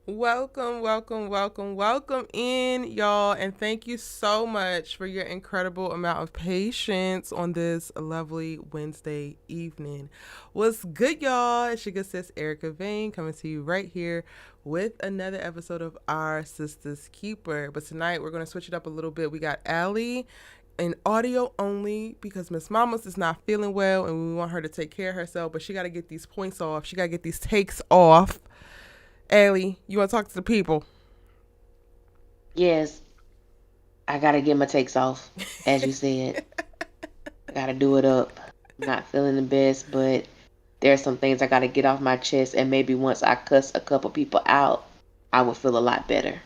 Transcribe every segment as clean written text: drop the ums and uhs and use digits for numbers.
Welcome, welcome, welcome, welcome in, y'all. And thank you so much for your incredible amount of patience on this lovely Wednesday evening. What's good, y'all? It's your good sis, Erica Vane, coming to you right here with another episode of our Sisters Keeper. But tonight, we're going to switch it up a little bit. We got Allie in audio only because Miss Mamas is not feeling well and we want her to take care of herself, but she got to get these points off. She got to get these takes off. Allie, you want to talk to the people? Yes, I gotta get my takes off, as you said. I gotta do it up. I'm not feeling the best, but there are some things I gotta get off my chest, and maybe once I cuss a couple people out, I will feel a lot better.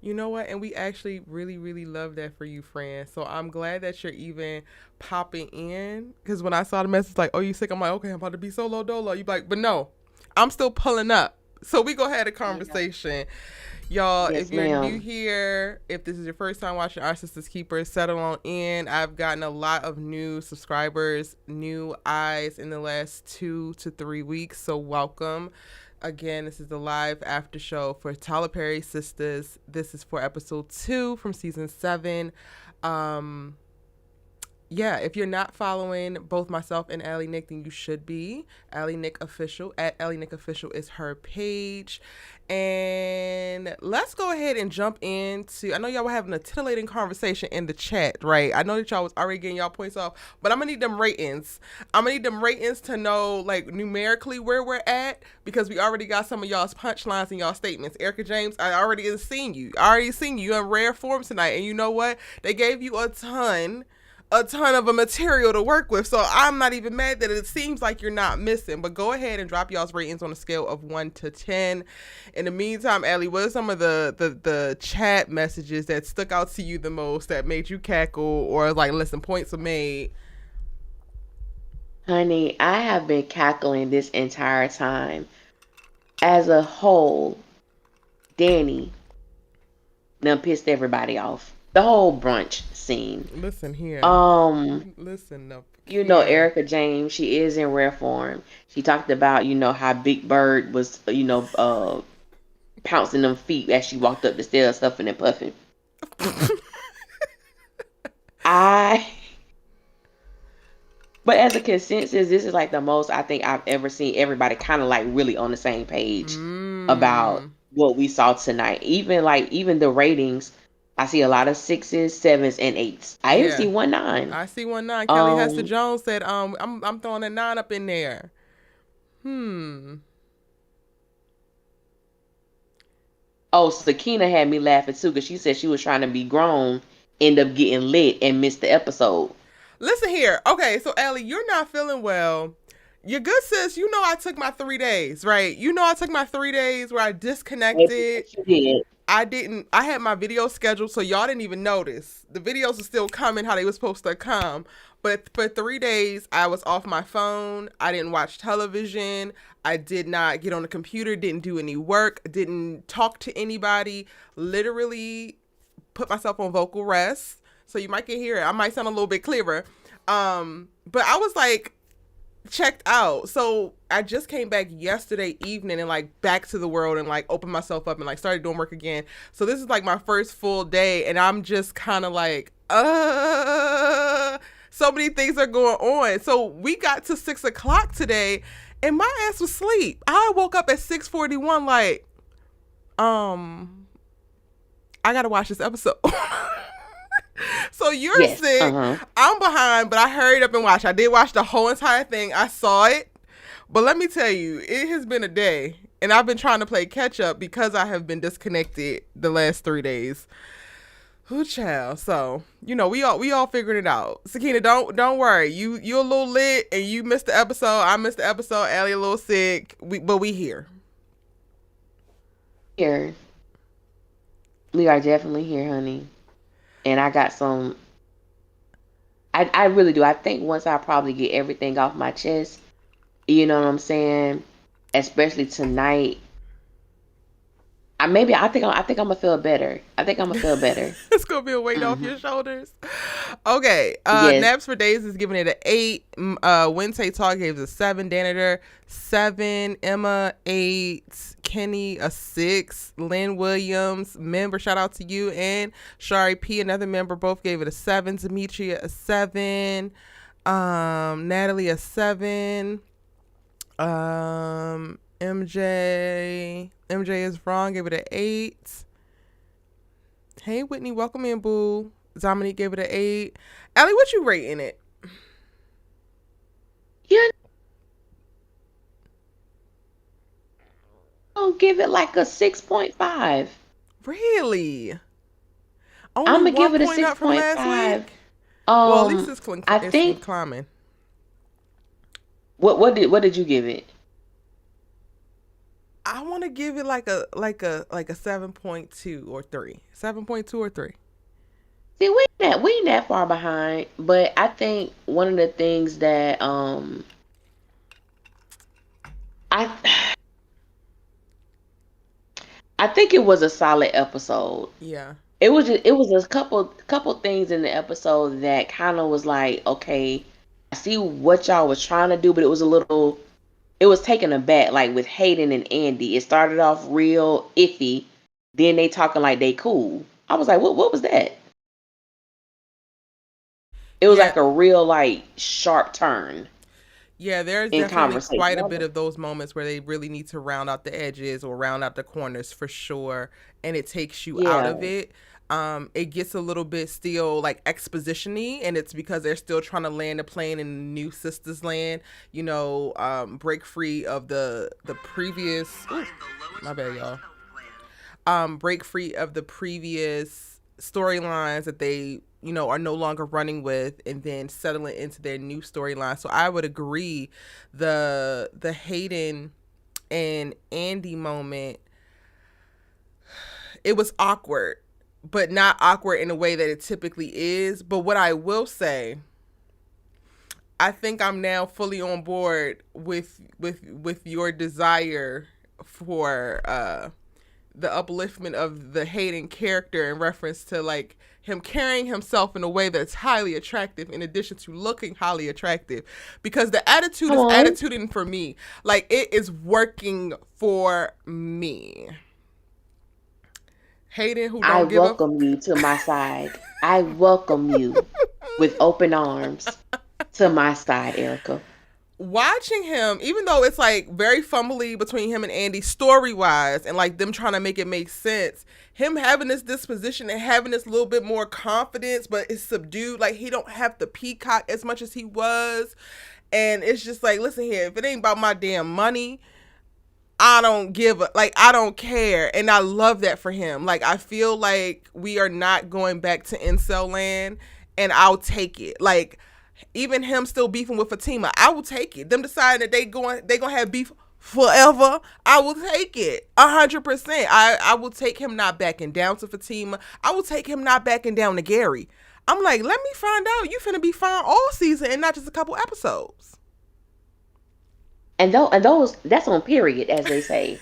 You know what? And we actually really, really love that for you, Fran. So I'm glad that you're even popping in. Because when I saw the message, like, oh, you sick? I'm like, okay, I'm about to be solo dolo. You be like, but no, I'm still pulling up. So we go ahead a Yeah. conversation. Y'all, if Yes, you're new ma'am. here, if this is your first time watching Our Sisters Keepers, settle on in. I've gotten a lot of new subscribers, new eyes in the last 2 to 3 weeks. So welcome. Again, this is the live after show for Tyler Perry Sisters. This is for episode 2 from season 7. Um, yeah, if you're not following both myself and Allie Nick, then you should be. Allie Nick Official. At Allie Nick Official is her page. And let's go ahead and jump into. I know y'all were having a titillating conversation in the chat, right? I know that y'all was already getting y'all points off, but I'm gonna need them ratings. I'm gonna need them ratings to know, like, numerically where we're at because we already got some of y'all's punchlines and y'all statements. Erica James, I already seen you. I already seen you in rare form tonight, and you know what? They gave you a ton of a material to work with. So I'm not even mad that it seems like you're not missing. But go ahead and drop y'all's ratings on a scale of 1 to 10. In the meantime, Allie, what are some of the chat messages that stuck out to you the most that made you cackle or like listen, points are made? Honey, I have been cackling this entire time. As a whole, Danny done pissed everybody off. The whole brunch scene. Listen here. Um, Listen up here. Erica James, she is in rare form. She talked about, how Big Bird was, pouncing them feet as she walked up the stairs, stuffing and puffing. I, but as a consensus, this is like the most I think I've ever seen everybody kind of like really on the same page about Mmm. what we saw tonight. Even the ratings, I see a lot of sixes, sevens, and eights. I even Yeah. see 1 9. I see 1 9. Kelly Hester Um, Jones said, I'm throwing a 9 up in there. Hmm. oh, Sakina had me laughing too because she said she was trying to be grown, end up getting lit and missed the episode. Listen here. Okay, so Ellie, you're not feeling well. You're good, sis. You know I took my 3 days, right? You know I took my 3 days where I Maybe disconnected. she did. I didn't. I had my video scheduled, so y'all didn't even notice. The videos are still coming how they were supposed to come. But for 3 days, I was off my phone. I didn't watch television. I did not get on the computer. Didn't do any work. Didn't talk to anybody. Literally put myself on vocal rest. So you might can hear it. I might sound a little bit clearer. But I was like checked out. So I just came back yesterday evening and like back to the world and like opened myself up and like started doing work again. So this is like my first full day and I'm just kind of like, so many things are going on. So we got to 6 o'clock today and my ass was asleep. I woke up at 6:41 like, um, I gotta watch this episode. So you're Yes. sick. Uh-huh. I'm behind, but I hurried up and watched. I did watch the whole entire thing. I saw it. But let me tell you, it has been a day. And I've been trying to play catch up because I have been disconnected the last 3 days. Who child? So, we all figured it out. Sakina, don't worry. You a little lit and you missed the episode. I missed the episode. Allie a little sick. But we here. Here. We are definitely here, honey. And I got some I really do. I think once I probably get everything off my chest, you know what I'm saying? Especially tonight, I think I'm gonna feel better. I think I'm gonna feel better. It's gonna be a weight off Hmm. your shoulders. Okay. Yes. Naps for Days is giving it an 8. Wednesday Talk gave it a 7. Danator 7. Emma 8. Kenny a 6. Lynn Williams, member, shout out to you, and Shari P, another member, both gave it a 7. Demetria a 7. Natalie a 7. MJ is wrong, gave it an 8. Hey Whitney, welcome in, boo. Dominique gave it an 8. Allie, what you rating it? You know, give it like a 6.5. Really? Only I'm gonna one give it a point up from last 6.5. week? Well, at least I it's think climbing. what did you give it? I want to give it like a 7.2 or 3. 7.2 or 3. See, we ain't that far behind, but I think one of the things that I I think it was a solid episode. Yeah. It was a couple things in the episode that kind of was like, okay, I see what y'all was trying to do, but it was taken aback. Like with Hayden and Andy, it started off real iffy, then they talking like they cool. I was like, what was that? It was Yeah. like a real like sharp turn Yeah, there's in definitely conversation. quite a bit of those moments where they really need to round out the edges or round out the corners for sure, and it takes you out Yeah, of it. It gets a little bit still like exposition-y, and it's because they're still trying to land a plane in new sisters land. Break free of the previous. Ooh, my bad, y'all. Break free of the previous storylines that they are no longer running with, and then settling into their new storyline. So I would agree, the Hayden and Andy moment, it was awkward, but not awkward in a way that it typically is. But what I will say, I think I'm now fully on board with your desire for the upliftment of the Hayden character in reference to like him carrying himself in a way that's highly attractive in addition to looking highly attractive, because the attitude come is on. attituding for me. Like, it is working for me. Hayden, who I don't give a welcome you to my side. I welcome you with open arms to my side, Erica. watching him, even though it's like very fumbly between him and Andy story wise, and like them trying to make it make sense, him having this disposition and having this little bit more confidence, but it's subdued. Like, he don't have the peacock as much as he was. And it's just like, listen here, if it ain't about my damn money, I don't give a, like, I don't care. And I love that for him. Like, I feel like we are not going back to incel land, and I'll take it. Like, even him still beefing with Fatima, I will take it. Them deciding that they gonna have beef forever, I will take it 100%. I will take him not backing down to Fatima. I will take him not backing down to Gary. I'm like, let me find out you finna be fine all season and not just a couple episodes. And those that's on period, as they say.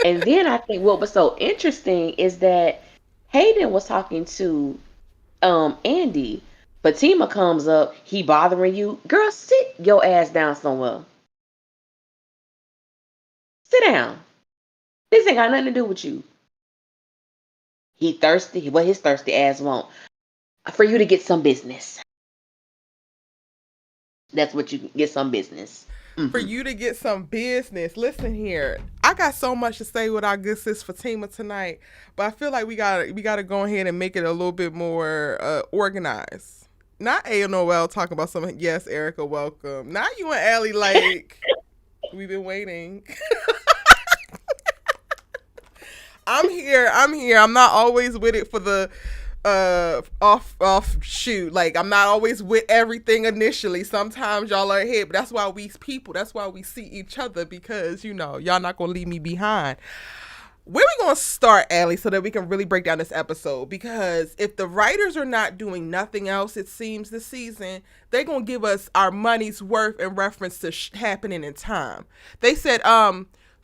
And then I think what was so interesting is that Hayden was talking to Andy. Fatima comes up, he bothering you. Girl, sit your ass down somewhere. Sit down. This ain't got nothing to do with you. He thirsty. What his thirsty ass want? For you to get some business. That's what you get, some business. For you to get some business. Listen here, I got so much to say with our good sis Fatima tonight, but I feel like we gotta go ahead and make it a little bit more organized. Not AOL talking about something. Yes, Erica, welcome. Not you and Allie, like, we've been waiting. I'm here. I'm not always with it for the off shoot. Like, I'm not always with everything initially. Sometimes y'all are ahead, but that's why we see each other, because y'all not gonna leave me behind. Where we gonna start, Allie, so that we can really break down this episode? Because if the writers are not doing nothing else, it seems, this season, they're gonna give us our money's worth in reference to happening in time. They said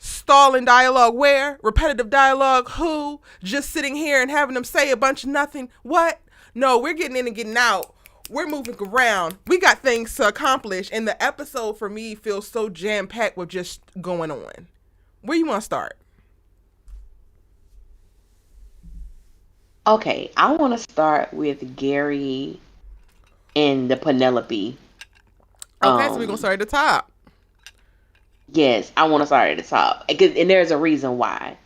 Stalling dialogue where? Repetitive dialogue who? Just sitting here and having them say a bunch of nothing. What? No, we're getting in and getting out. We're moving around. We got things to accomplish. And the episode for me feels so jam-packed with just going on. Where you want to start? Okay, I want to start with Gary and the Penelope. Okay, so we're going to start at the top. Yes, I want to start at the top. And there's a reason why.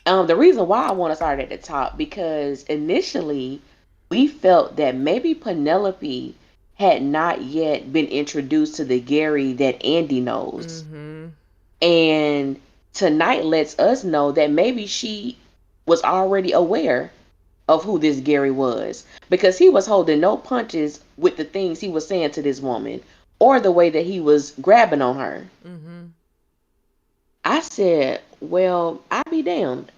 The reason why I want to start at the top, because initially we felt that maybe Penelope had not yet been introduced to the Gary that ANDI knows. Mm-hmm. And tonight lets us know that maybe she was already aware of who this Gary was, because he was holding no punches with the things he was saying to this woman or the way that he was grabbing on her. Mm-hmm. I said, well, I'll be damned.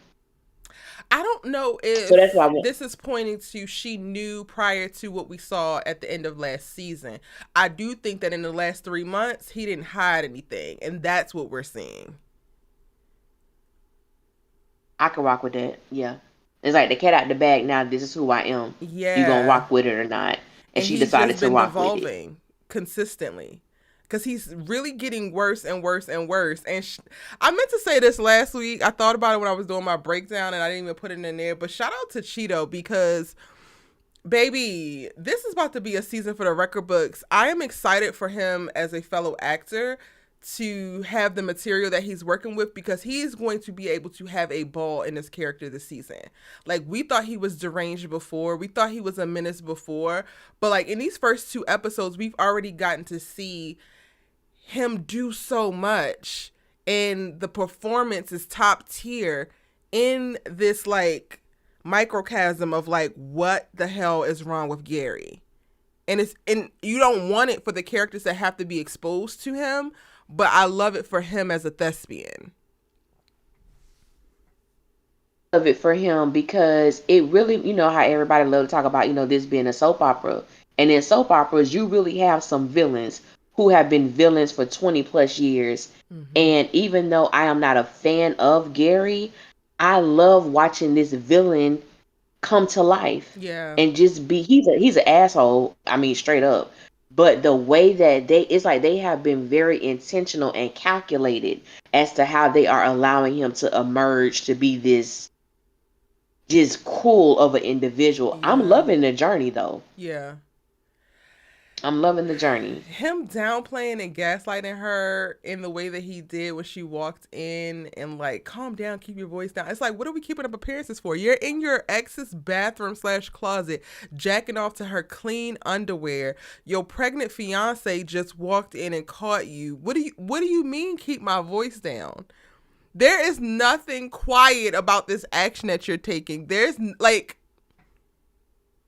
I don't know if So that's why this is pointing to she knew prior to what we saw at the end of last season. I do think that in the last 3 months, he didn't hide anything, and that's what we're seeing. I can rock with that. Yeah. It's like the cat out the bag now. This is who I am. Yeah. You gonna rock with it or not? And she decided to rock with it consistently. Because he's really getting worse and worse and worse. And I meant to say this last week. I thought about it when I was doing my breakdown, and I didn't even put it in there. But shout out to Cheeto, because, baby, this is about to be a season for the record books. I am excited for him as a fellow actor to have the material that he's working with, because he is going to be able to have a ball in this character this season. Like, we thought he was deranged before. We thought he was a menace before. But, like, in these first 2 episodes, we've already gotten to see him do so much, and the performance is top tier in this like microcosm of like what the hell is wrong with Gary. And you don't want it for the characters that have to be exposed to him, but I love it for him as a thespian. Love it for him because it really, you know how everybody love to talk about, this being a soap opera. And in soap operas, you really have some villains who have been villains for 20 plus years. Mm-hmm. And even though I am not a fan of Gary, I love watching this villain come to life. Yeah. And just be, he's an asshole. I mean, straight up. But the way that it's like they have been very intentional and calculated as to how they are allowing him to emerge to be this just cool of an individual. Yeah. I'm loving the journey though. Yeah. I'm loving the journey. Him downplaying and gaslighting her in the way that he did when she walked in and like, calm down, keep your voice down. It's like, what are we keeping up appearances for? You're in your ex's bathroom / closet, jacking off to her clean underwear. Your pregnant fiance just walked in and caught you. What do you mean keep my voice down? There is nothing quiet about this action that you're taking. There's like,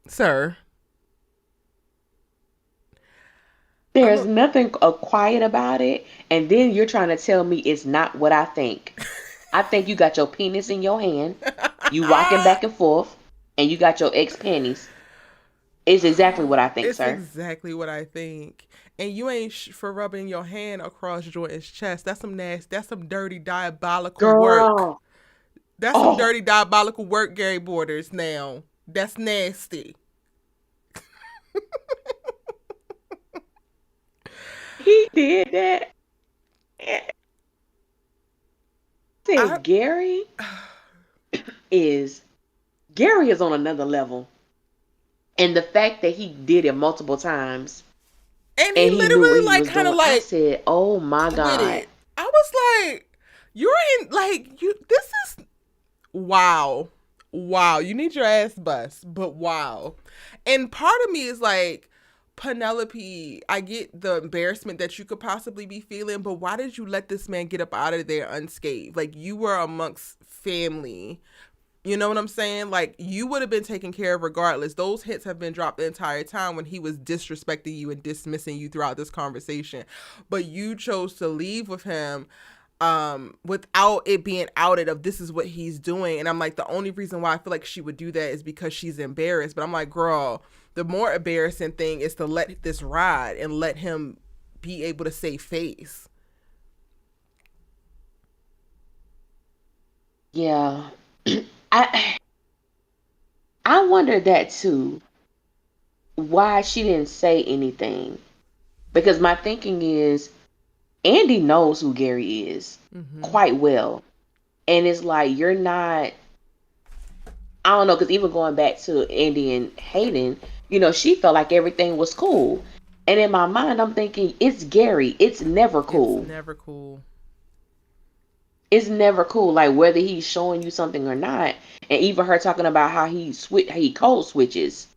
sir. There's nothing quiet about it, and then you're trying to tell me it's not what I think. I think you got your penis in your hand, you rocking back and forth, and you got your ex panties. It's exactly what I think, sir. It's exactly what I think. And you ain't for rubbing your hand across Jordan's chest. That's some nasty. That's some dirty, diabolical work. That's some dirty, diabolical work, Gary Borders. Now that's nasty. He did that. Gary is on another level. And the fact that he did it multiple times. And he literally like kind of like I said, oh my God. I was like, you're in like this is wow. You need your ass bust, but wow. And part of me is like, Penelope, I get the embarrassment that you could possibly be feeling, but why did you let this man get up out of there unscathed? Like, you were amongst family. You know what I'm saying? Like, you would have been taken care of regardless. Those hits have been dropped the entire time when he was disrespecting you and dismissing you throughout this conversation. But you chose to leave with him without it being outed of this is what he's doing. And I'm like, the only reason why I feel like she would do that is because she's embarrassed. But I'm like, girl, the more embarrassing thing is to let this ride and let him be able to save face. Yeah. I I wondered that too. Why she didn't say anything? Because my thinking is Andy knows who Gary is Mm-hmm. quite well, and it's like you're not. I don't know, because even going back to Andy and Hayden, she felt like everything was cool, and in my mind, I'm thinking it's Gary. It's never It's cool. never cool. It's never cool. Like whether he's showing you something or not, and even her talking about how he code switches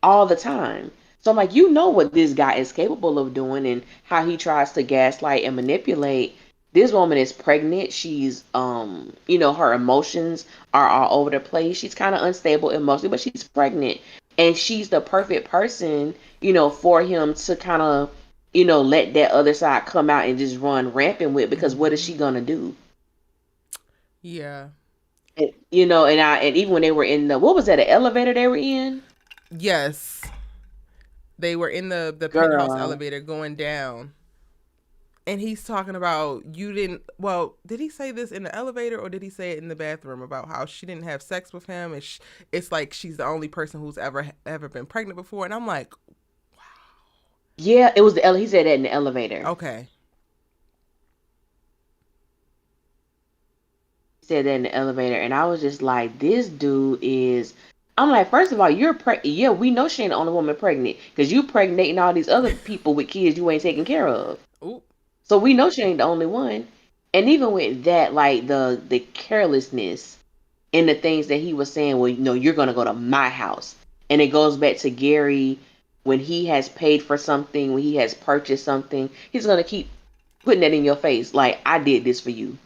all the time. So I'm like, what this guy is capable of doing and how he tries to gaslight and manipulate. This woman is pregnant. She's her emotions are all over the place. She's kind of unstable emotionally, but she's pregnant. And she's the perfect person, for him to kind of, let that other side come out and just run rampant with because what is Mm-hmm. she gonna do? Yeah. And even when they were in the what was that, an elevator they were in? Yes. They were in the penthouse Girl. elevator going down. And he's talking about you didn't. Well, did he say this in the elevator or did he say it in the bathroom about how she didn't have sex with him and it's like she's the only person who's ever been pregnant before? And I'm like, Yeah, it was he said that in the elevator. okay, He said that in the elevator, and I was just like, this dude is. I'm like, first of all, you're pregnant. Yeah, we know she ain't the only woman pregnant because you pregnating all these other people with kids you ain't taking care of. oop, So we know she ain't the only one. And even with that, like the carelessness and the things that he was saying, well, you're gonna go to my house, and it goes back to Gary when he has paid for something, when he has purchased something, he's gonna keep putting that in your face, like I did this for you.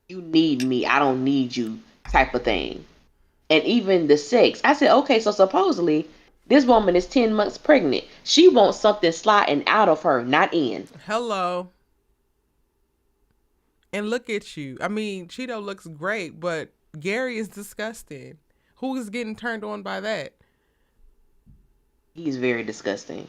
You need me, I don't need you, type of thing. And even the sex, I said, okay, so supposedly this woman is 10 months pregnant. She wants something sliding out of her, not in. hello. And look at you. I mean, Cheeto looks great, but Gary is disgusting. Who is getting turned on by that? He's very disgusting.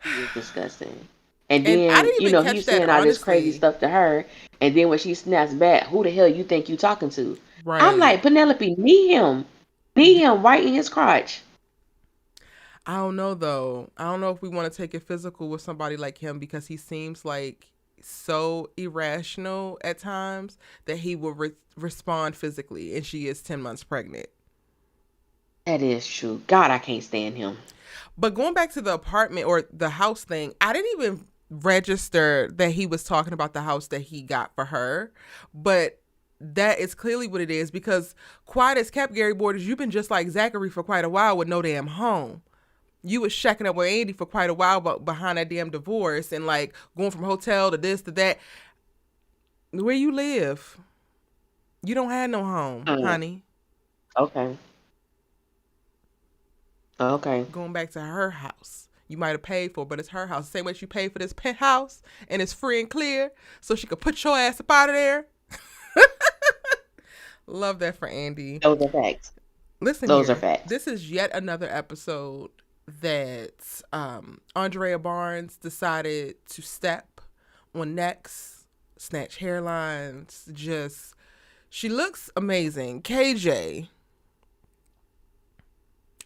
He is disgusting. And And I then, didn't even catch he's that saying all this crazy honestly. stuff to her. And then when she snaps back, who the hell you think you talking to? I'm Right. like, Penelope, knee him. Knee him right in his crotch. I don't know though. I don't know if we want to take it physical with somebody like him because he seems like so irrational at times that he will respond physically, and she is 10 months pregnant. That is true. God, I can't stand him. But going back to the apartment or the house thing, I didn't even register that he was talking about the house that he got for her. But that is clearly what it is because quiet as kept, Gary Borders, you've been just like Zachary for quite a while with no damn home. You was shacking up with Andy for quite a while, but behind that damn divorce and like going from hotel to this to that. Where you live, you don't have no home, Mm, honey. okay. Okay. Going back to her house. You might have paid for, but it's her house. Same way she paid for this penthouse and it's free and clear, so she could put your ass up out of there. Love that for Andy. Those are facts. Listen Those are here. facts. This is yet another episode that Andrea Barnes decided to step on necks, snatch hairlines. Just, she looks amazing. KJ,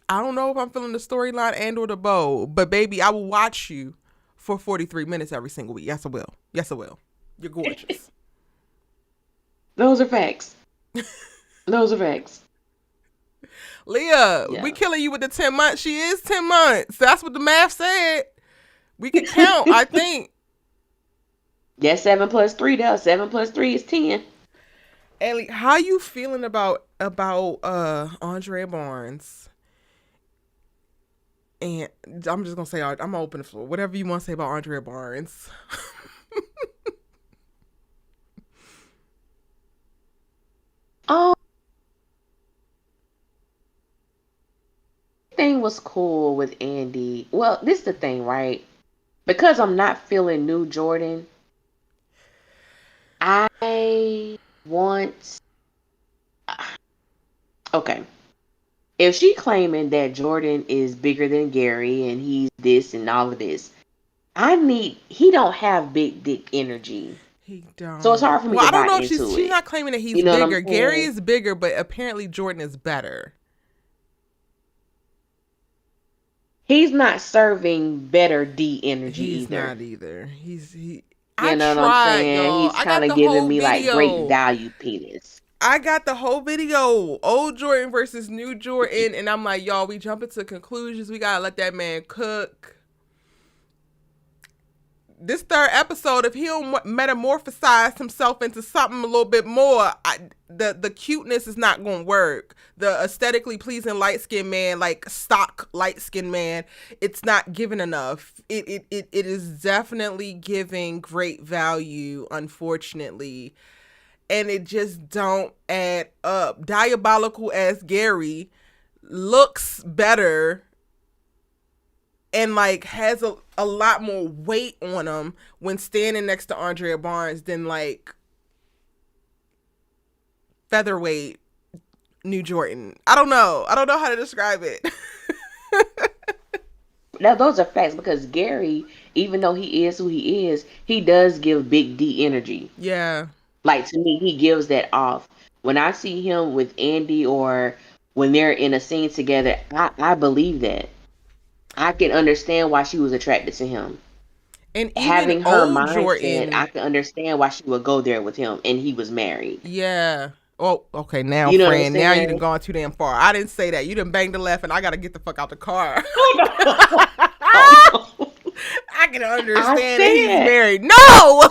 I don't know if I'm feeling the storyline and or the bow, but baby, I will watch you for 43 minutes every single week. Yes, I will. Yes, I will. You're gorgeous. Those are facts. Those are facts. Leah, we Yeah. killing you with the 10 months. She is 10 months. That's what the math said. We can count, I think. Yeah, 7 plus 3 though. 7 plus 3 is 10. Ellie, how you feeling about Andrea Barnes? And I'm just gonna say I'm open for whatever you want to say about Andrea Barnes. Oh, thing was cool with Andy. Well, this is the thing, right? Because I'm not feeling new Jordan, I want. Okay. If she claiming that Jordan is bigger than Gary and he's this and all of this, he don't have big dick energy. He So it's don't. hard for me Well, to I don't buy know if into she's it. not claiming that he's You know what I'm bigger. Gary saying? is bigger, but apparently Jordan is better. He's not serving better D energy He's either. not either. He. I You know what I'm tried, saying? y'all. He's I kind got of the giving whole me like great video. value penis. I got the whole video. Old Jordan versus new Jordan, and I'm like, y'all, we jump into conclusions. We gotta let that man cook. This third episode, if he don't metamorphosize himself into something a little bit more, the cuteness is not going to work. The aesthetically pleasing light skinned man, like stock light skinned man, it's not giving enough. It is definitely giving great value, unfortunately, and it just don't add up. Diabolical as Gary looks better and like has a lot more weight on him when standing next to Andrea Barnes than like featherweight New Jordan. I don't know how to describe it. Now those are facts because Gary, even though he is who he is, he does give big D energy. Yeah. Like to me, he gives that off. When I see him with ANDI or when they're in a scene together, I believe that. I can understand why she was attracted to him. And even Having her old mindset, I Jordan. can understand why she would go there with him, and he was married. Yeah. Oh, okay. Now, You know what I'm friend, now you done saying? gone too damn far. I didn't say that. You done banged the left, and I gotta get the fuck out the car. I can understand that he's married. No.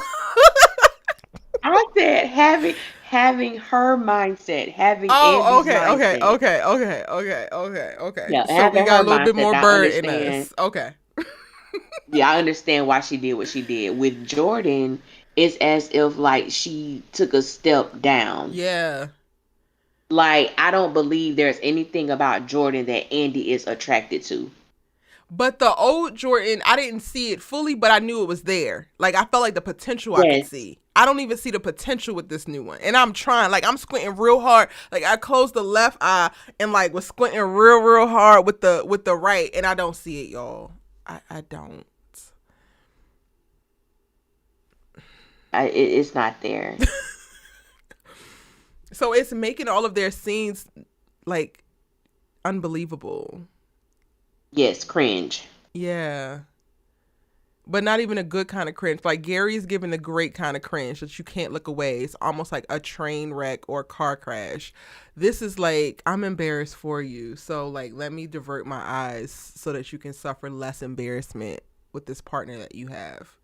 I said having her mindset, having Oh, Andy's okay, okay, mindset. okay, okay, okay, okay, okay. Yeah, So we having got her a little bit more mindset. I bird in understand. us. Okay. Yeah, I understand why she did what she did. With Jordan, it's as if like she took a step down. Yeah. Like I don't believe there's anything about Jordan that ANDI is attracted to. But the old Jordan, I didn't see it fully, but I knew it was there. Like I felt like the potential I could see. I don't even see the potential with this new one. And I'm trying, like I'm squinting real hard. Like I closed the left eye and like was squinting real hard with the right, and I don't see it, y'all. I don't. It's not there. So it's making all of their scenes like unbelievable. Yes, cringe. Yeah. But not even a good kind of cringe. Like Gary's giving a great kind of cringe that you can't look away. It's almost like a train wreck or car crash. This is like, I'm embarrassed for you. So like, let me divert my eyes so that you can suffer less embarrassment with this partner that you have.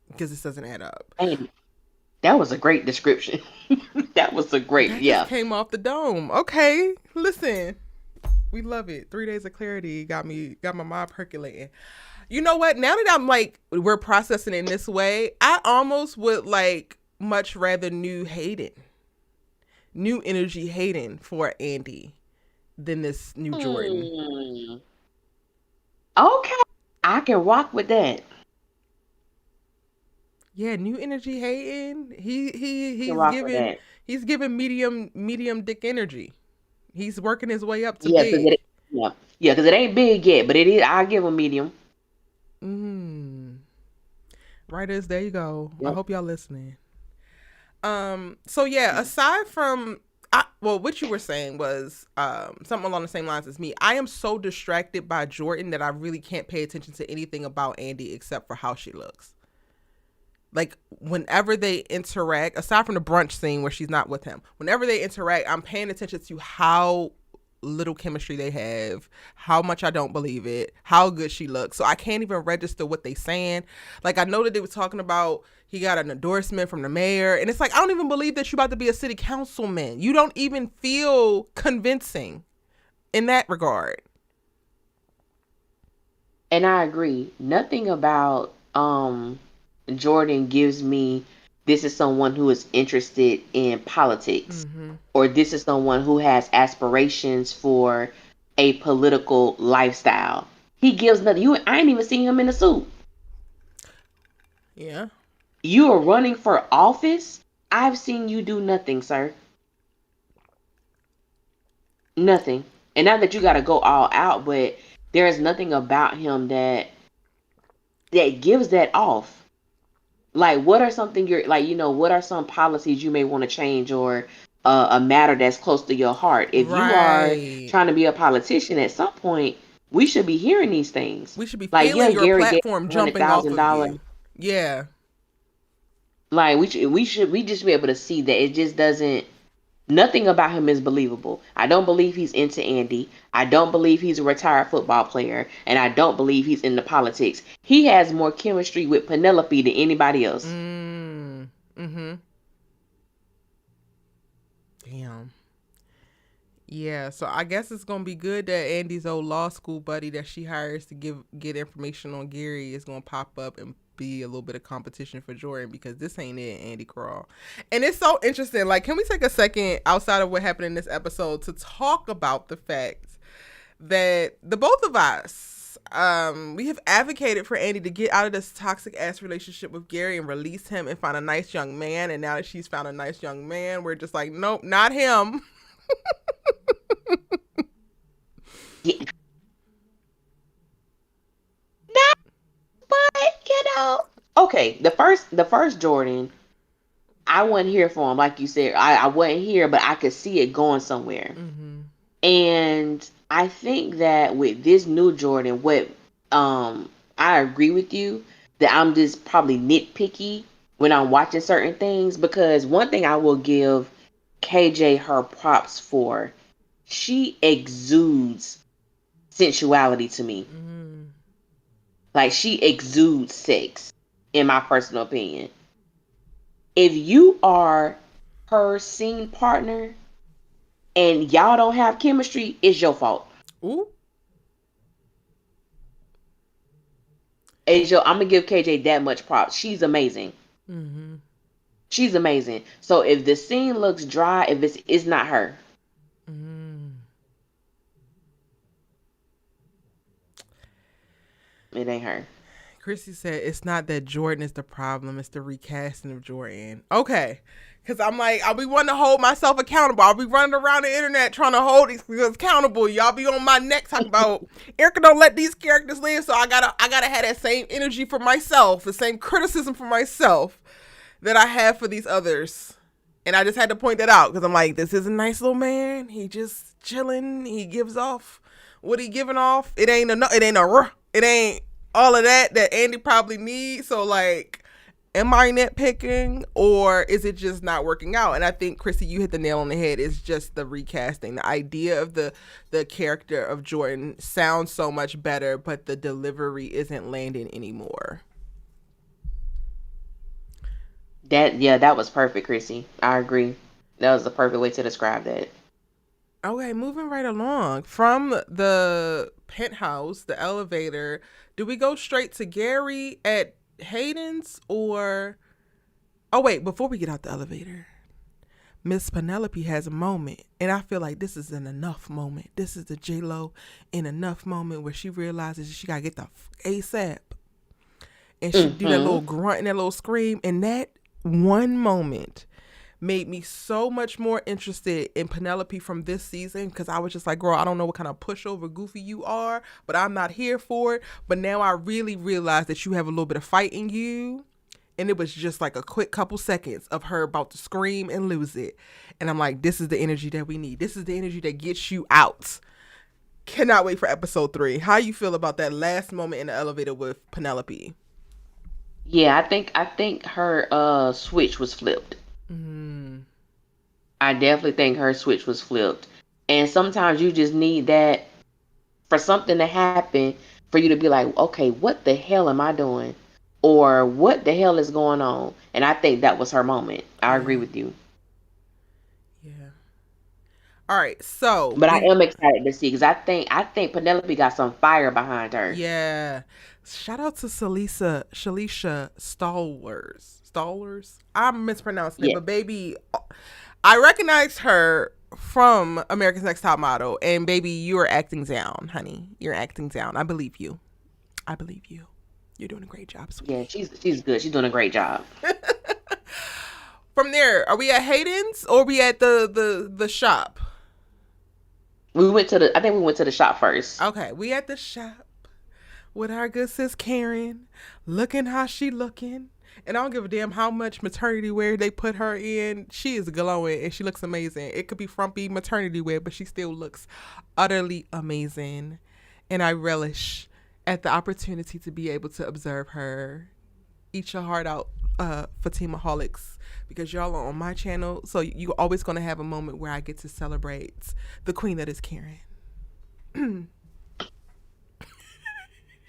Because this doesn't add up. Hey, that was a great description. That was a great, that yeah. Just came off the dome. Okay, listen. We love it. 3 days of clarity got my mind percolating. You know what? Now that I'm like, we're processing in this way, I almost would like much rather new energy Hayden for ANDI than this new Jordan. Okay, I can rock with that. Yeah, new energy Hayden. He's giving medium dick energy. He's working his way up to big. Because it ain't big yet, but it is. I'll give him medium. Writers, there you go. Yep. I hope y'all listening. So yeah, aside from what you were saying was something along the same lines as me. I am so distracted by Jordan that I really can't pay attention to anything about ANDI except for how she looks. Like whenever they interact, aside from the brunch scene where she's not with him, whenever they interact, I'm paying attention to how little chemistry they have, how much I don't believe it, how good she looks. So I can't even register what they saying. Like I know that they were talking about he got an endorsement from the mayor, and it's like I don't even believe that you're about to be a city councilman. You don't even feel convincing in that regard. And I agree. Nothing about Jordan gives me this is someone who is interested in politics, or this is someone who has aspirations for a political lifestyle. He gives nothing. I ain't even seen him in a suit. Yeah. You are running for office? I've seen you do nothing, sir. Nothing. And not that you got to go all out, but there is nothing about him that gives that off. Like, what are something you're like, what are some policies you may want to change, or a matter that's close to your heart? If you are Right. trying to be a politician, at some point, we should be hearing these things. We should be Like, yeah, feeling your Gary gave platform hundred jumping off thousand of dollars. you. Yeah. Like, we just be able to see that it just doesn't. Nothing about him is believable. I don't believe he's into Andy. I don't believe he's a retired football player, and I don't believe he's into politics. He has more chemistry with Penelope than anybody else. Mm-hmm. Damn. Yeah, so I guess it's gonna be good that Andy's old law school buddy that she hires to get information on Gary is gonna pop up and be a little bit of competition for Jordan, because this ain't it, Andy Crawl. And it's so interesting. Like, can we take a second outside of what happened in this episode to talk about the fact that the both of us, we have advocated for Andy to get out of this toxic ass relationship with Gary and release him and find a nice young man. And now that she's found a nice young man, we're just like, nope, not him. Yeah. No, but okay. The first Jordan, I wasn't here for him, like you said. I wasn't here, but I could see it going somewhere. Mm-hmm. And I think that with this new Jordan, I agree with you that I'm just probably nitpicky when I'm watching certain things, because one thing I will give KJ her props for, she exudes sensuality to me. Mm-hmm. Like, she exudes sex, in my personal opinion. If you are her scene partner and y'all don't have chemistry, it's your fault. Ooh. I'm gonna give KJ that much props. She's amazing. Mm-hmm. She's amazing. So if the scene looks dry, if it's not her. Mm-hmm. It ain't her. Chrissy said it's not that Jordan is the problem, it's the recasting of Jordan. Okay. Because I'm like, I'll be wanting to hold myself accountable. I'll be running around the internet trying to hold these accountable. Y'all be on my neck talking about Erica don't let these characters live. So I gotta have that same energy for myself, the same criticism for myself that I have for these others. And I just had to point that out because I'm like, this is a nice little man. He just chilling. He gives off what he giving off. It ain't all of that Andy probably needs. So like, am I nitpicking, or is it just not working out? And I think, Chrissy, you hit the nail on the head. It's just the recasting. The idea of the character of Jordan sounds so much better, but the delivery isn't landing anymore. That was perfect, Chrissy. I agree. That was the perfect way to describe that. Okay, moving right along. From the penthouse, the elevator, do we go straight to Gary at Hayden's, or... Oh, wait, before we get out the elevator, Miss Penelope has a moment, and I feel like this is an enough moment. This is the J-Lo in enough moment where she realizes she got to get the ASAP. And she do that little grunt and that little scream, and that one moment made me so much more interested in Penelope from this season, because I was just like, girl, I don't know what kind of pushover goofy you are, but I'm not here for it. But now I really realized that you have a little bit of fight in you. And it was just like a quick couple seconds of her about to scream and lose it. And I'm like, this is the energy that we need. This is the energy that gets you out. Cannot wait for episode 3. How you feel about that last moment in the elevator with Penelope? Yeah, I think her switch was flipped. Mm. I definitely think her switch was flipped. And sometimes you just need that for something to happen for you to be like, okay, what the hell am I doing? Or what the hell is going on? And I think that was her moment. I agree with you. Yeah. All right. So, But I am excited to see, because I think Penelope got some fire behind her. yeah. Shout out to Shalisha Stallers. I'm mispronouncing it, Yeah. but baby, I recognized her from America's Next Top Model, and baby, you are acting down, honey. You're acting down. I believe you. I believe you. You're doing a great job, sweetie. Yeah, she's good. She's doing a great job. From there, are we at Hayden's or are we at the shop? I think we went to the shop first. Okay, we at the shop with our good sis Karen, looking how she looking. And I don't give a damn how much maternity wear they put her in. She is glowing and she looks amazing. It could be frumpy maternity wear, but she still looks utterly amazing. And I relish at the opportunity to be able to observe her. Eat your heart out, Fatima Holics, because y'all are on my channel. So you always going to have a moment where I get to celebrate the queen that is Karen.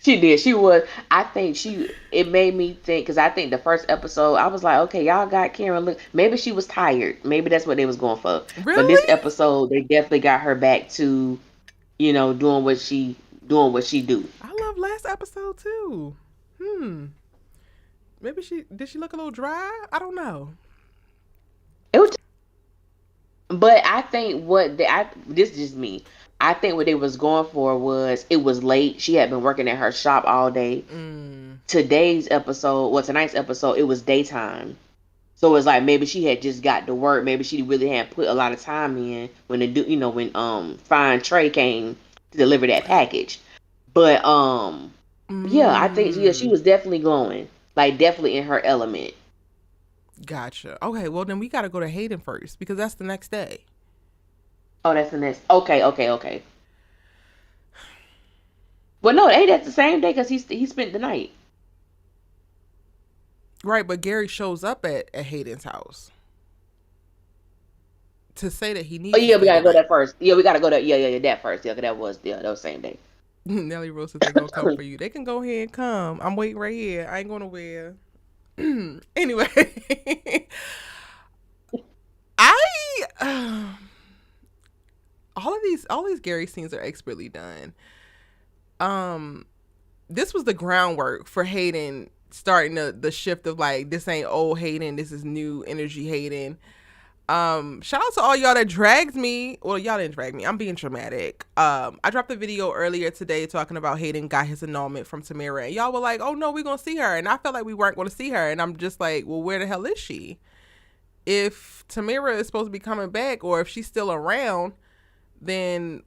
She did. She was. I think she. It made me think because I think the first episode I was like, okay, y'all got Karen. Look, maybe she was tired. Maybe that's what they was going for. But this Really? episode, they definitely got her back to, doing what she do. I love last episode too. Maybe she look a little dry? I don't know. It was, but I think this is just me. I think what they was going for was it was late. She had been working at her shop all day. Tonight's episode, it was daytime. So it's like maybe she had just got to work. Maybe she really hadn't put a lot of time in when Fine Trey came to deliver that package. But yeah, I think she was definitely glowing, like definitely in her element. Gotcha. Okay, well then we gotta go to Hayden first because that's the next day. Oh, that's the next. Okay. Well, no, ain't that the same day because he spent the night. Right, but Gary shows up at Hayden's house to say that he needs. Oh to yeah, we stay the gotta go night. there first. Yeah, we gotta go there. Yeah, that first. Yeah, 'cause that was same day. Nelly Rose said they gonna come for you. They can go ahead and come. I'm waiting right here. I ain't going nowhere. Anyway, I all these Gary scenes are expertly done. This was the groundwork for Hayden starting the shift of like, this ain't old Hayden, this is new energy Hayden. Shout out to all y'all that dragged me. Well, y'all didn't drag me. I'm being dramatic. I dropped a video earlier today talking about Hayden got his annulment from Tamara, and y'all were like, "Oh no, we're gonna see her," and I felt like we weren't gonna see her, and I'm just like, "Well, where the hell is she? If Tamara is supposed to be coming back, or if she's still around, then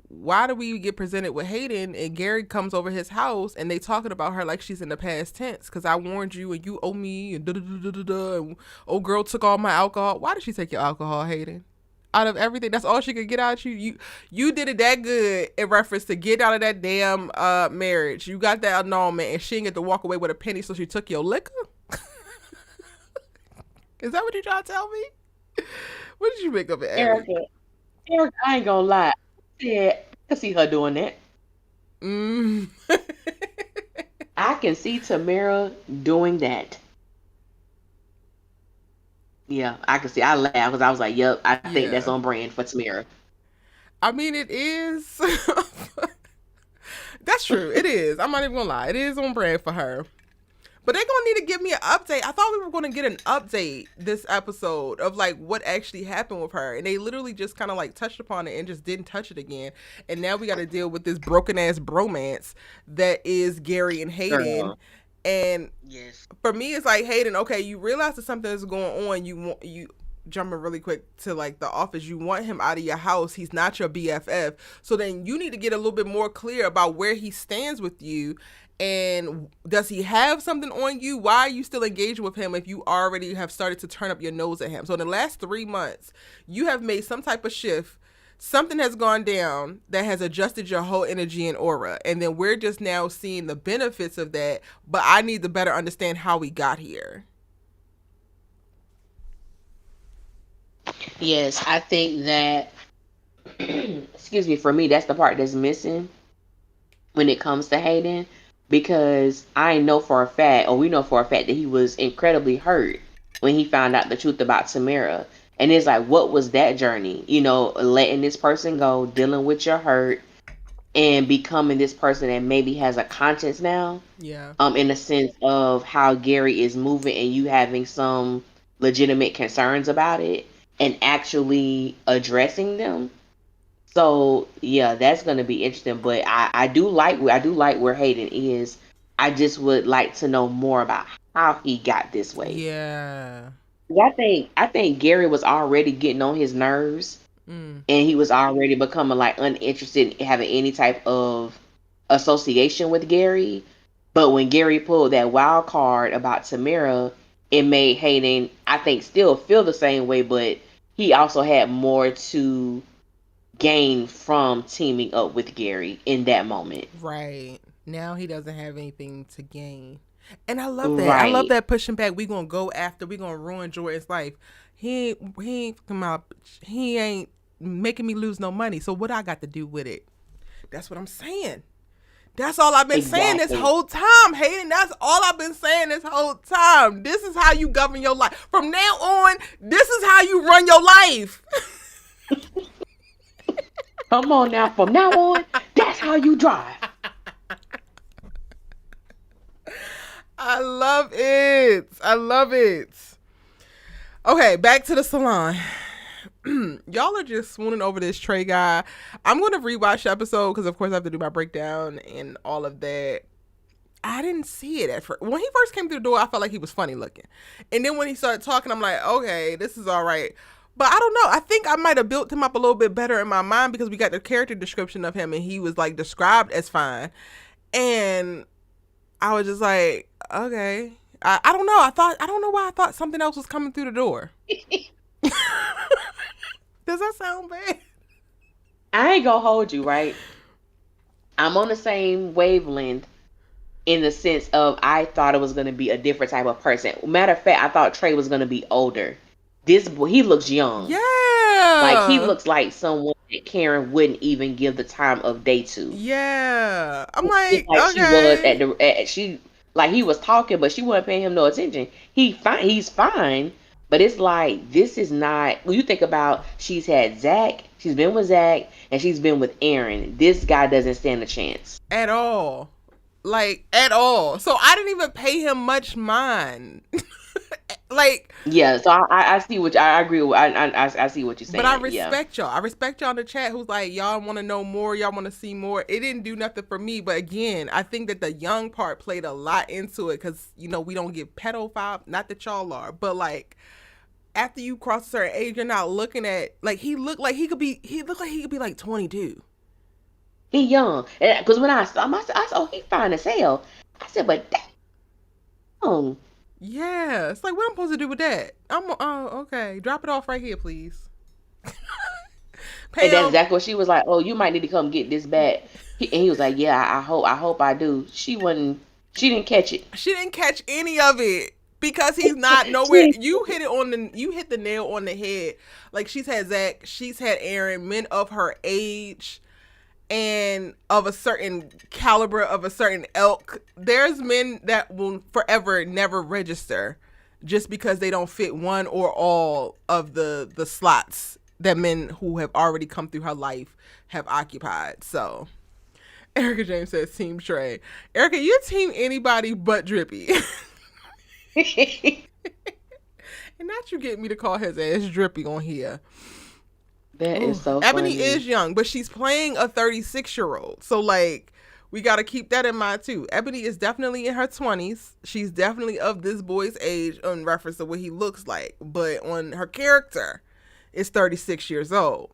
why do we get presented with Hayden and Gary comes over his house and they talking about her like she's in the past tense? Because I warned you and you owe me and da da da da da. And old girl took all my alcohol. Why did she take your alcohol, Hayden? Out of everything, that's all she could get out of you. You did it that good in reference to get out of that damn marriage. You got that annulment and she didn't get to walk away with a penny, so she took your liquor. Is that what you trying to tell me? What did you make of it, Eric? Erica, I ain't gonna lie. Yeah, I can see her doing that. I can see Tamara doing that. Yeah, I can see. I laughed because I was like, "Yep, I think that's on brand for Tamara." I mean, it is. That's true. It is. I'm not even gonna lie. It is on brand for her. But they're gonna need to give me an update. I thought we were gonna get an update this episode of like what actually happened with her, and they literally just kind of like touched upon it and just didn't touch it again. And now we got to deal with this broken ass bromance that is Gary and Hayden. Girl. And yes, for me, it's like, Hayden, okay, you realize that something is going on. You jumping really quick to like the office. You want him out of your house. He's not your BFF. So then you need to get a little bit more clear about where he stands with you. And does he have something on you? Why are you still engaged with him if you already have started to turn up your nose at him? So in the last 3 months, you have made some type of shift. Something has gone down that has adjusted your whole energy and aura. And then we're just now seeing the benefits of that. But I need to better understand how we got here. Yes, I think that, excuse me, for me, that's the part that's missing when it comes to Hayden. Because we know for a fact that he was incredibly hurt when he found out the truth about Tamara. And it's like, what was that journey? Letting this person go, dealing with your hurt, and becoming this person that maybe has a conscience now. Yeah. In the sense of how Gary is moving and you having some legitimate concerns about it and actually addressing them. So yeah, that's gonna be interesting. But I do like where Hayden is. I just would like to know more about how he got this way. Yeah. I think Gary was already getting on his nerves, and he was already becoming like uninterested in having any type of association with Gary. But when Gary pulled that wild card about Tamara, it made Hayden, I think, still feel the same way, but he also had more to gain from teaming up with Gary in that moment. Right. Now he doesn't have anything to gain. And I love that. I love Right. that pushing back. We gonna go after. We gonna ruin Jordan's life. He ain't come out. He ain't making me lose no money. So what I got to do with it? That's what I'm saying. That's all I've been saying this Exactly. whole time, Hayden. That's all I've been saying this whole time. This is how you govern your life. From now on, this is how you run your life. Come on now. From now on, that's how you drive. I love it. I love it. Okay, back to the salon. Y'all are just swooning over this Trey guy. I'm going to rewatch the episode because, of course, I have to do my breakdown and all of that. I didn't see it at first. When he first came through the door, I felt like he was funny looking. And then when he started talking, I'm like, okay, this is all right. But I don't know. I think I might have built him up a little bit better in my mind because we got the character description of him and he was like described as fine. And I was just like, okay. I don't know. I don't know why I thought something else was coming through the door. Does that sound bad? I ain't gonna hold you, right? I'm on the same wavelength in the sense of I thought it was gonna be a different type of person. Matter of fact, I thought Trey was gonna be older. This boy, he looks young. Yeah. Like he looks like someone that Karen wouldn't even give the time of day to. Yeah. I'm like, Like okay. she was she like he was talking, but she wasn't paying him no attention. He's fine, but it's like this is not. When you think about, she's had Zach, she's been with Zach, and she's been with Aaron. This guy doesn't stand a chance At all. Like, at all. So I didn't even pay him much mind. Like, yeah. So I see what I agree with. I see what you're saying. but I Yeah. respect y'all. I respect y'all in the chat who's like, y'all want to know more. Y'all want to see more. It didn't do nothing for me. But again, I think that the young part played a lot into it because, you know, we don't get pedophile. Not that y'all are. But, like, after you cross a certain age, you're not looking at, like, he looked like he could be like 22. He young. Because when I saw him, I said, oh, he fine as hell. I said, but damn. Yeah. It's like, what I'm supposed to do with that? Okay. Drop it off right here, please. And that's Pam. exactly what she was like. Oh, you might need to come get this back. And he was like, yeah, I hope I do. She didn't catch it. She didn't catch any of it because he's not nowhere. You hit the nail on the head. Like, she's had Zach, she's had Aaron, men of her age and of a certain caliber, of a certain ilk. There's men that will forever never register just because they don't fit one or all of the slots that men who have already come through her life have occupied. So Erica James says Team Trey. Erica, you team anybody but Drippy. And not you get me to call his ass Drippy on here. That is so Ebony funny. is young, but she's playing a 36-year-old. So, like, we got to keep that in mind, too. Ebony is definitely in her 20s. She's definitely of this boy's age in reference to what he looks like. But on her character, is 36 years old.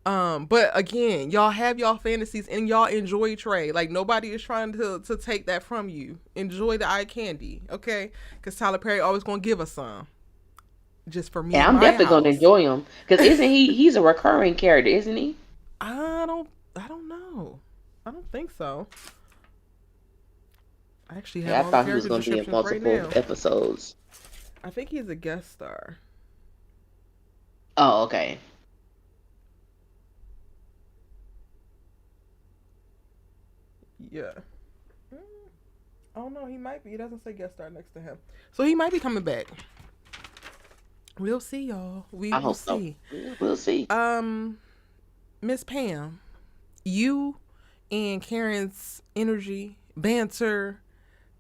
But again, y'all have y'all fantasies and y'all enjoy Trey. Like, nobody is trying to take that from you. Enjoy the eye candy, okay? Because Tyler Perry always gonna give us some. Just for me. Yeah, I'm definitely gonna enjoy him. Because isn't he's a recurring character, isn't he? I don't know. I don't think so. I actually have all I thought the he was character gonna be in descriptions multiple right now. episodes. I think he's a guest star. Oh, okay. Yeah. Oh no, he might be. It doesn't say guest star next to him. So he might be coming back. We'll see, y'all. We will see. So. We'll see. Miss Pam, you and Karen's energy, banter,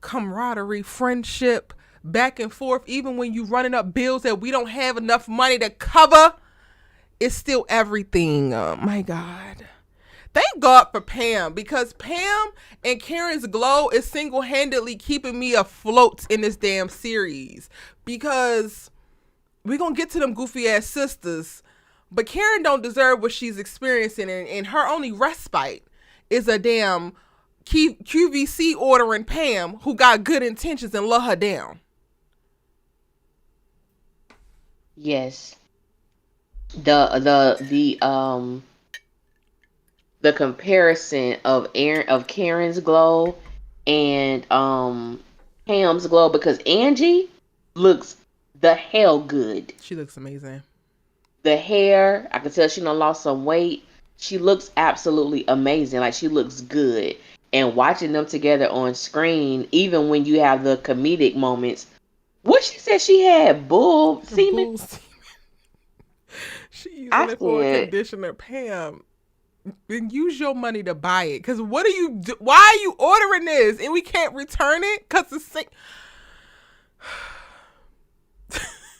camaraderie, friendship, back and forth, even when you running up bills that we don't have enough money to cover, it's still everything. Oh my God. Thank God for Pam, because Pam and Karen's glow is single-handedly keeping me afloat in this damn series. Because we're going to get to them goofy-ass sisters, but Karen don't deserve what she's experiencing, and her only respite is a damn QVC ordering Pam, who got good intentions, and let her down. Yes. The comparison of Karen's glow and Pam's glow, because Angie looks the hell good. She looks amazing. The hair, I can tell she done lost some weight. She looks absolutely amazing. Like, she looks good. And watching them together on screen, even when you have the comedic moments, what she said she had bull semen. She using it for a conditioner, Pam. Then use your money to buy it. Cause what are you do? Why are you ordering this and we can't return it? Cause it's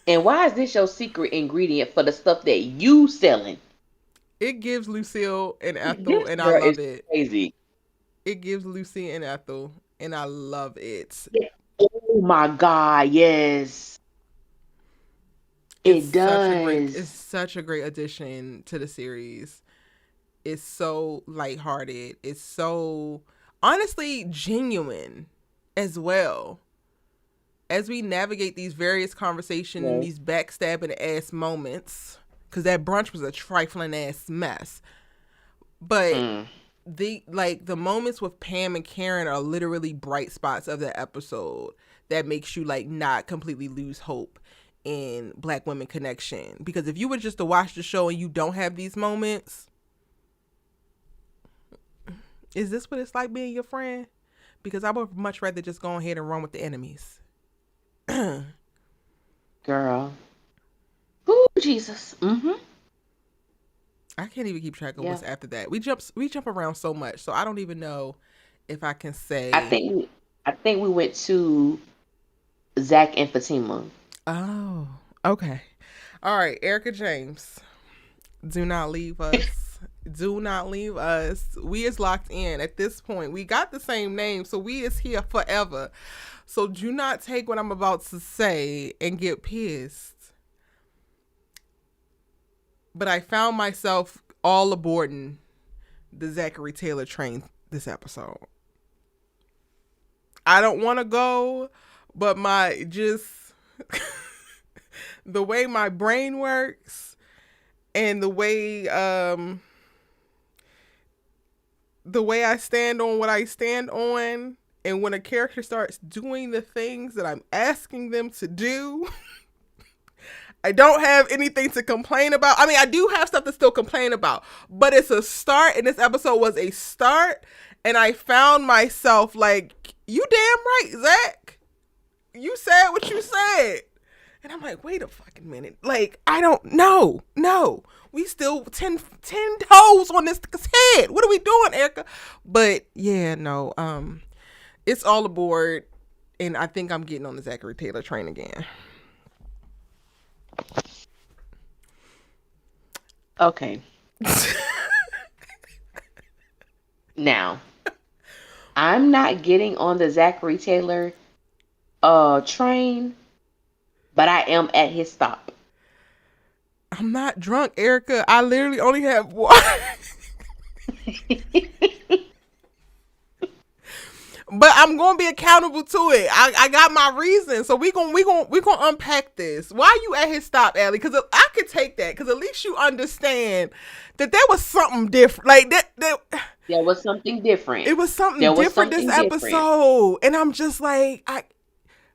And why is this your secret ingredient for the stuff that you selling? It gives Lucille and Ethel, and I love it. Crazy. It gives Lucy and Ethel, and I love it. Oh my God, yes. It does. It's such a great addition to the series. It's so lighthearted. It's so, honestly, genuine as well. As we navigate these various conversations and these backstabbing ass moments, because that brunch was a trifling ass mess. But the moments with Pam and Karen are literally bright spots of the episode that makes you like not completely lose hope in Black women connection. Because if you were just to watch the show and you don't have these moments, is this what it's like being your friend? Because I would much rather just go ahead and run with the enemies. Girl. Ooh, Jesus. Mm-hmm. I can't even keep track of what's after that. We jump around so much, so I don't even know if I can say. I think we went to Zach and Fatima. Oh, okay. All right, Erica James. Do not leave us. Do not leave us. We is locked in at this point. We got the same name, so we is here forever. So do not take what I'm about to say and get pissed. But I found myself all aborting the Zachary Taylor train this episode. I don't want to go, but the way my brain works and the way I stand on what I stand on, and when a character starts doing the things that I'm asking them to do, I don't have anything to complain about. I mean, I do have stuff to still complain about, but it's a start, and this episode was a start, and I found myself like, you damn right, Zach. You said what you said. And I'm like, wait a fucking minute. Like, I don't know. No. We still 10 toes on this head. What are we doing, Erica? But, yeah, no. It's all aboard, and I think I'm getting on the Zachary Taylor train again. Okay. Now, I'm not getting on the Zachary Taylor train, but I am at his stop. I'm not drunk, Erica. I literally only have water. But I'm gonna be accountable to it. I got my reason, so we gonna unpack this. Why you at his stop, Allie? Because I could take that. Because at least you understand that there was something different. Like that. There was something different. It was something different this episode, and I'm just like,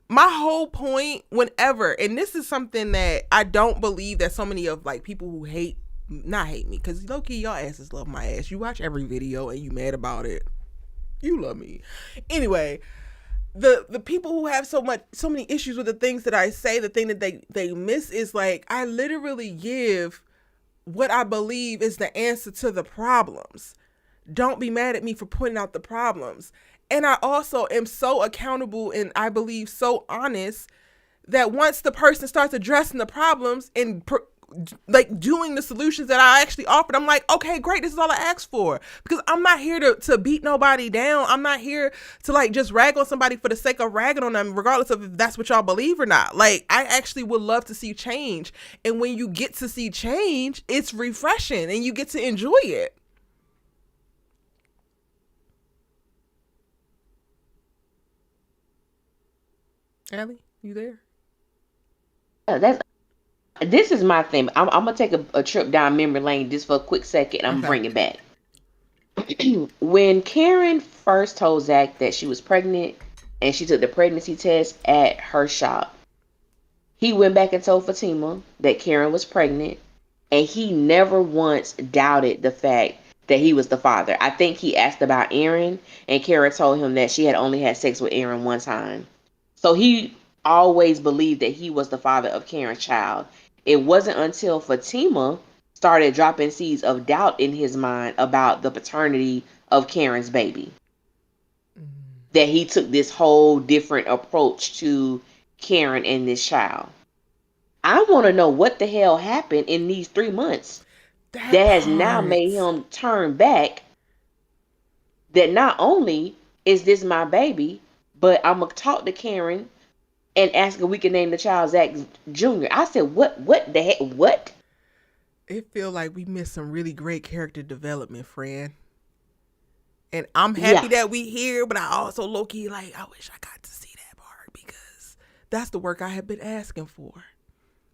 my whole point, whenever, and this is something that I don't believe that so many of like people who not hate me, because low key y'all asses love my ass. You watch every video and you mad about it. You love me. Anyway, the people who have so many issues with the things that I say, the thing that they miss is like, I literally give what I believe is the answer to the problems. Don't be mad at me for pointing out the problems. And I also am so accountable and I believe so honest that once the person starts addressing the problems and like doing the solutions that I actually offered, I'm like, okay, great, this is all I asked for. Because I'm not here to beat nobody down. I'm not here to like just rag on somebody for the sake of ragging on them, regardless of if that's what y'all believe or not. Like, I actually would love to see change. And when you get to see change, it's refreshing and you get to enjoy it. Allie, you there? That's this is my thing. I'm gonna take a trip down memory lane just for a quick second. I'm gonna Okay. bring it back. When Karen first told Zach that she was pregnant and she took the pregnancy test at her shop, he went back and told Fatima that Karen was pregnant, and he never once doubted the fact that he was the father. I think he asked about Aaron, and Karen told him that she had only had sex with Aaron one time. So he always believed that he was the father of Karen's child. It wasn't until Fatima started dropping seeds of doubt in his mind about the paternity of Karen's baby that he took this whole different approach to Karen and this child. I want to know what the hell happened in these 3 months That that has now made part. him turn back. That not only is this my baby, but I'm gonna talk to Karen and ask if we can name the child Zach Jr. I said, what? What the heck? What? It feel like we missed some really great character development, friend. And I'm happy Yeah, that we here, but I also low key like I wish I got to see that part because that's the work I have been asking for.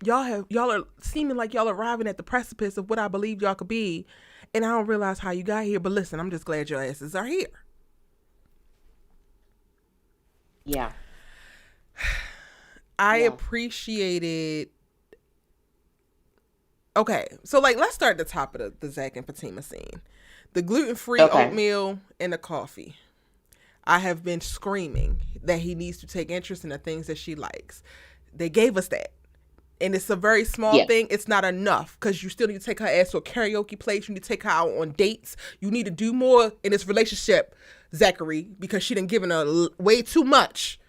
Y'all are seeming like y'all arriving at the precipice of what I believe y'all could be, and I don't realize how you got here. But listen, I'm just glad your asses are here. yeah, I yeah. appreciated. Okay, so like let's start at the top of the Zach and Fatima scene. The gluten-free Okay. oatmeal and the coffee. I have been screaming that he needs to take interest in the things that she likes. They gave us that. And it's a very small Yeah. thing. It's not enough because you still need to take her ass to a karaoke place. You need to take her out on dates. You need to do more in this relationship, Zachary, because she done given her way too much.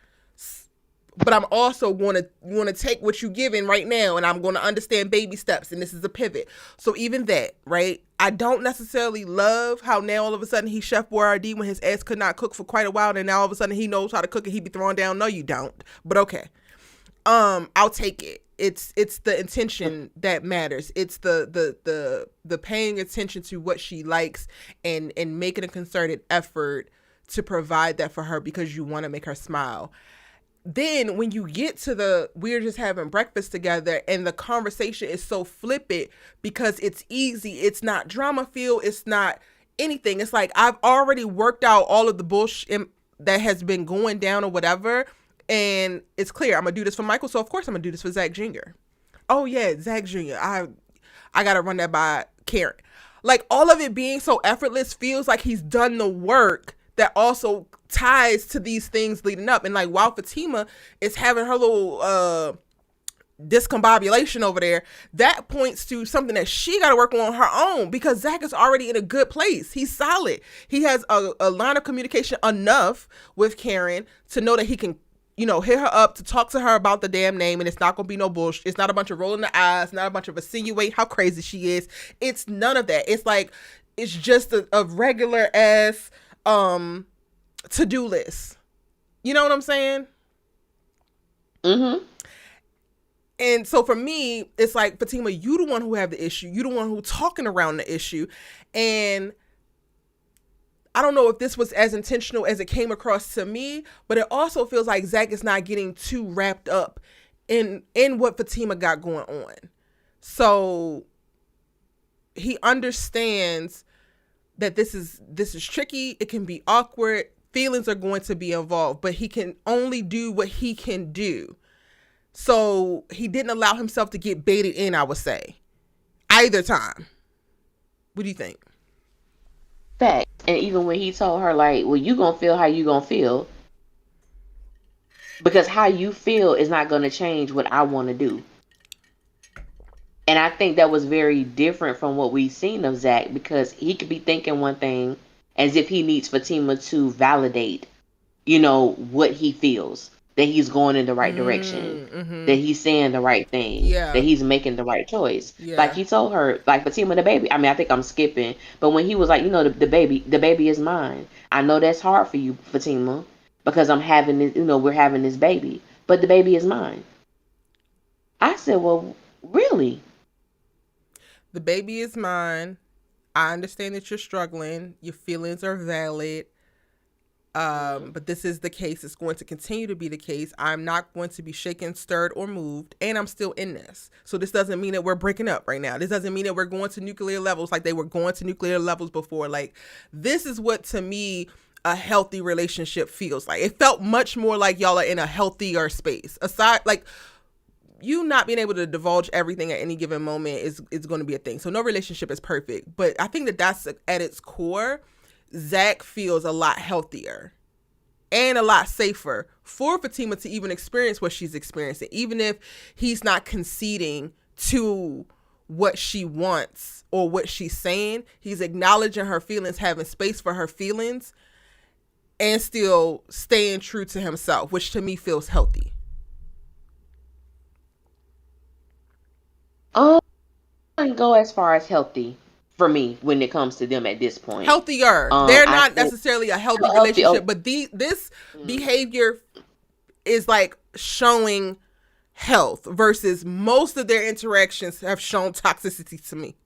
But I'm also going to take what you giving right now, and I'm going to understand baby steps, and this is a pivot. So even that, right? I don't necessarily love how now all of a sudden he's Chef Boyardee when his ass could not cook for quite a while, and now all of a sudden he knows how to cook and he be throwing down. No, you don't. But okay. I'll take it. It's the intention that matters. It's the paying attention to what she likes and making a concerted effort to provide that for her because you want to make her smile. Then when you get to the we're just having breakfast together and the conversation is so flippant because it's easy, it's not drama filled, it's not anything. It's like I've already worked out all of the bullshit that has been going down or whatever, and it's clear I'm gonna do this for Michael, so of course I'm gonna do this for Zach Jr. Oh yeah, Zach Jr. I gotta run that by Karen. Like all of it being so effortless feels like he's done the work that also ties to these things leading up. And like while Fatima is having her little discombobulation over there, that points to something that she got to work on her own because Zach is already in a good place. He's solid. He has a line of communication enough with Karen to know that he can, hit her up to talk to her about the damn name, and it's not gonna be no bullshit. It's not a bunch of rolling the eyes, not a bunch of insinuate how crazy she is. It's none of that. It's like it's just a regular ass to-do list. You know what I'm saying? Mm-hmm. And so for me, it's like, Fatima, you the one who have the issue. You the one who talking around the issue. And I don't know if this was as intentional as it came across to me, but it also feels like Zach is not getting too wrapped up in what Fatima got going on. So he understands that this is tricky. It can be awkward. Feelings are going to be involved, but he can only do what he can do. So he didn't allow himself to get baited in, I would say, either time. What do you think? Fact. And even when he told her, like, well, you gonna feel how you gonna feel because how you feel is not gonna change what I want to do. And I think that was very different from what we've seen of Zach because he could be thinking one thing as if he needs Fatima to validate, what he feels, that he's going in the right direction, that Mm-hmm. he's saying the right thing, that Yeah. he's making the right choice. Like Yeah. he told her, like Fatima, the baby. I mean, I think I'm skipping, but when he was like, the baby is mine. I know that's hard for you, Fatima, because I'm having this, we're having this baby, but the baby is mine. I said, well, really? The baby is mine. I understand that you're struggling. Your feelings are valid. But this is the case. It's going to continue to be the case. I'm not going to be shaken, stirred, or moved, and I'm still in this. So this doesn't mean that we're breaking up right now. This doesn't mean that we're going to nuclear levels like they were going to nuclear levels before. Like, this is what, to me, a healthy relationship feels like. It felt much more like y'all are in a healthier space. Aside, like, you not being able to divulge everything at any given moment is going to be a thing. So no relationship is perfect. But I think that that's at its core. Zach feels a lot healthier and a lot safer for Fatima to even experience what she's experiencing, even if he's not conceding to what she wants or what she's saying. He's acknowledging her feelings, having space for her feelings, and still staying true to himself, which to me feels healthy. I wouldn't go as far as healthy for me when it comes to them at this point. Healthier. They're not necessarily a healthy relationship, but this behavior is like showing health versus most of their interactions have shown toxicity to me.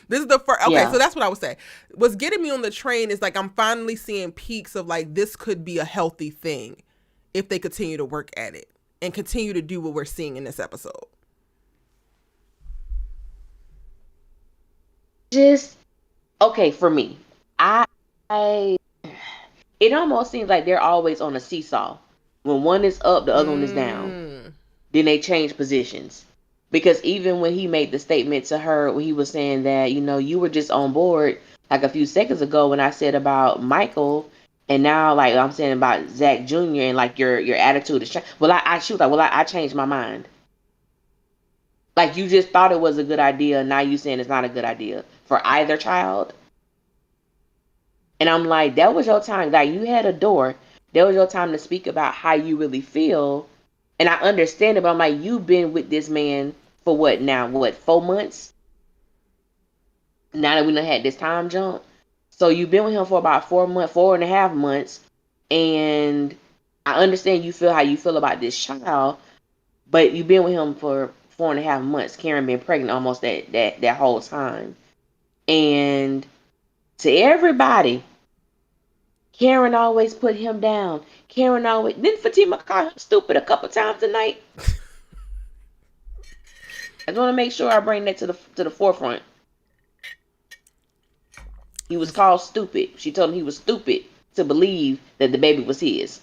This is the first. Okay, so that's what I would say. What's getting me on the train is like I'm finally seeing peaks of like this could be a healthy thing if they continue to work at it and continue to do what we're seeing in this episode. Just okay for me. It almost seems like they're always on a seesaw. When one is up, the other one is down. Then they change positions. Because even when he made the statement to her, when he was saying that, you know, you were just on board like a few seconds ago when I said about Michael, and now like I'm saying about Zach Jr. and like your attitude is changed. I changed my mind. Like you just thought it was a good idea, now you saying it's not a good idea for either child. And I'm like, that was your time. Like you had a door. That was your time to speak about how you really feel. And I understand it, but I'm like, you've been with this man for what now? What, 4 months? Now that we done had this time jump. So you've been with him for about 4.5 months. And I understand you feel how you feel about this child, but you've been with him for 4.5 months. Karen been pregnant almost that whole time. And to everybody, Karen always put him down. Didn't Fatima call him stupid a couple times tonight? I just want to make sure I bring that to the forefront. He was called stupid. She told him he was stupid to believe that the baby was his.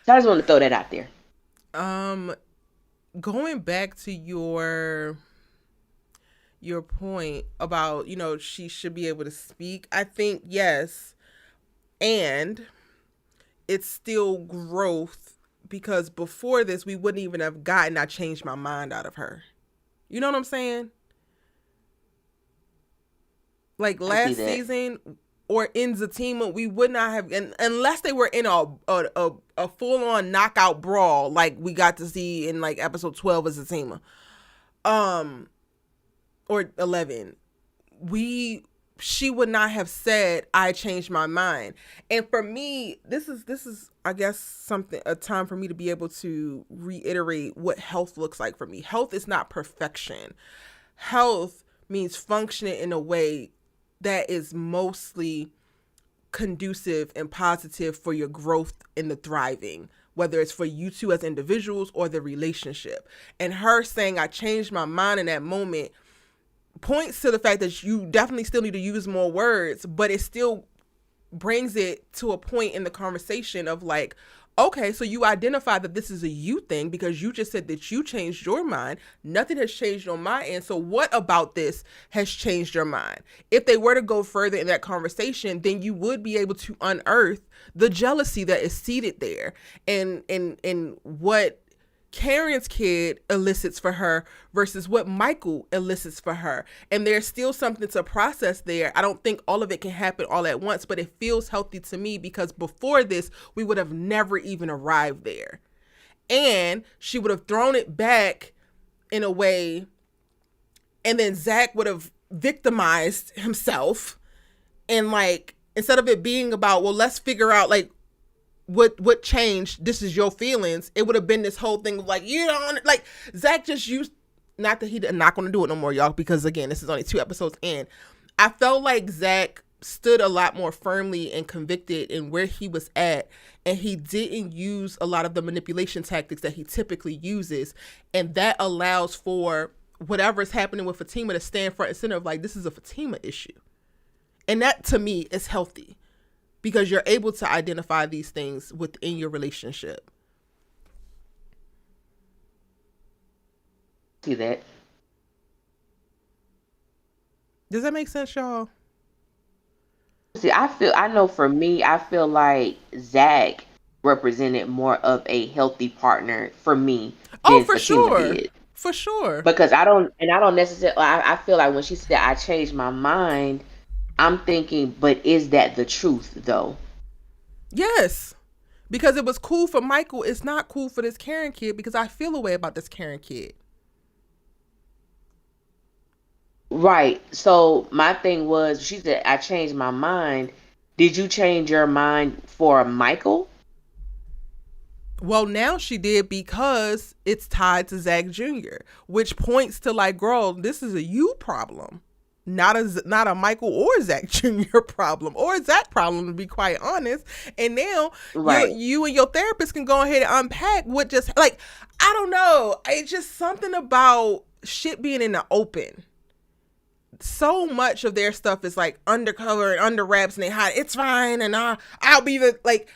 So I just want to throw that out there. Going back to your point about, you know, she should be able to speak. I think yes. And it's still growth because before this, we wouldn't even have gotten I changed my mind out of her. You know what I'm saying? Like last season or in Zatima, we would not have, unless they were in a full-on knockout brawl like we got to see in like episode 12 of Zatima. Or 11. She would not have said, I changed my mind. And for me, this is, I guess, a time for me to be able to reiterate what health looks like for me. Health is not perfection. Health means functioning in a way that is mostly conducive and positive for your growth and the thriving, whether it's for you two as individuals or the relationship. And her saying, I changed my mind in that moment points to the fact that you definitely still need to use more words, but it still brings it to a point in the conversation of like, okay, so you identify that this is a you thing because you just said that you changed your mind. Nothing has changed on my end. So what about this has changed your mind? If they were to go further in that conversation, then you would be able to unearth the jealousy that is seated there and what Karen's kid elicits for her versus what Michael elicits for her. And there's still something to process there. I don't think all of it can happen all at once, but it feels healthy to me because before this, we would have never even arrived there. And she would have thrown it back in a way, and then Zach would have victimized himself. And like, instead of it being about, well, let's figure out like, what changed, this is your feelings, it would have been this whole thing of like, you don't, like, Zach just used, not that he's not going to do it no more, y'all, because again, this is only 2 episodes in. I felt like Zach stood a lot more firmly and convicted in where he was at, and he didn't use a lot of the manipulation tactics that he typically uses, and that allows for whatever's happening with Fatima to stand front and center of like, this is a Fatima issue. And that to me is healthy, because you're able to identify these things within your relationship. See that? Does that make sense, y'all? See, I know for me, I feel like Zach represented more of a healthy partner for me Oh, than for Fatima sure. did. For sure. Because I don't necessarily, I feel like when she said I changed my mind, I'm thinking, but is that the truth though? Yes. Because it was cool for Michael, it's not cool for this Karen kid, because I feel a way about this Karen kid. Right. So my thing was, she said, I changed my mind. Did you change your mind for Michael? Well, now she did, because it's tied to Zach Jr., which points to like, girl, this is a you problem, not a Michael or Zach Jr. problem, or Zach problem, to be quite honest. And now Right. you and your therapist can go ahead and unpack what just, like, I don't know. It's just something about shit being in the open. So much of their stuff is like undercover and under wraps, and they hide. It's fine, and I'll be the, like,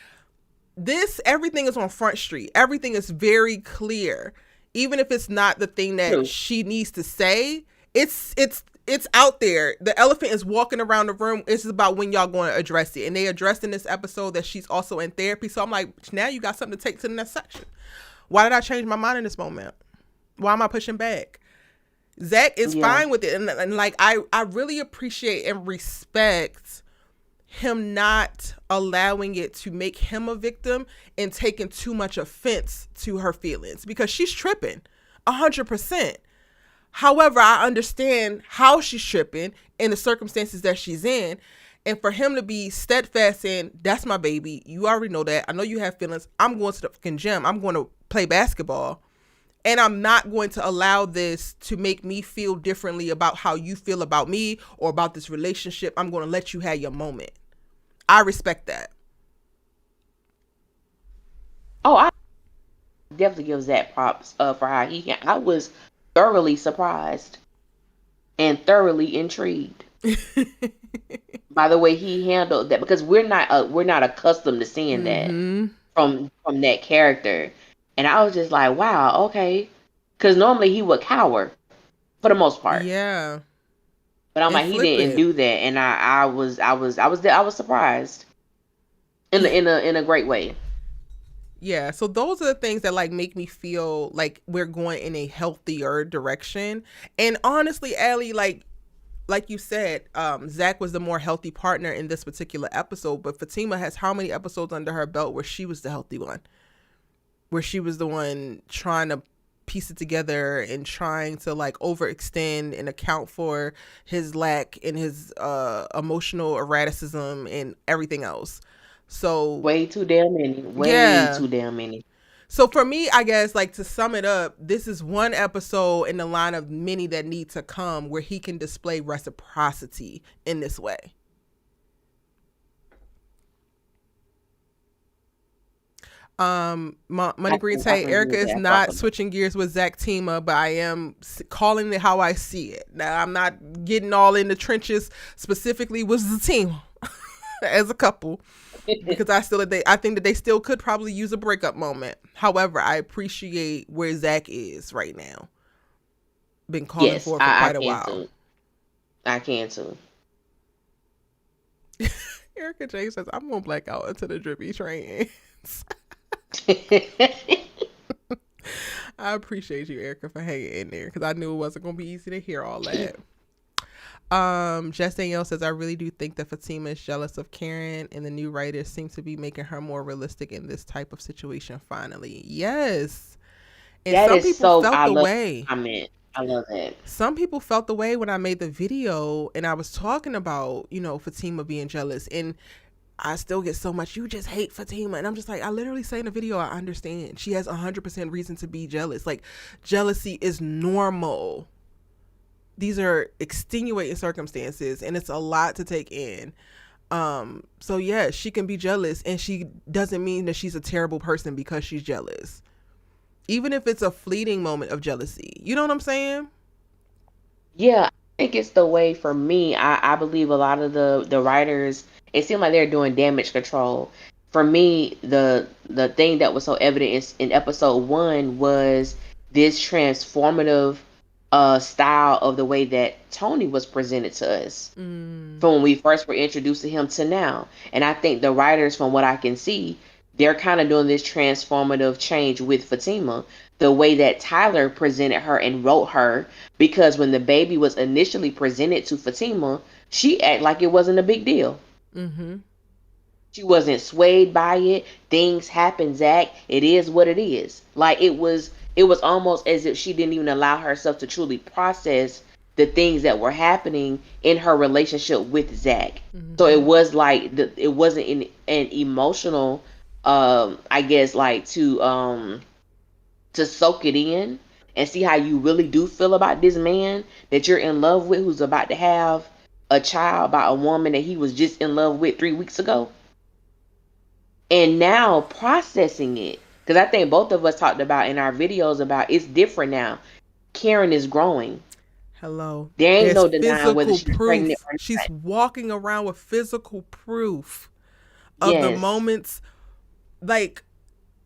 this, everything is on Front Street. Everything is very clear. Even if it's not the thing that True. she needs to say, it's out there. The elephant is walking around the room. It's about when y'all going to address it. And they addressed in this episode that she's also in therapy. So I'm like, now you got something to take to the next section. Why did I change my mind in this moment? Why am I pushing back? Zach is fine with it. And like, I really appreciate and respect him not allowing it to make him a victim and taking too much offense to her feelings, because she's tripping 100%. However, I understand how she's tripping in the circumstances that she's in. And for him to be steadfast in, that's my baby. You already know that. I know you have feelings. I'm going to the fucking gym. I'm going to play basketball. And I'm not going to allow this to make me feel differently about how you feel about me or about this relationship. I'm going to let you have your moment. I respect that. Oh, I definitely give Zach props for how he can. I was thoroughly surprised and thoroughly intrigued by the way he handled that, because we're not accustomed to seeing that from that character. And I was just like, wow, okay. Because normally he would cower for the most part. Yeah. But I'm like, he didn't do that, and I was surprised in a great way. Yeah, so those are the things that like make me feel like we're going in a healthier direction. And honestly, Allie, like you said, Zach was the more healthy partner in this particular episode, but Fatima has how many episodes under her belt where she was the healthy one, where she was the one trying to piece it together and trying to like overextend and account for his lack and his emotional erraticism and everything else. So way too damn many. So for me, I guess, like, to sum it up, this is one episode in the line of many that need to come where he can display reciprocity in this way. Money Green say Erica is not switching gears with Zach Tima, but I am calling it how I see it. Now, I'm not getting all in the trenches specifically with the team as a couple, because I think that they still could probably use a breakup moment. However, I appreciate where Zach is right now. Been calling for quite a while. I can too. Erica J says, I'm gonna black out until the drippy train ends. I appreciate you, Erica, for hanging in there, because I knew it wasn't gonna be easy to hear all that. Jess Danielle says, I really do think that Fatima is jealous of Karen, and the new writers seem to be making her more realistic in this type of situation finally. Yes. And that some is people so, felt the way. I love it. Some people felt the way when I made the video and I was talking about, Fatima being jealous, and I still get so much, you just hate Fatima. And I'm just like, I literally say in the video, I understand. She has 100% reason to be jealous. Like, jealousy is normal. these are extenuating circumstances, and it's a lot to take in. So yeah, she can be jealous, and she doesn't mean that she's a terrible person because she's jealous. Even if it's a fleeting moment of jealousy. You know what I'm saying? Yeah, I think it's the way for me. I believe a lot of the writers, it seemed like they're doing damage control. For me, the thing that was so evident in episode one was this transformative style of the way that Tony was presented to us from when we first were introduced to him to now. And I think the writers, from what I can see, they're kind of doing this transformative change with Fatima, the way that Tyler presented her and wrote her, because when the baby was initially presented to Fatima, she acted like it wasn't a big deal. Mm-hmm. She wasn't swayed by it. Things happen, Zach. It is what it is. Like it was almost as if she didn't even allow herself to truly process the things that were happening in her relationship with Zach. Mm-hmm. So it was like it wasn't an emotional, I guess, like to soak it in and see how you really do feel about this man that you're in love with, who's about to have a child by a woman that he was just in love with 3 weeks ago. And now processing it, because I think both of us talked about in our videos about it's different now. Karen is growing. Hello. There ain't There's no denying whether she's proof. pregnant or not. She's walking around with physical proof of Yes. the moments, like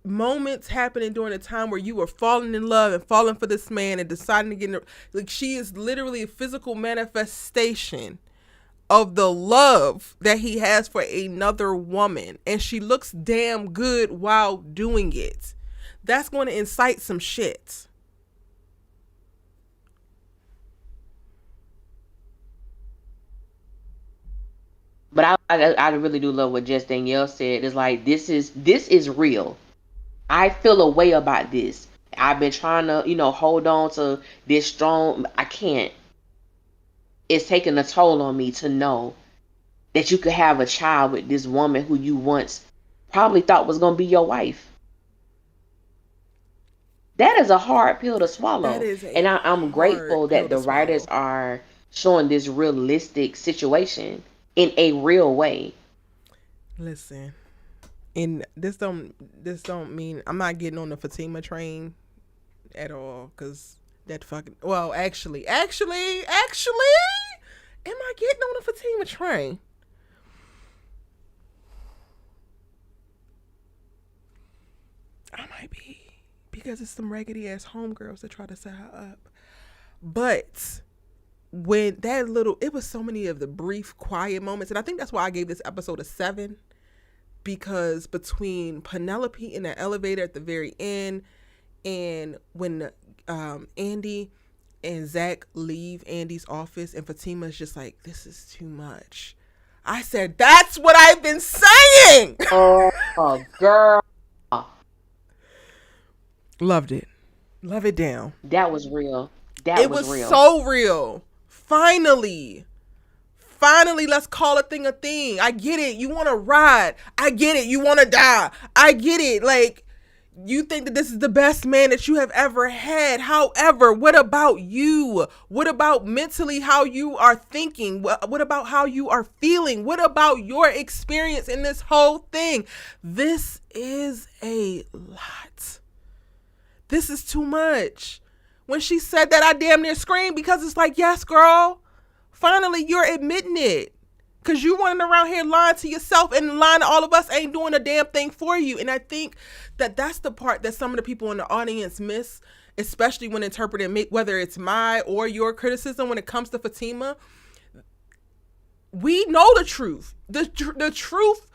moments happening during a time where you were falling in love and falling for this man and deciding to get in. Like, she is literally a physical manifestation of the love that he has for another woman, and she looks damn good while doing it. That's going to incite some shit. But I really do love what Jess Danielle said. It's like this is real. I feel a way about this. I've been trying to, hold on to this strong. I can't. It's taking a toll on me to know that you could have a child with this woman who you once probably thought was going to be your wife. That is a hard pill to swallow. That is and I'm grateful that the writers are showing this realistic situation in a real way. Listen, and this don't mean I'm not getting on the Fatima train at all, because that fucking, well, actually, am I getting on the Fatima train? I might be, because it's some raggedy ass homegirls that try to set her up. But when that little, it was so many of the brief quiet moments, and I think that's why I gave this episode a 7, because between Penelope in the elevator at the very end, and when ANDI and Zach leave ANDI's office, and Fatima's just like, this is too much. I said, that's what I've been saying. Oh, girl. Loved it. Love it down. That was real. It was real. So real. Finally, let's call a thing a thing. I get it. You want to ride. I get it. You want to die. I get it. Like, you think that this is the best man that you have ever had. However, what about you? What about mentally how you are thinking? What about how you are feeling? What about your experience in this whole thing? This is a lot. This is too much. When she said that, I damn near screamed, because it's like, yes, girl. Finally, you're admitting it. Because you running around here lying to yourself and lying to all of us ain't doing a damn thing for you. And I think that that's the part that some of the people in the audience miss, especially when interpreting whether it's my or your criticism when it comes to Fatima. We know the truth. The truth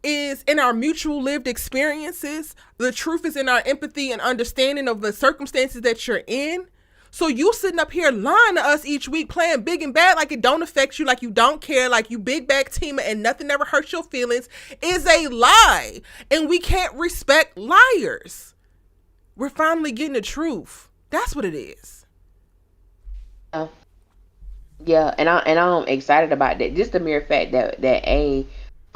is in our mutual lived experiences. The truth is in our empathy and understanding of the circumstances that you're in. So you sitting up here lying to us each week, playing big and bad like it don't affect you, like you don't care, like you big bag Tima and nothing ever hurts your feelings, is a lie. And we can't respect liars. We're finally getting the truth. That's what it is. Yeah, and I'm excited about that. Just the mere fact that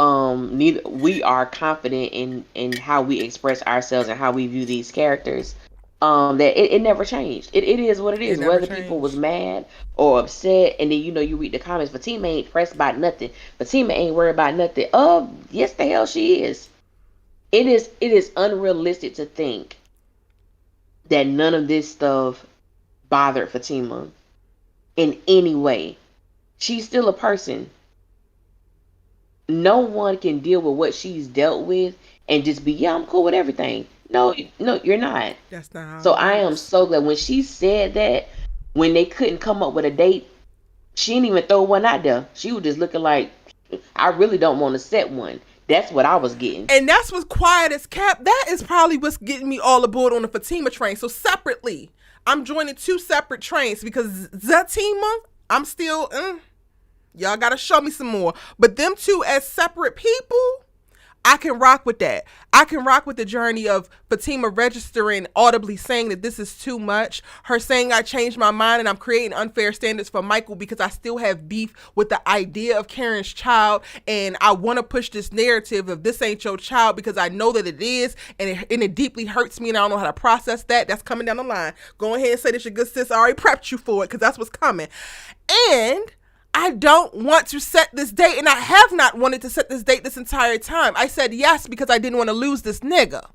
neither we are confident in how we express ourselves and how we view these characters. That it never changed. It is what it It is. never Whether people was changed. mad or upset, and then you read the comments. Fatima ain't pressed about nothing. Fatima ain't worried about nothing. Yes, the hell she is. It is unrealistic to think that none of this stuff bothered Fatima in any way. She's still a person. No one can deal with what she's dealt with and just be, yeah, I'm cool with everything. No, no, you're not. That's not how So it I am works. so glad when she said that, when they couldn't come up with a date, she didn't even throw one out there. She was just looking like, I really don't want to set one. That's what I was getting. And that's what's quiet as kept. That is probably what's getting me all aboard on the Fatima train. So separately, I'm joining two separate trains because Fatima, I'm still, y'all got to show me some more. But them two as separate people, I can rock with that. I can rock with the journey of Fatima registering, audibly saying that this is too much. Her saying I changed my mind and I'm creating unfair standards for Michael because I still have beef with the idea of Karen's child. And I want to push this narrative of this ain't your child because I know that it is. And it deeply hurts me and I don't know how to process that. That's coming down the line. Go ahead and say this, your good sis. I already prepped you for it because that's what's coming. And I don't want to set this date, and I have not wanted to set this date this entire time. I said yes because I didn't want to lose this nigga.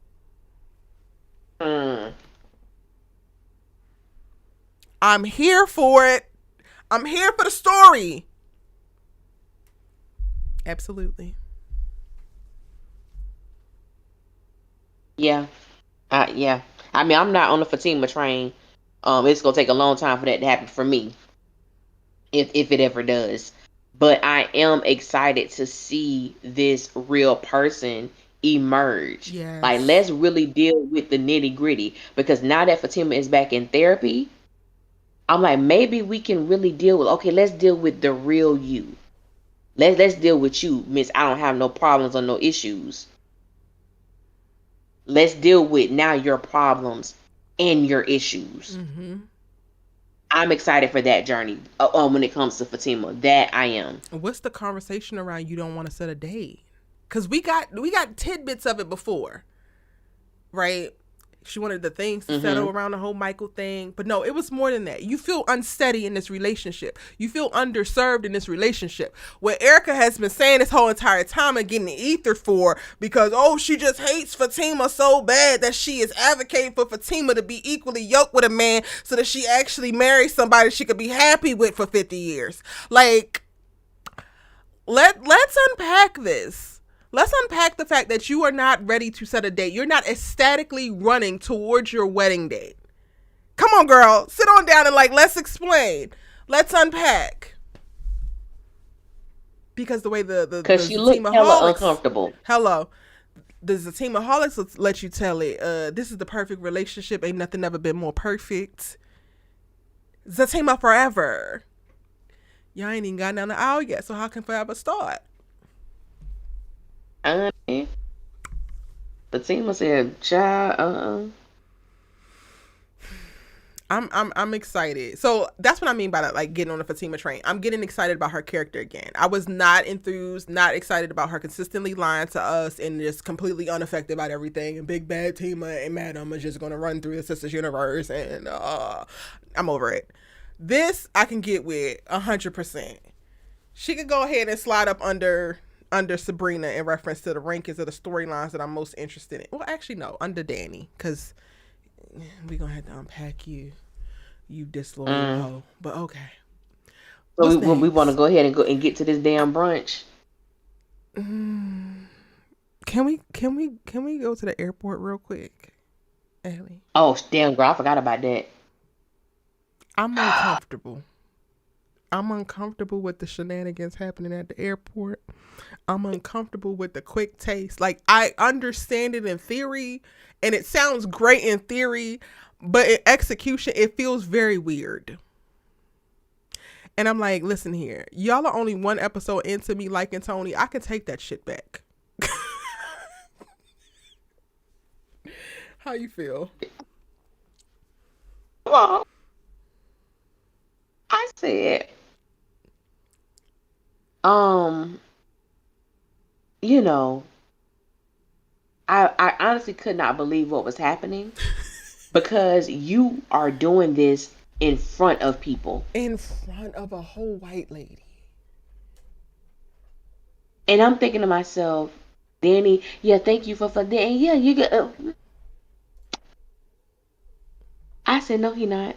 I'm here for it. I'm here for the story. Absolutely. Yeah. Yeah. I mean, I'm not on the Fatima train. It's gonna take a long time for that to happen for me, if it ever does. But I am excited to see this real person emerge. Like, Yes. let's really deal with the nitty gritty. Because now that Fatima is back in therapy, I'm like, maybe we can really deal with. Okay, let's deal with the real you. Let's deal with you, Miss. I don't have no problems or no issues. Let's deal with now your problems and your issues. Mm-hmm. I'm excited for that journey when it comes to Fatima. That I am. What's the conversation around you don't want to set a date? Because we got tidbits of it before, right? She wanted the things to settle around the whole Michael thing. But no, it was more than that. You feel unsteady in this relationship. You feel underserved in this relationship. What Erica has been saying this whole entire time and getting the ether for because, she just hates Fatima so bad that she is advocating for Fatima to be equally yoked with a man so that she actually marries somebody she could be happy with for 50 years. Like, let's unpack this. Let's unpack the fact that you are not ready to set a date. You're not ecstatically running towards your wedding date. Come on, girl. Sit on down and let's explain. Let's unpack. Because the way the Because she looked hella uncomfortable. Hello. The Zatimaholics will let you tell it. This is the perfect relationship. Ain't nothing ever been more perfect. Zatima forever. Y'all ain't even got down the aisle yet, so how can forever start? Fatima said, "Child, I'm excited. So that's what I mean by that, like getting on the Fatima train. I'm getting excited about her character again. I was not enthused, not excited about her consistently lying to us and just completely unaffected by everything. And Big Bad Tima and Madam are just gonna run through the Sisters universe, and I'm over it. This I can get with 100%. She could go ahead and slide up under Sabrina in reference to the rankings of the storylines that I'm most interested in. Well, actually, no, under Danny, because we're going to have to unpack you disloyal hoe. But okay. So we want to go ahead and get to this damn brunch. Can we go to the airport real quick, Ellie? Oh, damn, girl, I forgot about that. I'm uncomfortable. I'm uncomfortable with the shenanigans happening at the airport. I'm uncomfortable with the quick taste. Like, I understand it in theory, and it sounds great in theory, but in execution, it feels very weird. And I'm like, listen here. Y'all are only one episode into me liking Tony. I can take that shit back. How you feel? Well, I said, you know, I honestly could not believe what was happening. because you are doing this in front of people. In front of a whole white lady. And I'm thinking to myself, Danny, yeah, thank you for that. And yeah, you get. I said, no, he not.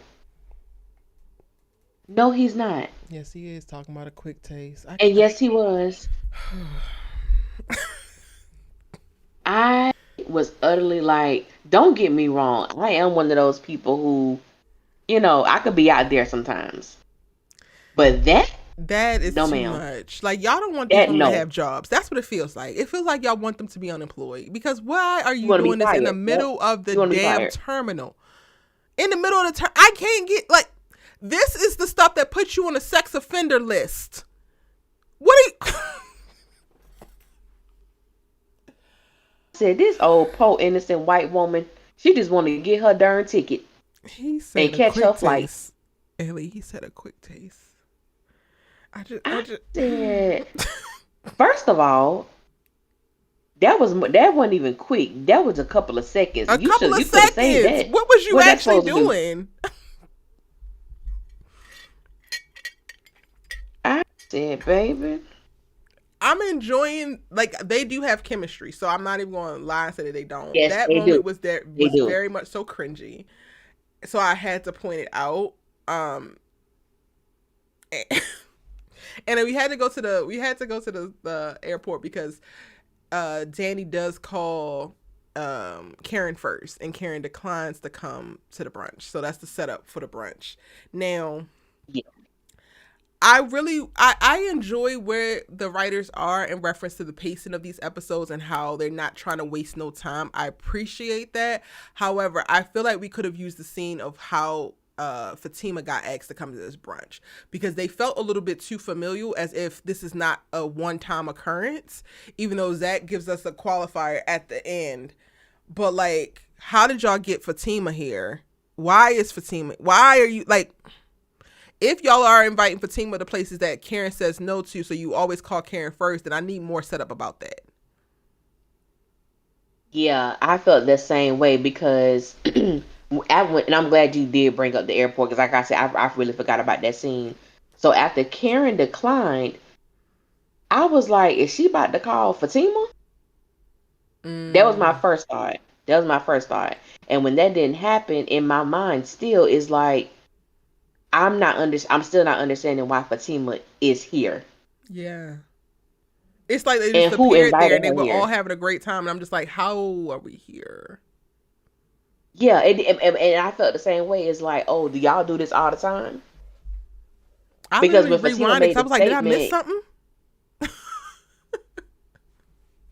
No, he's not. Yes, he is talking about a quick taste. And yes, he was. I was utterly like, don't get me wrong. I am one of those people who, I could be out there sometimes. But that is no, too ma'am. much. Like, y'all don't want these women to have jobs. That's what it feels like. It feels like y'all want them to be unemployed. Because why are you doing this in the middle of the damn terminal? In the middle of the I can't get, like, this is the stuff that puts you on a sex offender list. What are you... said, this old poor innocent white woman, she just wanted to get her darn ticket. He said and catch her flight. Ellie, he said a quick taste. I just said, first of all, that wasn't even quick. That was a couple of seconds. You couple of seconds. What was you actually doing? I said, baby, I'm enjoying, like, they do have chemistry, so I'm not even going to lie and say that they don't. Yes, that moment do. was very much so cringy, so I had to point it out. And we had to go to the airport because Danny does call Karen first, and Karen declines to come to the brunch. So that's the setup for the brunch. Now, yeah. I enjoy where the writers are in reference to the pacing of these episodes and how they're not trying to waste no time. I appreciate that. However, I feel like we could have used the scene of how Fatima got asked to come to this brunch, because they felt a little bit too familiar, as if this is not a one-time occurrence, even though Zach gives us a qualifier at the end. But, like, how did y'all get Fatima here? Why are you, like, if y'all are inviting Fatima to places that Karen says no to, so you always call Karen first, then I need more setup about that. Yeah, I felt the same way because and I'm glad you did bring up the airport, because like I said, I really forgot about that scene. So after Karen declined, I was like, is she about to call Fatima? That was my first thought. And when that didn't happen, in my mind still is like, I'm still not understanding why Fatima is here. Yeah. It's like they just appeared there and they were all having a great time, and I'm just like, how are we here? Yeah, and I felt the same way. It's like, oh, do y'all do this all the time? Because when Fatima made the statement, I was like, did I miss something?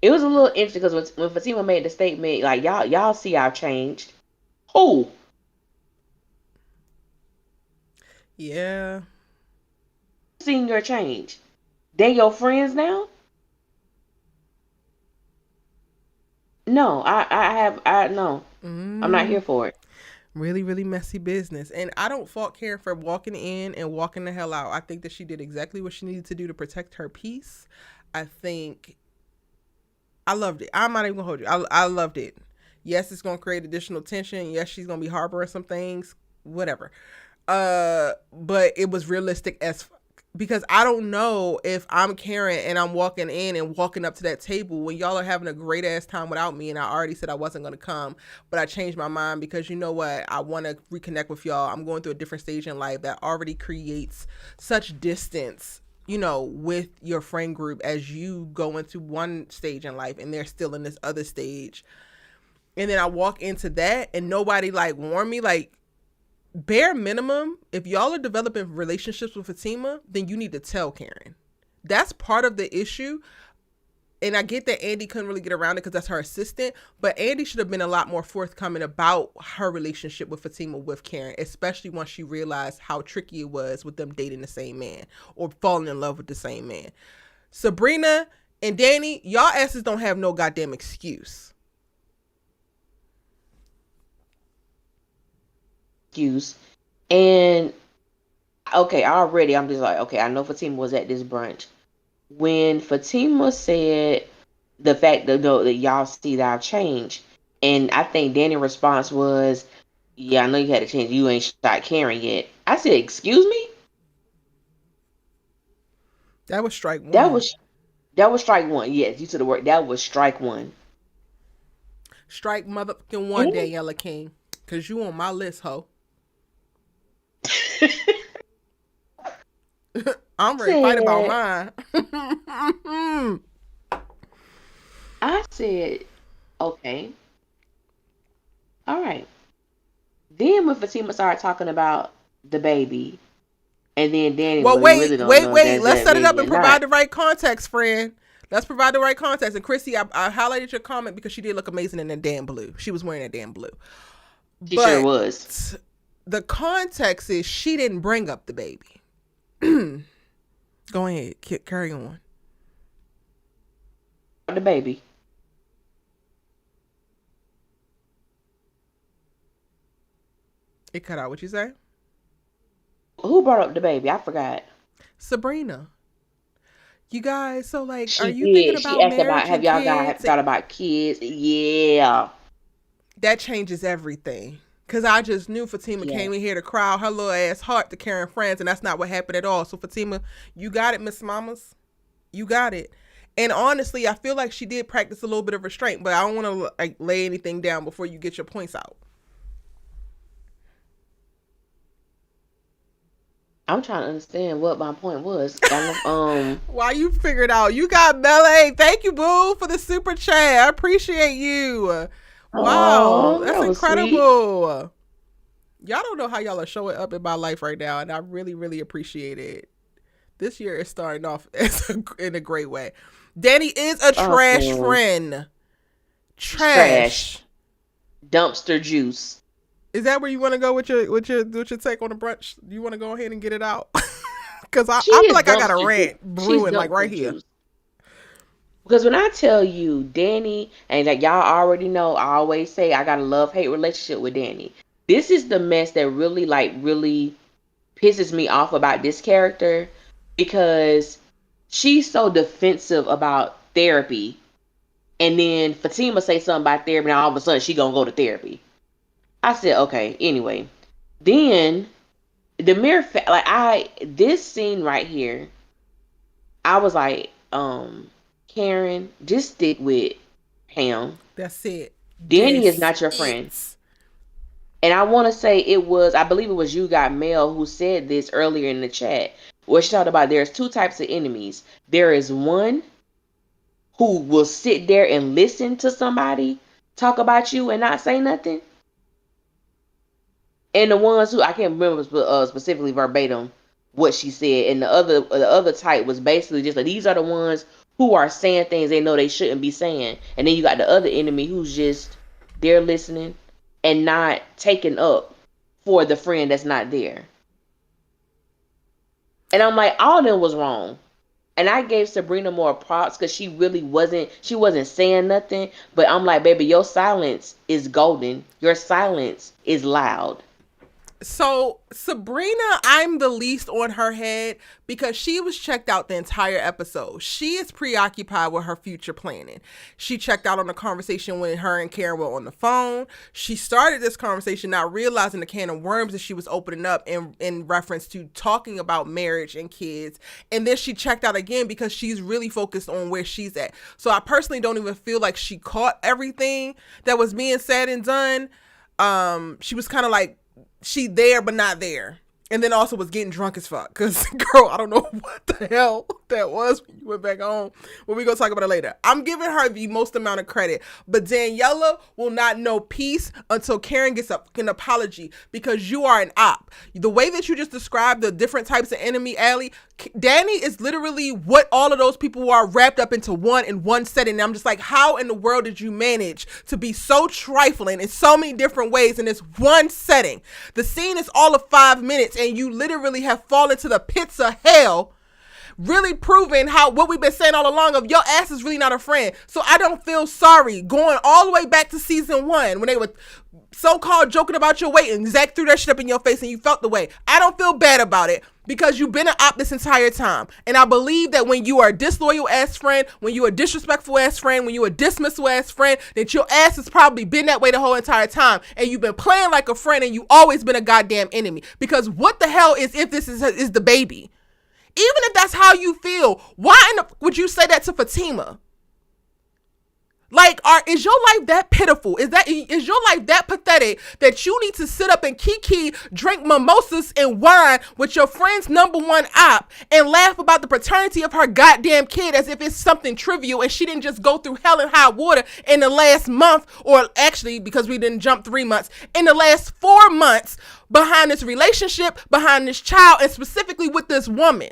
It was a little interesting because when Fatima made the statement, like, y'all see I've changed. Who? Yeah. Seen your change. They your friends now? No, no. I'm not here for it. Really, really messy business. And I don't fault Karen for walking in and walking the hell out. I think that she did exactly what she needed to do to protect her peace. I think I loved it. I'm not even gonna hold you. I loved it. Yes, it's gonna create additional tension. Yes, she's gonna be harboring some things. Whatever. But it was realistic as fuck, because I don't know if I'm Karen and I'm walking in and walking up to that table when y'all are having a great ass time without me, and I already said I wasn't going to come, but I changed my mind because, you know what, I want to reconnect with y'all. I'm going through a different stage in life that already creates such distance, you know, with your friend group as you go into one stage in life and they're still in this other stage. And then I walk into that and nobody like warned me, like, bare minimum, if y'all are developing relationships with Fatima, then you need to tell Karen. That's part of the issue. And I get that ANDI couldn't really get around it because that's her assistant, but ANDI should have been a lot more forthcoming about her relationship with Fatima with Karen, especially once she realized how tricky it was with them dating the same man or falling in love with the same man. Sabrina and Danny, y'all asses don't have no goddamn excuse. And okay, already I'm just like, okay, I know Fatima was at this brunch. When Fatima said the fact that y'all see that I've changed, and I think Danny's response was, Yeah, I know you had to change. You ain't shot Karen yet. I said, excuse me? That was strike That one. was that was strike one. Yes, you said the word. That was strike one. Strike motherfucking one, And Daniela King. Cause you on my list, ho. I'm ready to fight about said, mine. I said, okay, all right. Then when Fatima started talking about the baby, and then Danny, Well, well, we really don't know if wait. that's Let's that set it up baby or and provide not. the right context, friend. Let's provide the right context. And Chrissy, I highlighted your comment because she did look amazing in that damn blue. She was wearing that damn blue. She sure But was. the context is she didn't bring up the baby. Go ahead, carry on. The baby. It cut out. What you say? Who brought up the baby? I forgot. Sabrina. You guys, so like, are She you thinking did. She about asked about, marriage have and y'all guys kids? thought about kids? Yeah. That changes everything. Cause I just knew Fatima Yeah. came in here to cry out her little ass heart to Karen friends, and that's not what happened at all. So Fatima, you got it, Miss Mamas. You got it. And honestly, I feel like she did practice a little bit of restraint, but I don't want to like lay anything down before you get your points out. I'm trying to understand what my point was. Why you figured out? You got Melee. Thank you, boo, for the super chat. I appreciate you. Wow, Oh, that's that was sweet. incredible. Y'all don't know how y'all are showing up in my life right now, and I really, really appreciate it. This year is starting off in a great way. Danny is a trash Awesome. friend. Trash. Trash. Dumpster juice. Is that where you want to go with your take on the brunch? You want to go ahead and get it out? Because I She feel is like I got a dumpster juice. rant She's brewing like right dumpster here. juice. Because when I tell you Danny, and like y'all already know, I always say I got a love-hate relationship with Danny. This is the mess that really pisses me off about this character, because she's so defensive about therapy, and then Fatima say something about therapy, and all of a sudden she gonna go to therapy. I said, okay, anyway. Then the mere fact, this scene right here, I was like, Karen, just stick with Ham. That's it. Danny is This not your friend. it's And I want to say I believe it was You Got Mail who said this earlier in the chat, where she talked about there's two types of enemies. There is one who will sit there and listen to somebody talk about you and not say nothing. And the ones who, I can't remember specifically verbatim what she said. And the other type was basically just like, these are the ones who are saying things they know they shouldn't be saying. And then you got the other enemy who's just there listening and not taking up for the friend that's not there. And I'm like, all of them was wrong. And I gave Sabrina more props because she wasn't saying nothing. But I'm like, baby, your silence is golden. Your silence is loud. so Sabrina, I'm the least on her head because she was checked out the entire episode. She is preoccupied with her future planning. She checked out on the conversation when her and Karen were on the phone. She started this conversation not realizing the can of worms that she was opening up in reference to talking about marriage and kids. And then she checked out again because she's really focused on where she's at. So I personally don't even feel like she caught everything that was being said and done. She was kind of like, she there but not there, and then also was getting drunk as fuck because girl, I don't know what the hell that was when you went back home, but we gonna talk about it later. I'm giving her the most amount of credit, but Daniela will not know peace until Karen gets an apology, because you are an op. The way that you just described the different types of enemy, Allie, Danny is literally what all of those people are wrapped up into in one setting. And I'm just like, how in the world did you manage to be so trifling in so many different ways in this one setting? The scene is all of 5 minutes and you literally have fallen to the pits of hell really proving what we've been saying all along of your ass is really not a friend. So I don't feel sorry going all the way back to season 1 when they were so-called joking about your weight and Zach threw that shit up in your face and you felt the way. I don't feel bad about it because you've been an op this entire time. And I believe that when you are a disloyal ass friend, when you are a disrespectful ass friend, when you are a dismissal ass friend, that your ass has probably been that way the whole entire time. And you've been playing like a friend and you always been a goddamn enemy. Because what the hell is if this is the baby? Even if that's how you feel, why would you say that to Fatima? Like, is your life that pitiful? Is your life that pathetic that you need to sit up and kiki, drink mimosas and wine with your friend's number one op and laugh about the paternity of her goddamn kid as if it's something trivial and she didn't just go through hell and high water in the last month, or actually because we didn't jump 3 months, in the last 4 months behind this relationship, behind this child, and specifically with this woman?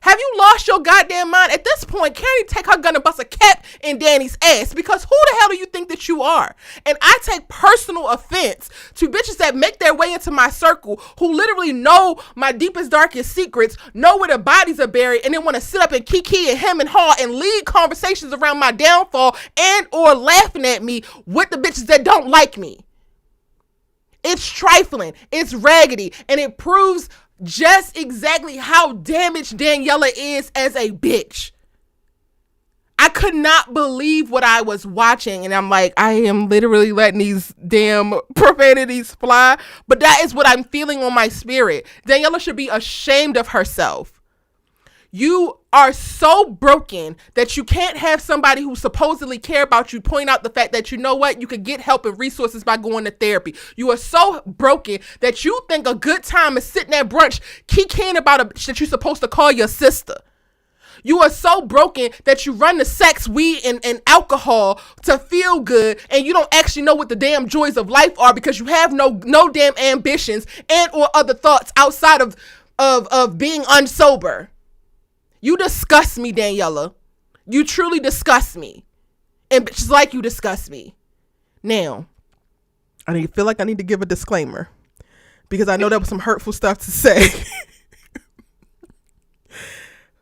Have you lost your goddamn mind? At this point, can you take her gun and bust a cap in Danny's ass? Because who the hell do you think that you are? And I take personal offense to bitches that make their way into my circle who literally know my deepest, darkest secrets, know where their bodies are buried, and then want to sit up and kiki and hem and haw and lead conversations around my downfall and or laughing at me with the bitches that don't like me. It's trifling, it's raggedy, and it proves just exactly how damaged Daniela is as a bitch. I could not believe what I was watching, and I'm like, I am literally letting these damn profanities fly, but that is what I'm feeling on my spirit. Daniela should be ashamed of herself. You are so broken that you can't have somebody who supposedly care about you point out the fact that, you know what, you could get help and resources by going to therapy. You are so broken that you think a good time is sitting at brunch kikiing about a bitch that you're supposed to call your sister. You are so broken that you run to sex, weed, and alcohol to feel good, and you don't actually know what the damn joys of life are because you have no damn ambitions and or other thoughts outside of being unsober. You disgust me, Daniela. You truly disgust me. And bitches like you disgust me. Now, I feel like I need to give a disclaimer because I know there was some hurtful stuff to say.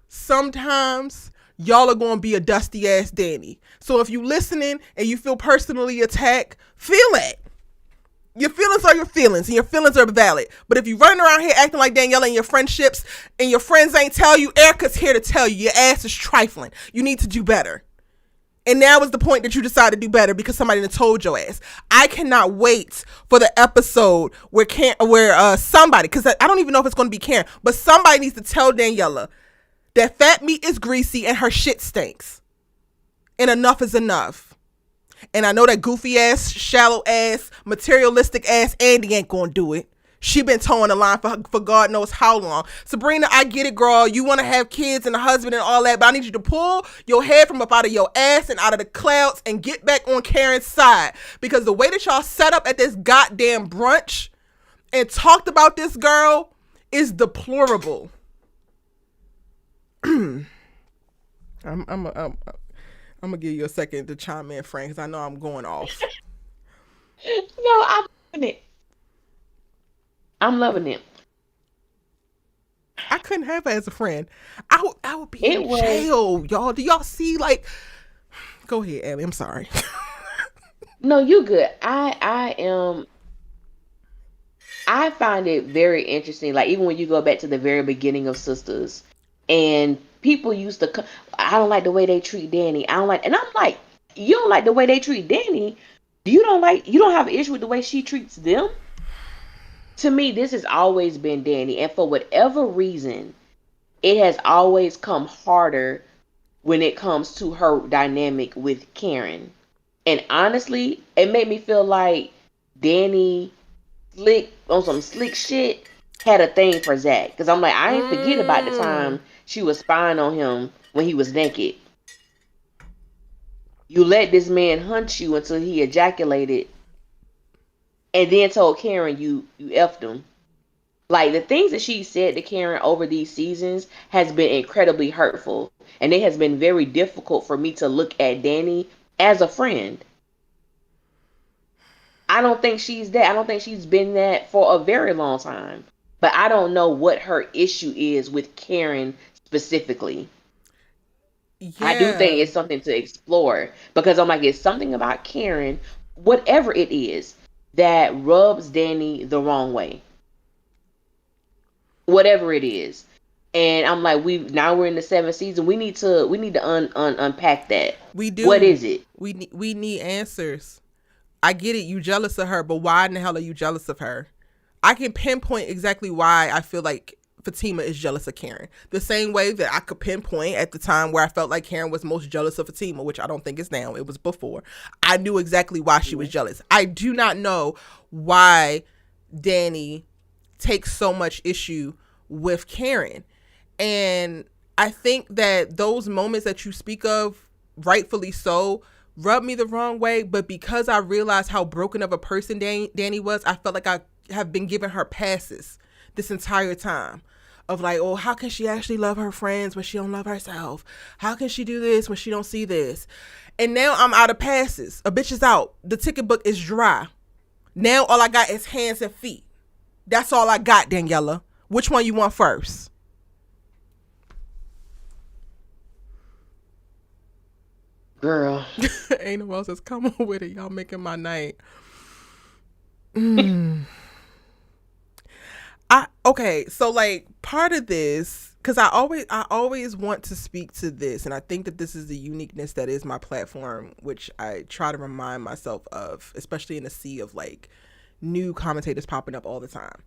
Sometimes y'all are going to be a dusty ass Danny. So if you listening and you feel personally attacked, feel it. Your feelings are your feelings, and your feelings are valid. But if you running around here acting like Daniela in your friendships, and your friends ain't tell you, Erica's here to tell you, your ass is trifling. You need to do better. And now is the point that you decide to do better because somebody done told your ass. I cannot wait for the episode where somebody, because I don't even know if it's going to be Karen, but somebody needs to tell Daniela that fat meat is greasy and her shit stinks. And enough is enough. And I know that goofy ass, shallow ass, materialistic ass ANDI ain't gonna do it. She been towing the line for God knows how long. Sabrina, I get it, girl. You want to have kids and a husband and all that, but I need you to pull your head from up out of your ass and out of the clouds and get back on Karen's side. Because the way that y'all set up at this goddamn brunch and talked about this girl is deplorable. I'm going to give you a second to chime in, Frank, because I know I'm going off. No, I'm loving it. I'm loving it. I couldn't have her as a friend. I would be in jail, y'all. Do y'all see, like... Go ahead, Abby. I'm sorry. No, you good. I find it very interesting. Like, even when you go back to the very beginning of Sisters, and people used to, I don't like the way they treat Danny. And I'm like, you don't like the way they treat Danny? You don't have an issue with the way she treats them? To me, this has always been Danny. And for whatever reason, it has always come harder when it comes to her dynamic with Karen. And honestly, it made me feel like Danny, on some slick shit, had a thing for Zach. Because I'm like, I ain't forget about the time she was spying on him when he was naked. You let this man hunt you until he ejaculated and then told Karen you effed him. Like, the things that she said to Karen over these seasons has been incredibly hurtful. And it has been very difficult for me to look at Danny as a friend. I don't think she's that. I don't think she's been that for a very long time. But I don't know what her issue is with Karen specifically. I do think Yeah. it's something to explore because I'm like, it's something about Karen, whatever it is, that rubs Danny the wrong way. Whatever it is. And I'm like, we're in the seventh season. We need to unpack that. We What do. is it? We need answers. I get it. You jealous of her, but why in the hell are you jealous of her? I can pinpoint exactly why I feel like Fatima is jealous of Karen. The same way that I could pinpoint at the time where I felt like Karen was most jealous of Fatima, which I don't think is now. It was before. I knew exactly why she was jealous. I do not know why Danny takes so much issue with Karen. And I think that those moments that you speak of, rightfully so, rubbed me the wrong way. But because I realized how broken of a person Danny was, I felt like I have been giving her passes this entire time. Of like, oh, how can she actually love her friends when she don't love herself? How can she do this when she don't see this? And now I'm out of passes. A bitch is out. The ticket book is dry. Now all I got is hands and feet. That's all I got, Daniela. Which one you want first? Girl. Ain't no else that's coming with it. Y'all making my night. Okay, so like part of this, because I always want to speak to this, and I think that this is the uniqueness that is my platform, which I try to remind myself of, especially in a sea of like new commentators popping up all the time.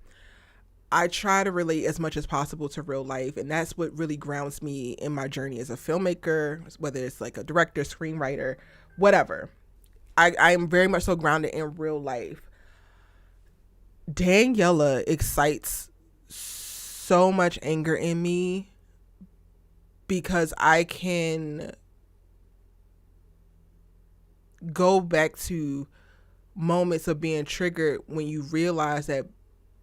I try to relate as much as possible to real life, and that's what really grounds me in my journey as a filmmaker, whether it's like a director, screenwriter, whatever. I am very much so grounded in real life. Daniela excites so much anger in me because I can go back to moments of being triggered when you realize that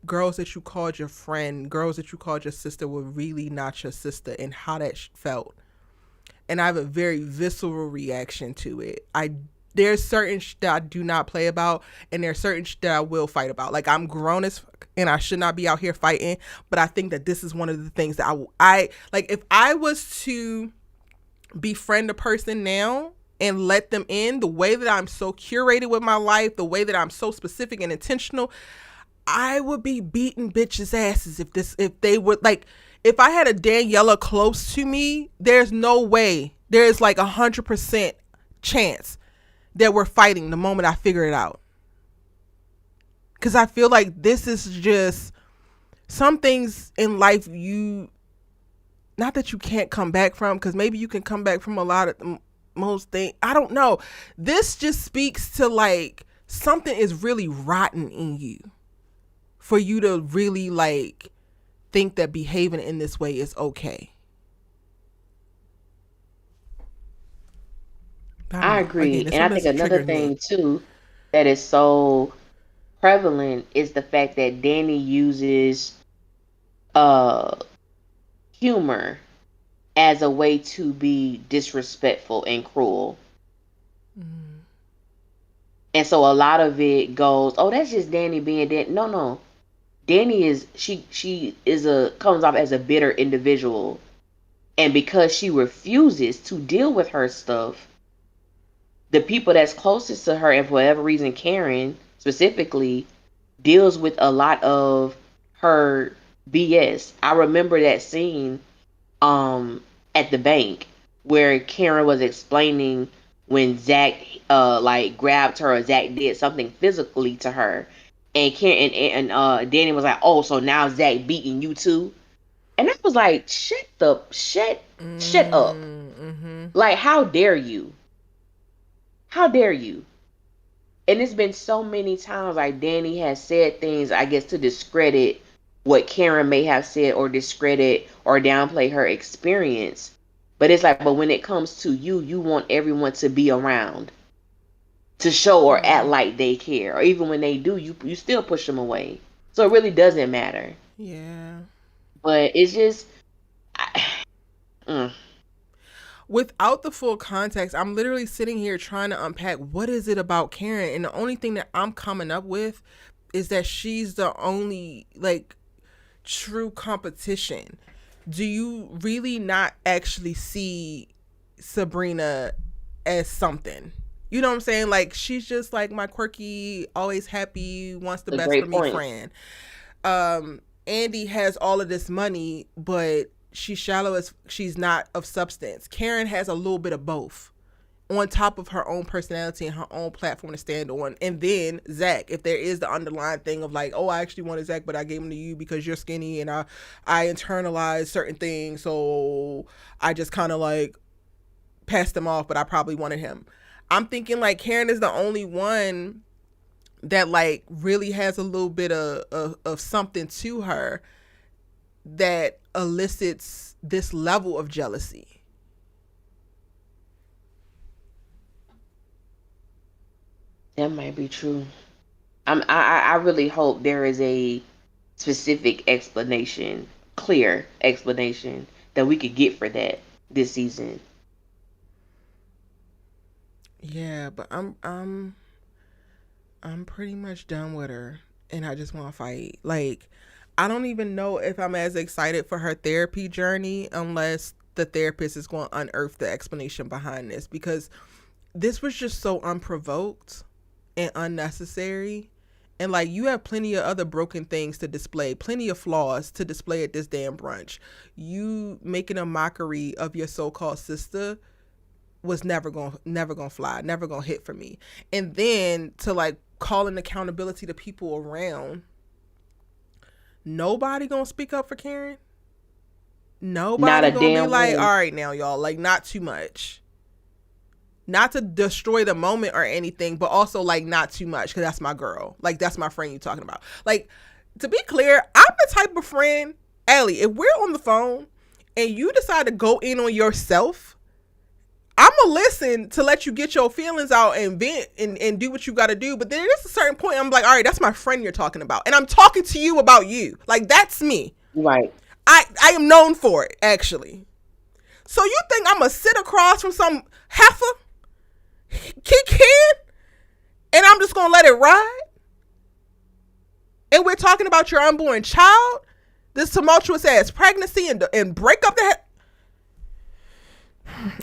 girls that you called your friend, girls that you called your sister were really not your sister, and how that felt. And I have a very visceral reaction to it. There's certain that I do not play about, and there's certain that I will fight about. Like, I'm grown as fuck, and I should not be out here fighting, but I think that this is one of the things that I like. If I was to befriend a person now and let them in, the way that I'm so curated with my life, the way that I'm so specific and intentional, I would be beating bitches' asses if they would, like, if I had a Daniela close to me, there's no way, there's like 100% chance that we're fighting the moment I figure it out. Because I feel like this is just some things in life not that you can't come back from, because maybe you can come back from a lot of most things. I don't know. This just speaks to like something is really rotten in you for you to really like think that behaving in this way is okay. I don't I know. Again, agree. it's And I something think that's another triggered me. thing too that is so prevalent is the fact that Danny uses uh humor as a way to be disrespectful and cruel. And so a lot of it goes, oh, that's just Danny being Danny. No, no. Danny is she is a comes off as a bitter individual. And because she refuses to deal with her stuff, the people that's closest to her, and for whatever reason, Karen specifically, deals with a lot of her BS. I remember that scene at the bank where Karen was explaining when Zach like grabbed her, or Zach did something physically to her, and Karen and Danny was like, oh, so now Zach beating you too. And I was like, shut up. Mm-hmm. Like, how dare you? How dare you? And it's been so many times like Danny has said things, I guess, to discredit what Karen may have said, or discredit or downplay her experience. But it's like, but when it comes to you, you want everyone to be around to show or act Yeah. like they care. Or even when they do, you still push them away. So it really doesn't matter. Yeah. But it's just, I, mm, Without the full context, I'm literally sitting here trying to unpack what is it about Karen, and the only thing that I'm coming up with is that she's the only like true competition. do you really not actually see Sabrina as something? You know what I'm saying? Like, she's just like my quirky, always happy, wants the A best for great me point. friend. Andi has all of this money, but she's shallow as she's not of substance. Karen has a little bit of both on top of her own personality and her own platform to stand on. And then Zach, if there is the underlying thing of like, oh, I actually wanted Zach, but I gave him to you because you're skinny and I internalized certain things. So I just kind of like passed him off, but I probably wanted him. I'm thinking like Karen is the only one that like really has a little bit of something to her that elicits this level of jealousy. That might be true. I really hope there is a specific explanation, clear explanation that we could get for that this season. Yeah, but I'm pretty much done with her and I just want to fight. Like, I don't even know if I'm as excited for her therapy journey unless the therapist is going to unearth the explanation behind this, because this was just so unprovoked and unnecessary. And like, you have plenty of other broken things to display, plenty of flaws to display at this damn brunch. You making a mockery of your so-called sister was never gonna fly, never gonna hit for me. And then to like call an accountability to people around, nobody gonna speak up for Karen. Not Nobody a gonna be damn like, all one. right now, y'all, like, not too much. Not to destroy the moment or anything, but also like not too much, because that's my girl. Like, that's my friend you talking about. Like, to be clear, I'm the type of friend, Allie, if we're on the phone and you decide to go in on yourself, I'm gonna listen to let you get your feelings out and vent and do what you gotta do. But then there's a certain point I'm like, all right, that's my friend you're talking about. And I'm talking to you about you. Like, that's me. Right. I am known for it, actually. So you think I'm gonna sit across from some heifer, kick head, and I'm just gonna let it ride? And we're talking about your unborn child, this tumultuous ass pregnancy, and break up the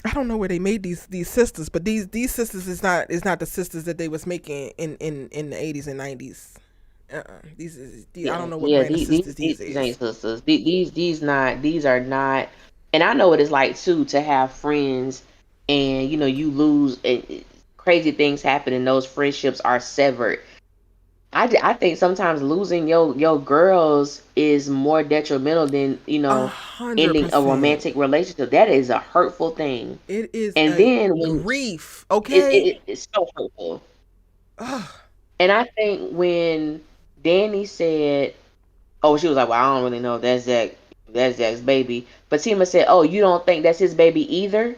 I don't know where they made these sisters, but these sisters is not the sisters that they was making in the 80s and 90s. I Yeah, don't know what yeah. brand of sisters these These ain't is. sisters. These are not. And I know what it's like too to have friends, and you lose, and crazy things happen, and those friendships are severed. I think sometimes losing your girls is more detrimental than a hundred ending a percent. romantic relationship. That is a hurtful thing. It is And a then when grief. Okay. it's so hurtful. Ugh. And I think when Danny said, "Oh," she was like, "Well, I don't really know if that's Zach's baby." But Tima said, "Oh, you don't think that's his baby either?"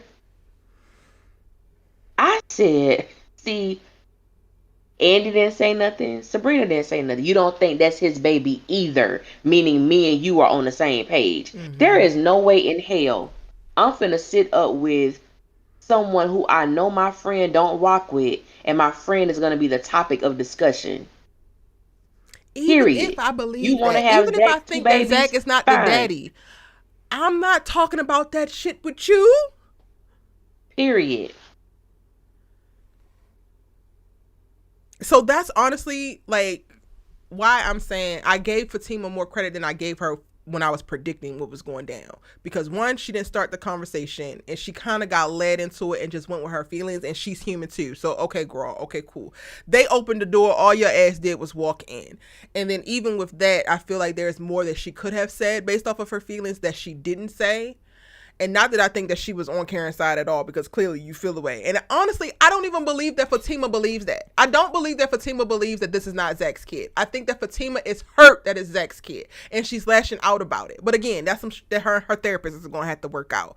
I said, "See, Andy didn't say nothing. Sabrina didn't say nothing. You don't think that's his baby either," meaning me and you are on the same page. There Mm-hmm. is no way in hell I'm finna sit up with someone who I know my friend don't rock with, and my friend is gonna be the topic of discussion. Even if Period. I You believe want to that, have even if I Zach two think that babies? Zach is not the Fine. daddy, I'm not talking about that shit with you. Period. So that's honestly like why I'm saying I gave Fatima more credit than I gave her when I was predicting what was going down. Because one, she didn't start the conversation and she kind of got led into it and just went with her feelings, and she's human too. So, okay, girl, okay, cool. They opened the door, all your ass did was walk in. And then even with that, I feel like there's more that she could have said based off of her feelings that she didn't say. And not that I think that she was on Karen's side at all, because clearly you feel the way. And honestly, I don't even believe that Fatima believes that. I don't believe that Fatima believes that this is not Zach's kid. I think that Fatima is hurt that it's Zach's kid, and she's lashing out about it. But again, that's some that her therapist is going to have to work out.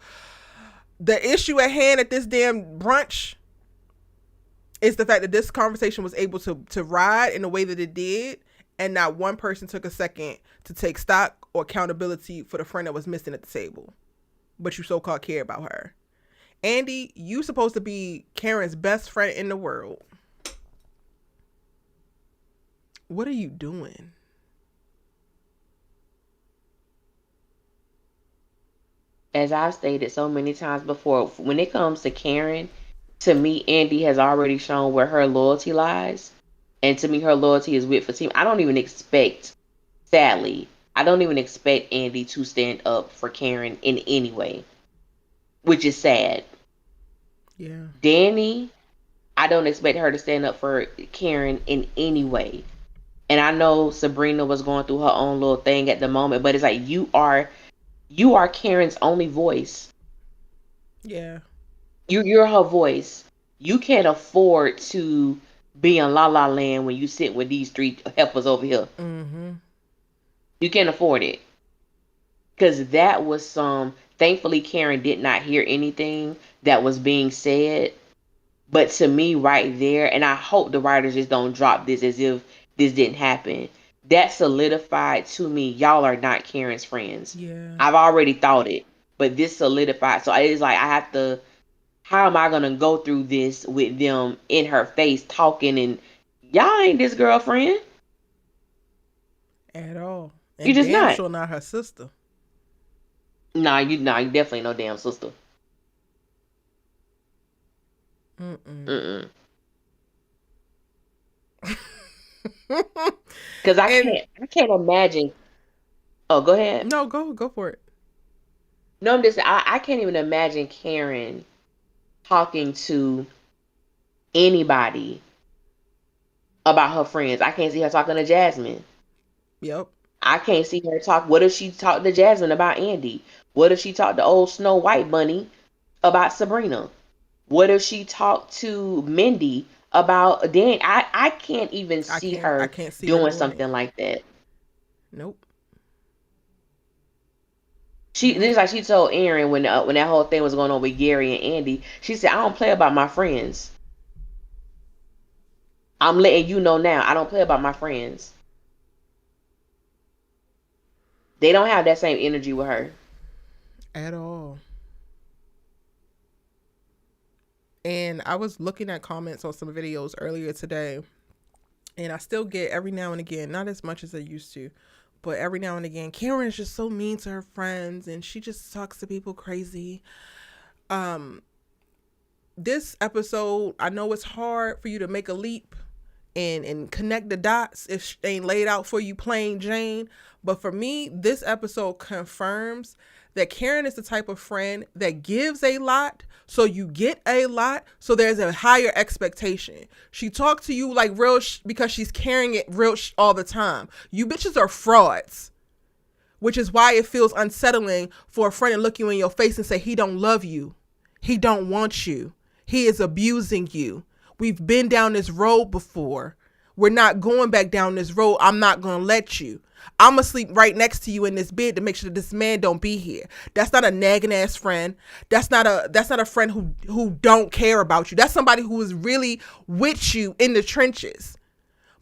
The issue at hand at this damn brunch is the fact that this conversation was able to ride in the way that it did, and not one person took a second to take stock or accountability for the friend that was missing at the table. But you so-called care about her. Andi, you supposed to be Karen's best friend in the world. What are you doing? as I've stated so many times before, when it comes to Karen, to me, Andy has already shown where her loyalty lies. And to me, her loyalty is with Fatima. I don't even expect, sadly, I don't even expect Andy to stand up for Karen in any way, which is sad. Yeah. Danny, I don't expect her to stand up for Karen in any way. And I know Sabrina was going through her own little thing at the moment, but it's like you are Karen's only voice. Yeah. You're her voice. You can't afford to be in La La Land when you sit with these three helpers over here. Mm-hmm. You can't afford it. Because that was some. Thankfully, Karen did not hear anything that was being said. But to me, right there, and I hope the writers just don't drop this as if this didn't happen. That solidified to me, y'all are not Karen's friends. Yeah. I've already thought it, but this solidified. So it's like I have to. How am I gonna go through this with them in her face talking and y'all ain't this girlfriend? At all. You And just damn not. sure not her sister. Nah, you definitely no damn sister. Mm-mm. Mm-mm. Cause And I can't imagine. Oh, go ahead. no, go for it. No, I'm just I can't even imagine Karen talking to anybody about her friends. I can't see her talking to Jasmine. Yep. I can't see her talk. What if she talked to Jasmine about Andy? What if she talked to old Snow White Bunny about Sabrina? What if she talked to Mindy about Dan? I can't even see I her can't see her doing doing it. something like that. Nope. This Nope. is like she told Aaron when that whole thing was going on with Gary and Andy. She said, "I don't play about my friends. I'm letting you know now. I don't play about my friends. They don't have that same energy with her." At all. And I was looking at comments on some videos earlier today, and I still get every now and again, not as much as I used to, but every now and again, Karen is just so mean to her friends and she just talks to people crazy. Um, this episode, I know it's hard for you to make a leap and connect the dots if she ain't laid out for you plain Jane. But for me, this episode confirms that Karen is the type of friend that gives a lot, so you get a lot, so there's a higher expectation. She talks to you like real because she's carrying it real all the time. You bitches are frauds, which is why it feels unsettling for a friend to look you in your face and say, he don't love you. He don't want you. He is abusing you. We've been down this road before. We're not going back down this road. I'm not going to let you. I'm going to sleep right next to you in this bed to make sure that this man don't be here. That's not a nagging ass friend. That's not a friend who don't care about you. That's somebody who is really with you in the trenches.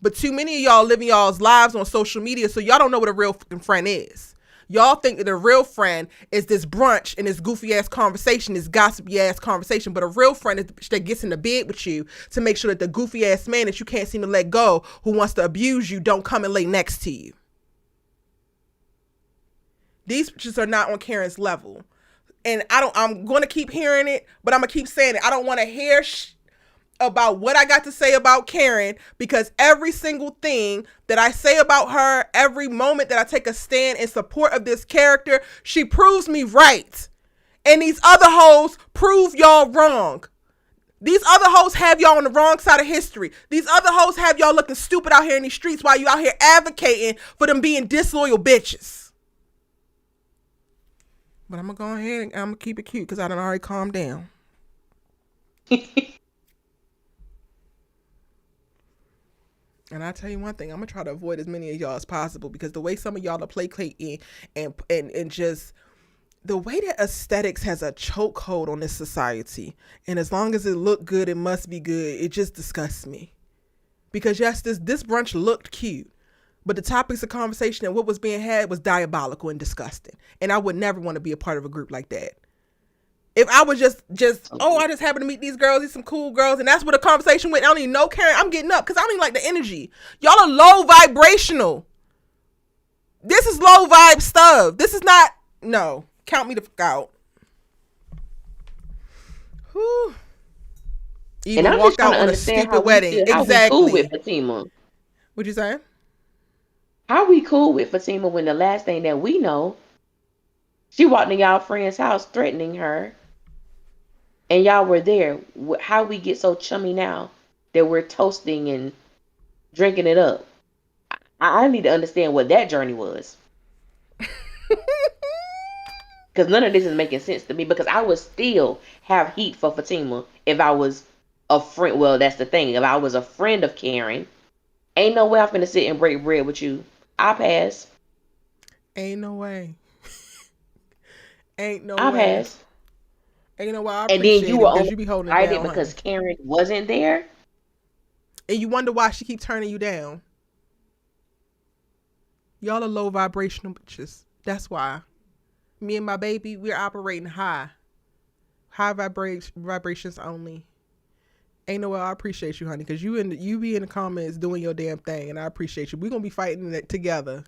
But too many of y'all living y'all's lives on social media, so y'all don't know what a real fucking friend is. Y'all think that a real friend is this brunch and this goofy ass conversation, this gossipy ass conversation. But a real friend is that gets in the bed with you to make sure that the goofy ass man that you can't seem to let go, who wants to abuse you, don't come and lay next to you. These bitches are not on Karen's level. And I'm going to keep hearing it, but I'm going to keep saying it. I don't want to hear about what I got to say about Karen, because every single thing that I say about her, every moment that I take a stand in support of this character, she proves me right. And these other hoes prove y'all wrong. These other hoes have y'all on the wrong side of history. These other hoes have y'all looking stupid out here in these streets while you out here advocating for them being disloyal bitches. But I'm going to go ahead and I'm going to keep it cute because I done already calmed down. And I tell you one thing, I'm gonna try to avoid as many of y'all as possible, because the way some of y'all are placating and just the way that aesthetics has a chokehold on this society, and as long as it look good, it must be good. It just disgusts me. Because yes, this brunch looked cute, but the topics of conversation and what was being had was diabolical and disgusting. And I would never want to be a part of a group like that. If I was just I just happened to meet these girls, these some cool girls, and that's what the conversation went. I don't even know Karen. I'm getting up because I don't even like the energy. Y'all are low vibrational. This is low vibe stuff. This is not, no. Count me the fuck out. Whew. And Even I'm just walked trying out to on a understand stupid wedding. how we cool with Exactly. Fatima. What'd you say? How we cool with Fatima when the last thing that we know, she walked in y'all friend's house threatening her, and y'all were there. How we get so chummy now that we're toasting and drinking it up? I need to understand what that journey was. Because none of this is making sense to me. Because I would still have heat for Fatima if I was a friend. Well, that's the thing. If I was a friend of Karen, ain't no way I'm finna sit and break bread with you. I pass. Ain't no way. Ain't no I way. pass. Ain't no way. I And then you appreciate it were because only you be holding it excited down, honey. because Karen wasn't there. And you wonder why she keep turning you down. Y'all are low vibrational bitches. That's why. Me and my baby, we're operating high. High vibrations only. Ain't no way. I appreciate you, honey, because you be in the comments doing your damn thing, and I appreciate you. We're gonna be fighting it together.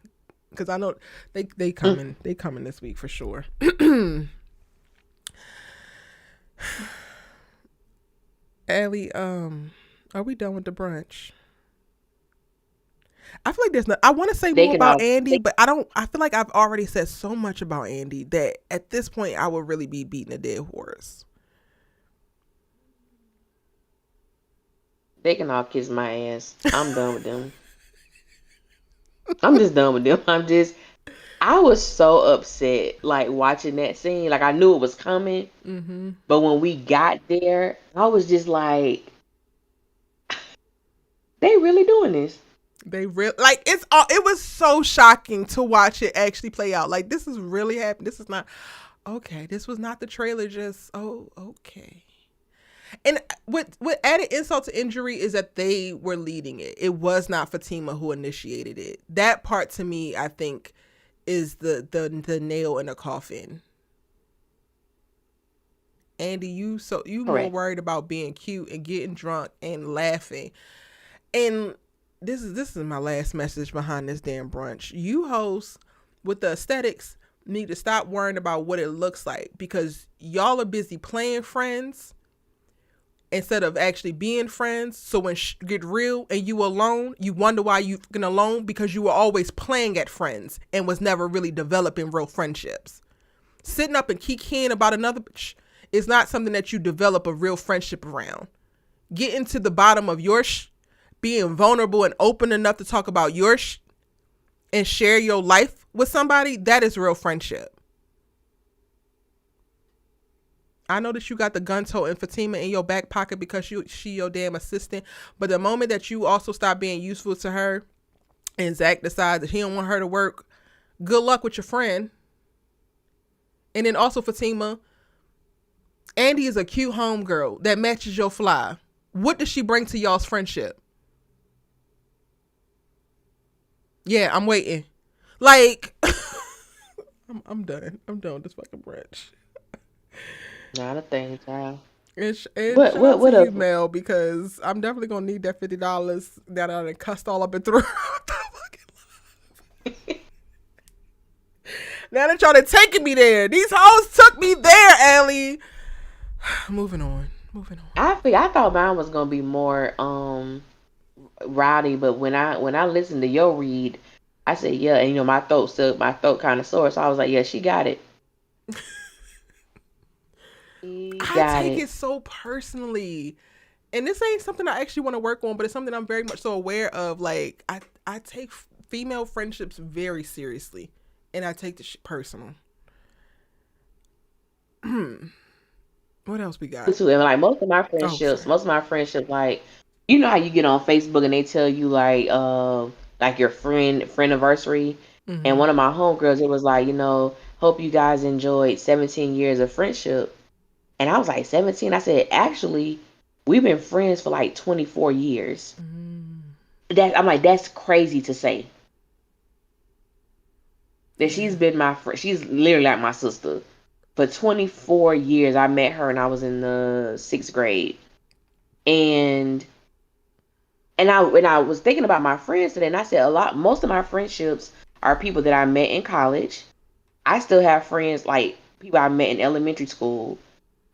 Because I know they coming. They coming this week for sure. Allie, are we done with the brunch? I feel like there's no. I want to say They more can about all. Andy, but I don't. I feel like I've already said so much about Andy that at this point I would really be beating a dead horse. They can all kiss my ass. I'm done with them. I'm just done with them. I was so upset, like watching that scene. Like I knew it was coming, Mm-hmm. but when we got there, I was just like, they really doing this. They really like it's. It was so shocking to watch it actually play out. Like this is really happening. This is not okay. This was not the trailer. Just okay. And what added insult to injury is that they were leading it. It was not Fatima who initiated it. That part to me, I think, is the nail in the coffin. Andy, you more Correct. worried about being cute and getting drunk and laughing. And this is my last message behind this damn brunch. You hosts with the aesthetics need to stop worrying about what it looks like because y'all are busy playing friends instead of actually being friends. So when get real and you alone, you wonder why you fucking alone because you were always playing at friends and was never really developing real friendships. Sitting up and kikiing about another bitch is not something that you develop a real friendship around. Getting to the bottom of your being vulnerable and open enough to talk about your and share your life with somebody, that is real friendship. I know that you got the gun toting Fatima in your back pocket because she your damn assistant. But the moment that you also stop being useful to her and Zach decides that he don't want her to work, good luck with your friend. And then also Fatima, Andy is a cute homegirl that matches your fly. What does she bring to y'all's friendship? Yeah, I'm waiting. Like, I'm done. I'm done with this fucking brunch. Not a thing, child. And What shout out what to what you, up? Mel, because I'm definitely gonna need that $50 that I done cussed all up and through. Now that y'all done taking me there, these hoes took me there, Allie. Moving on. I thought mine was gonna be more rowdy, but when I listened to your read, I said yeah, and my throat kind of sore, so I was like, yeah, she got it. She I got take it. it so personally. And this ain't something I actually want to work on, but it's something I'm very much so aware of. Like, I take female friendships very seriously, and I take this shit personal. What else we got? Too, and like Oh, sorry. most of my friendships, like how you get on Facebook and they tell you like your friend anniversary, and Mm-hmm. one of my homegirls, it was like, hope you guys enjoyed 17 years of friendship, and I was like 17. I said actually, we've been friends for like 24 years. Mm-hmm. I'm like, that's crazy to say that Yeah. she's been my friend. She's literally like my sister. For 24 years, I met her when I was in the 6th grade. And when I was thinking about my friends today, and I said most of my friendships are people that I met in college. I still have friends like people I met in elementary school.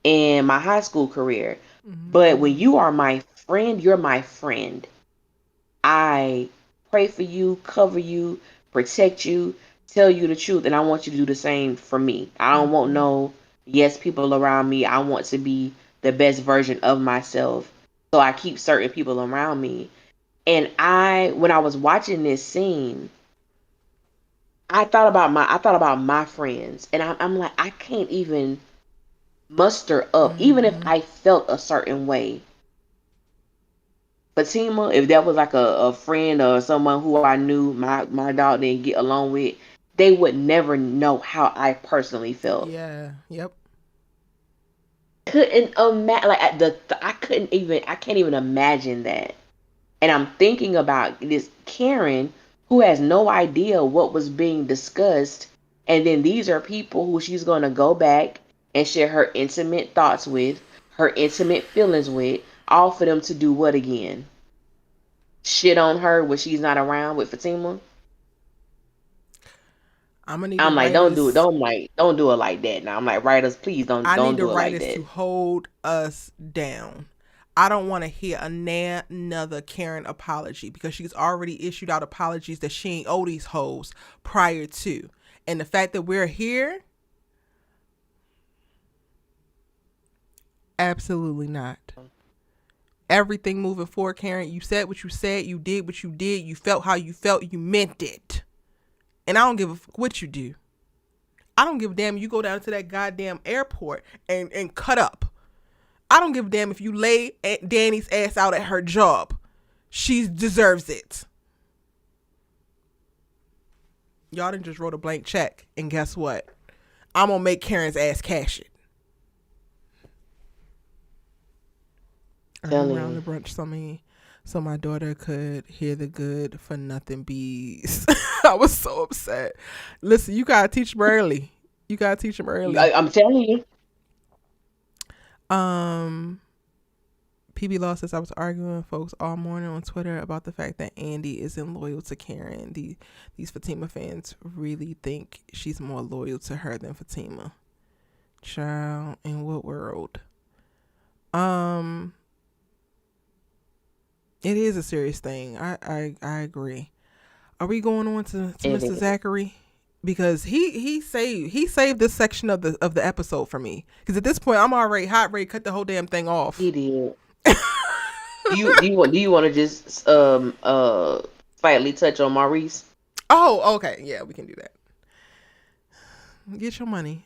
in my high school career. But when you are my friend, you're my friend. I pray for you, cover you, protect you, tell you the truth, and I want you to do the same for me. I don't want no yes people around me. I want to be the best version of myself. So I keep certain people around me. And when I was watching this scene, I thought about my friends, and I'm like, I can't even muster up, even if I felt a certain way. Fatima, if that was like a friend or someone who I knew my dog didn't get along with, they would never know how I personally felt. Yeah. Yep. Couldn't imagine, like I can't even imagine that. And I'm thinking about this Karen who has no idea what was being discussed, and then these are people who she's going to go back and share her intimate thoughts with, her intimate feelings with, all for them to do what again? Shit on her when she's not around with Fatima. I'm gonna need the I'm like, don't do it. writers. Don't do it like that. Now I'm like, writers, please I need don't the do it like writers that. to hold us down. I don't want to hear another Karen apology because she's already issued out apologies that she ain't owe these hoes prior to. And the fact that we're here, absolutely not. Everything moving forward, Karen, you said what you said, you did what you did, you felt how you felt, you meant it. And I don't give a fuck what you do. I don't give a damn if you go down to that goddamn airport and cut up. I don't give a damn if you lay Danny's ass out at her job. She deserves it. Y'all done just wrote a blank check. And guess what? I'm going to make Karen's ass cash it. Early around the brunch so my daughter could hear the good for nothing bees. I was so upset. Listen, you got to teach them early. I'm telling you. PB Law says I was arguing with folks all morning on Twitter about the fact that ANDI isn't loyal to Karen. These Fatima fans really think she's more loyal to her than Fatima. Child, in what world? It is a serious thing. I agree. Are we going on to Mr. Zachary? Because he saved this section of the episode for me. Because at this point I'm already hot ready to cut the whole damn thing off. He did. do you want to just slightly touch on Maurice? Oh, okay. Yeah, we can do that. Get your money.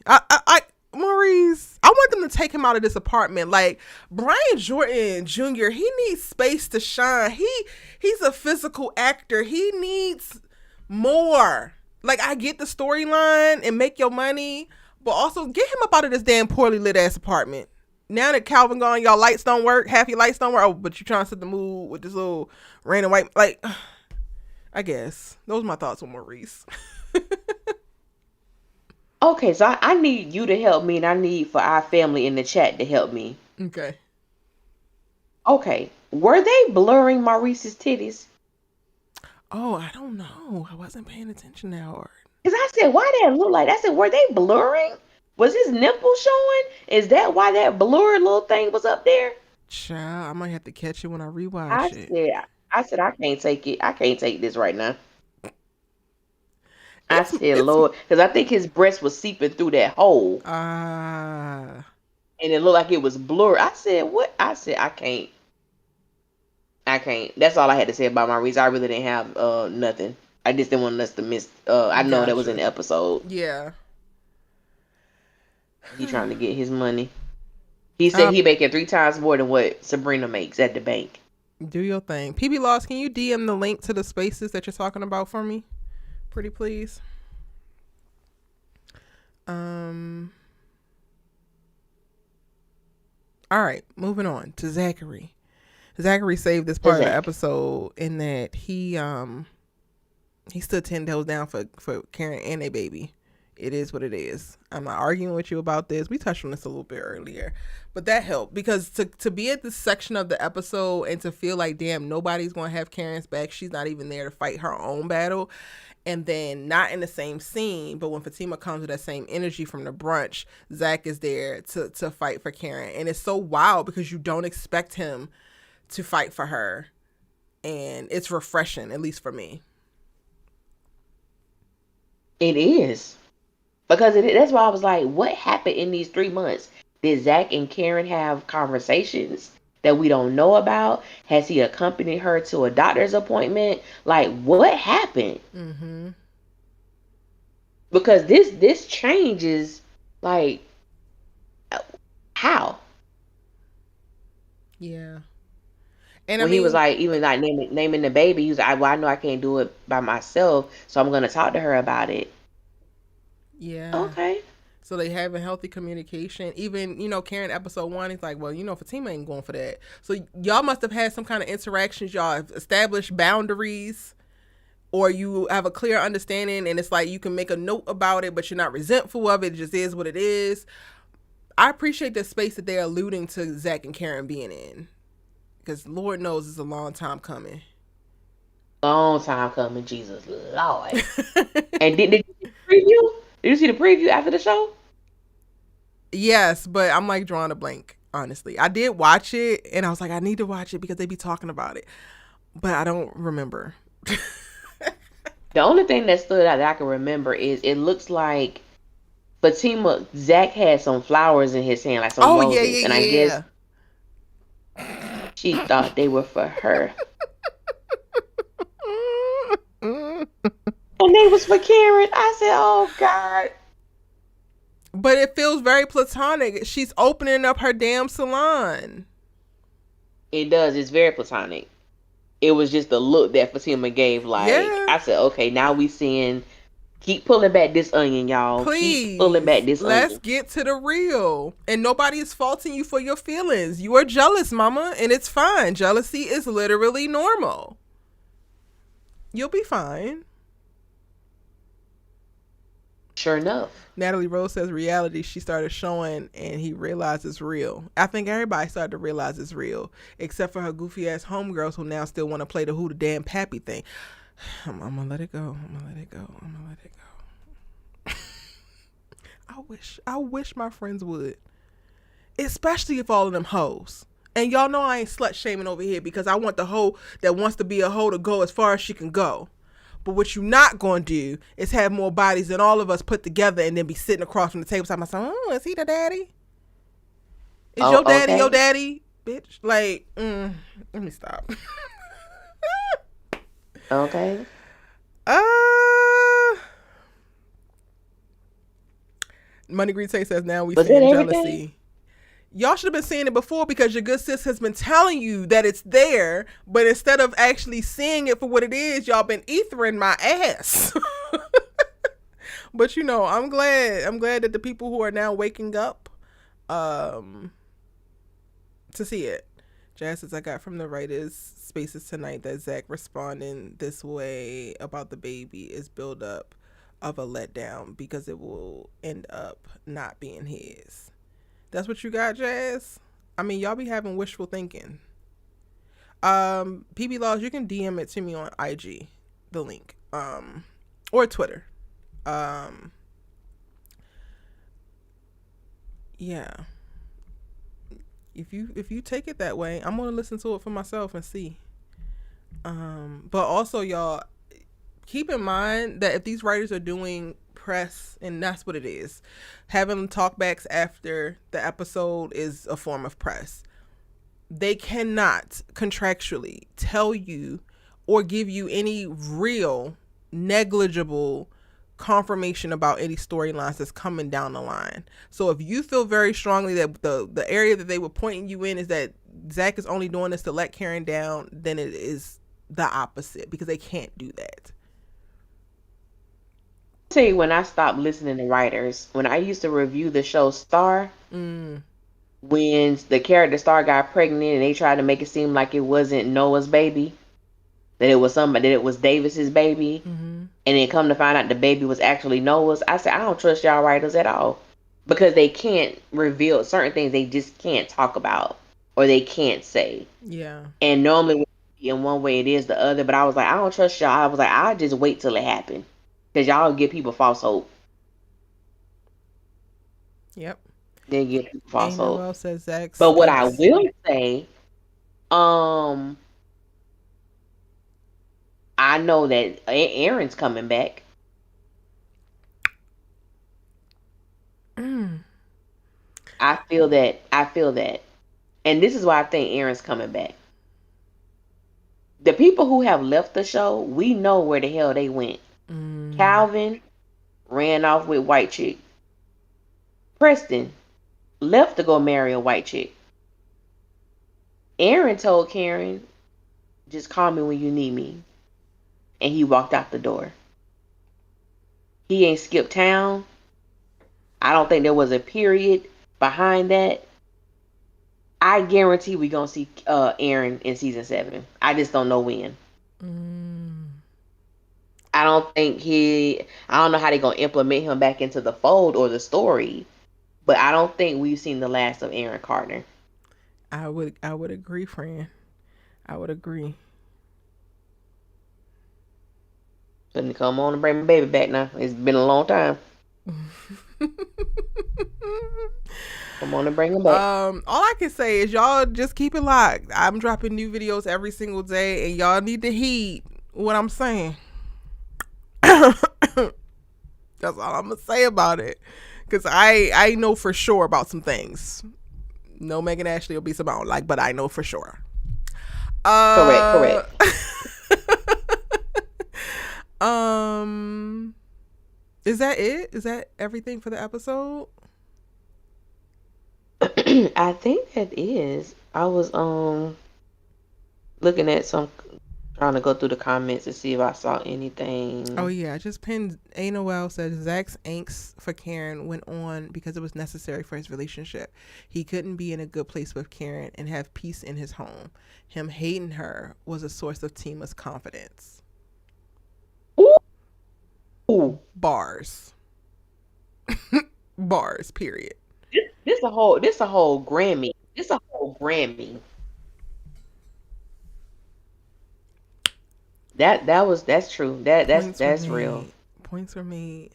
Maurice, I want them to take him out of this apartment. Like, Brian Jordan Jr., he needs space to shine. He's a physical actor. He needs more. Like, I get the storyline and make your money, but also get him up out of this damn poorly lit ass apartment. Now that Calvin gone, y'all lights don't work. Half your lights don't work. Oh, but you trying to set the mood with this little random white. Like, I guess. Those are my thoughts on Maurice. Okay, so I need you to help me, and I need for our family in the chat to help me. Okay. Okay. Were they blurring Maurice's titties? Oh, I don't know. I wasn't paying attention that hard. Because I said, why did it look like that? I said, were they blurring? Was his nipple showing? Is that why that blurred little thing was up there? Child, I might have to catch it when I rewatch it. I said, I can't take it. I can't take this right now. I said, Lord, because I think his breast was seeping through that hole. And it looked like it was blurred. I said, what? I said, I can't. That's all I had to say about Maurice. I really didn't have nothing. I just didn't want us to miss. I know that was in the episode. Yeah. He trying to get his money. He said he making 3 times more than what Sabrina makes at the bank. Do your thing. PB Lost, can you DM the link to the spaces that you're talking about for me? Pretty please. All right, moving on to Zachary. Zachary saved this part of the episode in that he stood 10 toes down for Karen and a baby. It is what it is. I'm not arguing with you about this. We touched on this a little bit earlier, but that helped because to be at this section of the episode and to feel like, damn, nobody's going to have Karen's back. She's not even there to fight her own battle. And then not in the same scene, but when Fatima comes with that same energy from the brunch, Zach is there to fight for Karen. And it's so wild because you don't expect him to fight for her. And it's refreshing, at least for me. It is. Because that's why I was like, what happened in these 3 months? Did Zach and Karen have conversations that we don't know about? Has he accompanied her to a doctor's appointment? Like, what happened? Mm-hmm. Because this changes, like, how? Yeah. And when he was like, even like naming the baby, he was like, well, I know I can't do it by myself, so I'm going to talk to her about it. Yeah. Okay. So they having healthy communication. Even, Karen episode 1, he's like, well, Fatima ain't going for that. So y'all must have had some kind of interactions. Y'all have established boundaries, or you have a clear understanding, and it's like you can make a note about it, but you're not resentful of it. It just is what it is. I appreciate the space that they're alluding to Zach and Karen being in, because Lord knows it's a long time coming. Long time coming, Jesus Lord. And did you see the preview? Did you see the preview after the show? Yes, but I'm like drawing a blank, honestly. I did watch it, and I was like, I need to watch it because they be talking about it, but I don't remember. The only thing that stood out that I can remember is it looks like Fatima, Zach had some flowers in his hand, like some roses, and I guess she thought they were for her. And they was for Karen. I said, oh, God. But it feels very platonic. She's opening up her damn salon. It does. It's very platonic. It was just the look that Fatima gave. Like, yeah. I said, okay, now we seeing... Keep pulling back this onion, y'all. Please. Keep pulling back this onion. Let's get to the real. And nobody is faulting you for your feelings. You are jealous, mama, and it's fine. Jealousy is literally normal. You'll be fine. Sure enough. Natalie Rose says reality she started showing and he realized it's real. I think everybody started to realize it's real, except for her goofy ass homegirls who now still want to play the who the damn pappy thing. I'm gonna let it go. I wish my friends would, especially if all of them hoes. And y'all know I ain't slut shaming over here because I want the hoe that wants to be a hoe to go as far as she can go. But what you not going to do is have more bodies than all of us put together and then be sitting across from the table talking about, oh, is he the daddy? Is your daddy your daddy? Bitch. Like, let me stop. Okay. Money Green Tay says now we seeing jealousy. Y'all should have been seeing it before because your good sis has been telling you that it's there, but instead of actually seeing it for what it is, y'all been ethering my ass. But I'm glad that the people who are now waking up to see it. Jazz says I got from the writers' spaces tonight that Zach responding this way about the baby is build up of a letdown because it will end up not being his. That's what you got, Jazz? I mean, y'all be having wishful thinking. PB Laws, you can DM it to me on IG, the link, or Twitter. Yeah. If you take it that way, I'm gonna listen to it for myself and see. But also, y'all, keep in mind that if these writers are doing press, and that's what it is, having talkbacks after the episode is a form of press. They cannot contractually tell you or give you any real negligible confirmation about any storylines that's coming down the line. So if you feel very strongly that the area that they were pointing you in is that Zach is only doing this to let Karen down, then it is the opposite because they can't do that. Tell you when I stopped listening to writers, when I used to review the show Star, when the character Star got pregnant and they tried to make it seem like it wasn't Noah's baby, that it was somebody, that it was Davis's baby, and then come to find out the baby was actually Noah's. I said, I don't trust y'all writers at all because they can't reveal certain things. They just can't talk about or they can't say. Yeah. And normally in one way it is the other, but I was like, I don't trust y'all. I was like, I'll just wait till it happened. Because y'all give people false hope. Yep. They give people false Ain't hope. Noel says Zach's. But what I will say, I know that Aaron's coming back. I feel that. And this is why I think Aaron's coming back. The people who have left the show, we know where the hell they went. Calvin ran off with white chick. Preston left to go marry a white chick. Aaron told Karen, just call me when you need me. And he walked out the door. He ain't skipped town. I don't think there was a period behind that. I guarantee we gonna see Aaron in season 7. I just don't know when. I don't know how they gonna implement him back into the fold or the story, but I don't think we've seen the last of Aaron Carter. I would agree, Fran. I would agree. Couldn't come on and bring my baby back now. It's been a long time. Come on and bring him back. All I can say is y'all just keep it locked. I'm dropping new videos every single day, and y'all need to heed what I'm saying. That's all I'm gonna say about it, because I know for sure about some things. No, Megan Ashley will be some I don't like, but I know for sure. Correct. Is that it? Is that everything for the episode? I think that is. I was looking at trying to go through the comments to see if I saw anything. Oh yeah, I just pinned. A. Noel said Zach's angst for Karen went on because it was necessary for his relationship. He couldn't be in a good place with Karen and have peace in his home. Him hating her was a source of Tima's confidence. Ooh. Bars. Bars, period. This a whole Grammy. That's true. That's real. Points were made.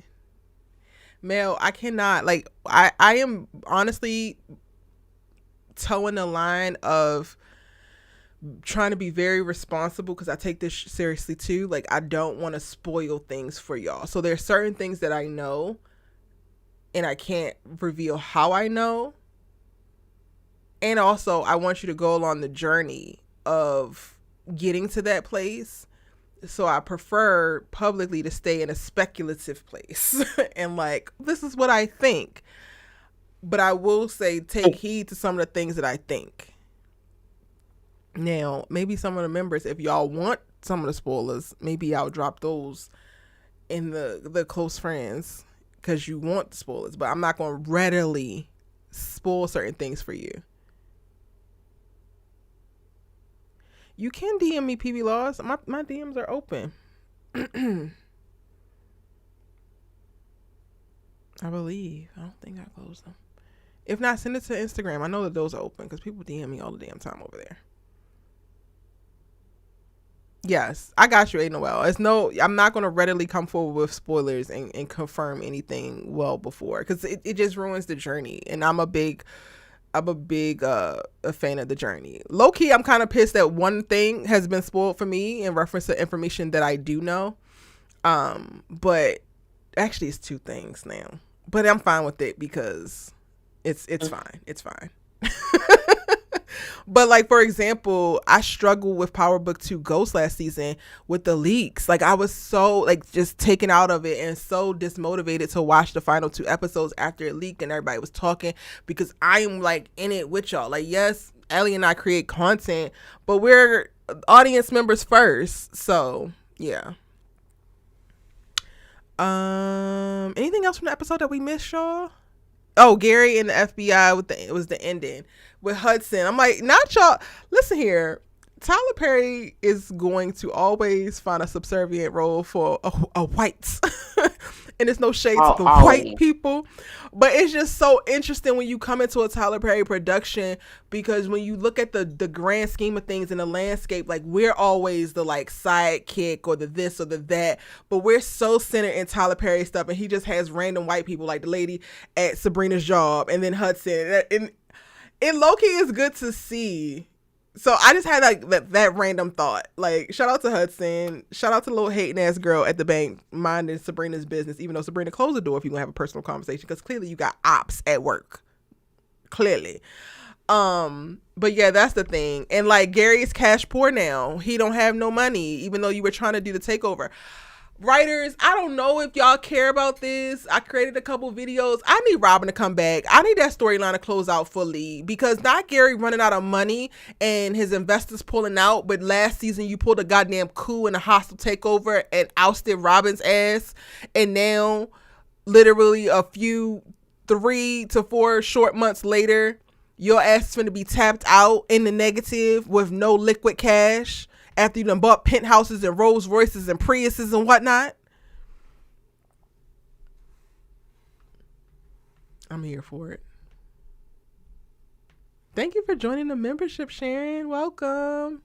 Mel, I cannot, like, I am honestly towing the line of trying to be very responsible, because I take this seriously too. Like, I don't want to spoil things for y'all. So there's certain things that I know and I can't reveal how I know. And also I want you to go along the journey of getting to that place. So I prefer publicly to stay in a speculative place and like, this is what I think. But I will say, take heed to some of the things that I think. Now, maybe some of the members, if y'all want some of the spoilers, maybe I'll drop those in the close friends because you want the spoilers. But I'm not going to readily spoil certain things for you. You can DM me, PB Laws. My DMs are open. I believe. I don't think I closed them. If not, send it to Instagram. I know that those are open because people DM me all the damn time over there. Yes, I got you, A. Noel. I'm not going to readily come forward with spoilers and confirm anything well before, because it just ruins the journey. And I'm a big a fan of the journey. Low key, I'm kind of pissed that one thing has been spoiled for me in reference to information that I do know. But actually it's two things now. But I'm fine with it because it's fine. It's fine. But like, for example, I struggled with Power Book 2 Ghost last season with the leaks. Like, I was so like just taken out of it and so dismotivated to watch the final 2 episodes after it leaked and everybody was talking, because I am like in it with y'all. Like, yes, Ellie and I create content, but we're audience members first. So yeah. Anything else from the episode that we missed, y'all? Oh, Gary and the FBI it was the ending with Hudson. I'm like, not y'all. Listen here. Tyler Perry is going to always find a subservient role for a white. And it's no shade to the white Always. people, but it's just so interesting when you come into a Tyler Perry production, because when you look at the grand scheme of things in the landscape, like we're always the like sidekick or the this or the that, but we're so centered in Tyler Perry stuff, and he just has random white people like the lady at Sabrina's job, and then Hudson, and low-key is good to see. So I just had like that random thought. Like, shout out to Hudson. Shout out to the little hating ass girl at the bank minding Sabrina's business, even though Sabrina closed the door if you want to have a personal conversation, because clearly you got ops at work. Clearly. But yeah, that's the thing. And like Gary is cash poor now. He don't have no money, even though you were trying to do the takeover. Writers, I don't know if y'all care about this. I created a couple videos. I need Robin to come back. I need that storyline to close out fully, because not Gary running out of money and his investors pulling out, but last season you pulled a goddamn coup and a hostile takeover and ousted Robin's ass, and now literally a few 3 to 4 short months later, your ass is going to be tapped out in the negative with no liquid cash after you done bought penthouses and Rolls Royces and Priuses and whatnot. I'm here for it. Thank you for joining the membership, Sharon. Welcome.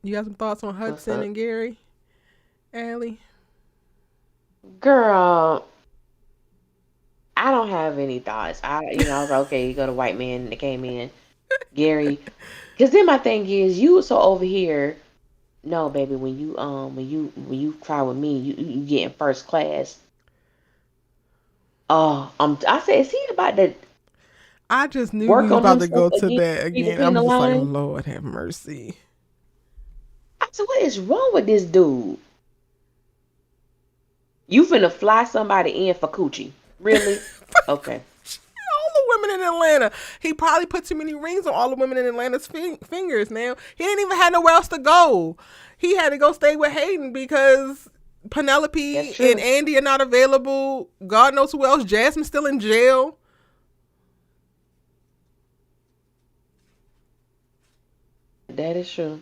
You got some thoughts on Hudson and Gary? Allie? Girl, I don't have any thoughts. I was like, okay, you got a white man that came in. Gary, because then my thing is, you so over here. No, baby, when you cry with me, you get in first class. Oh, I said, is he about to? I just knew work we was on about to go himself to that again. between I'm the just like, lines? Lord have mercy. I said, what is wrong with this dude? You finna fly somebody in for coochie? Really? Okay. All the women in Atlanta. He probably put too many rings on all the women in Atlanta's fingers now. He didn't even have nowhere else to go. He had to go stay with Hayden because Penelope and ANDI are not available. God knows who else. Jasmine's still in jail. That is true.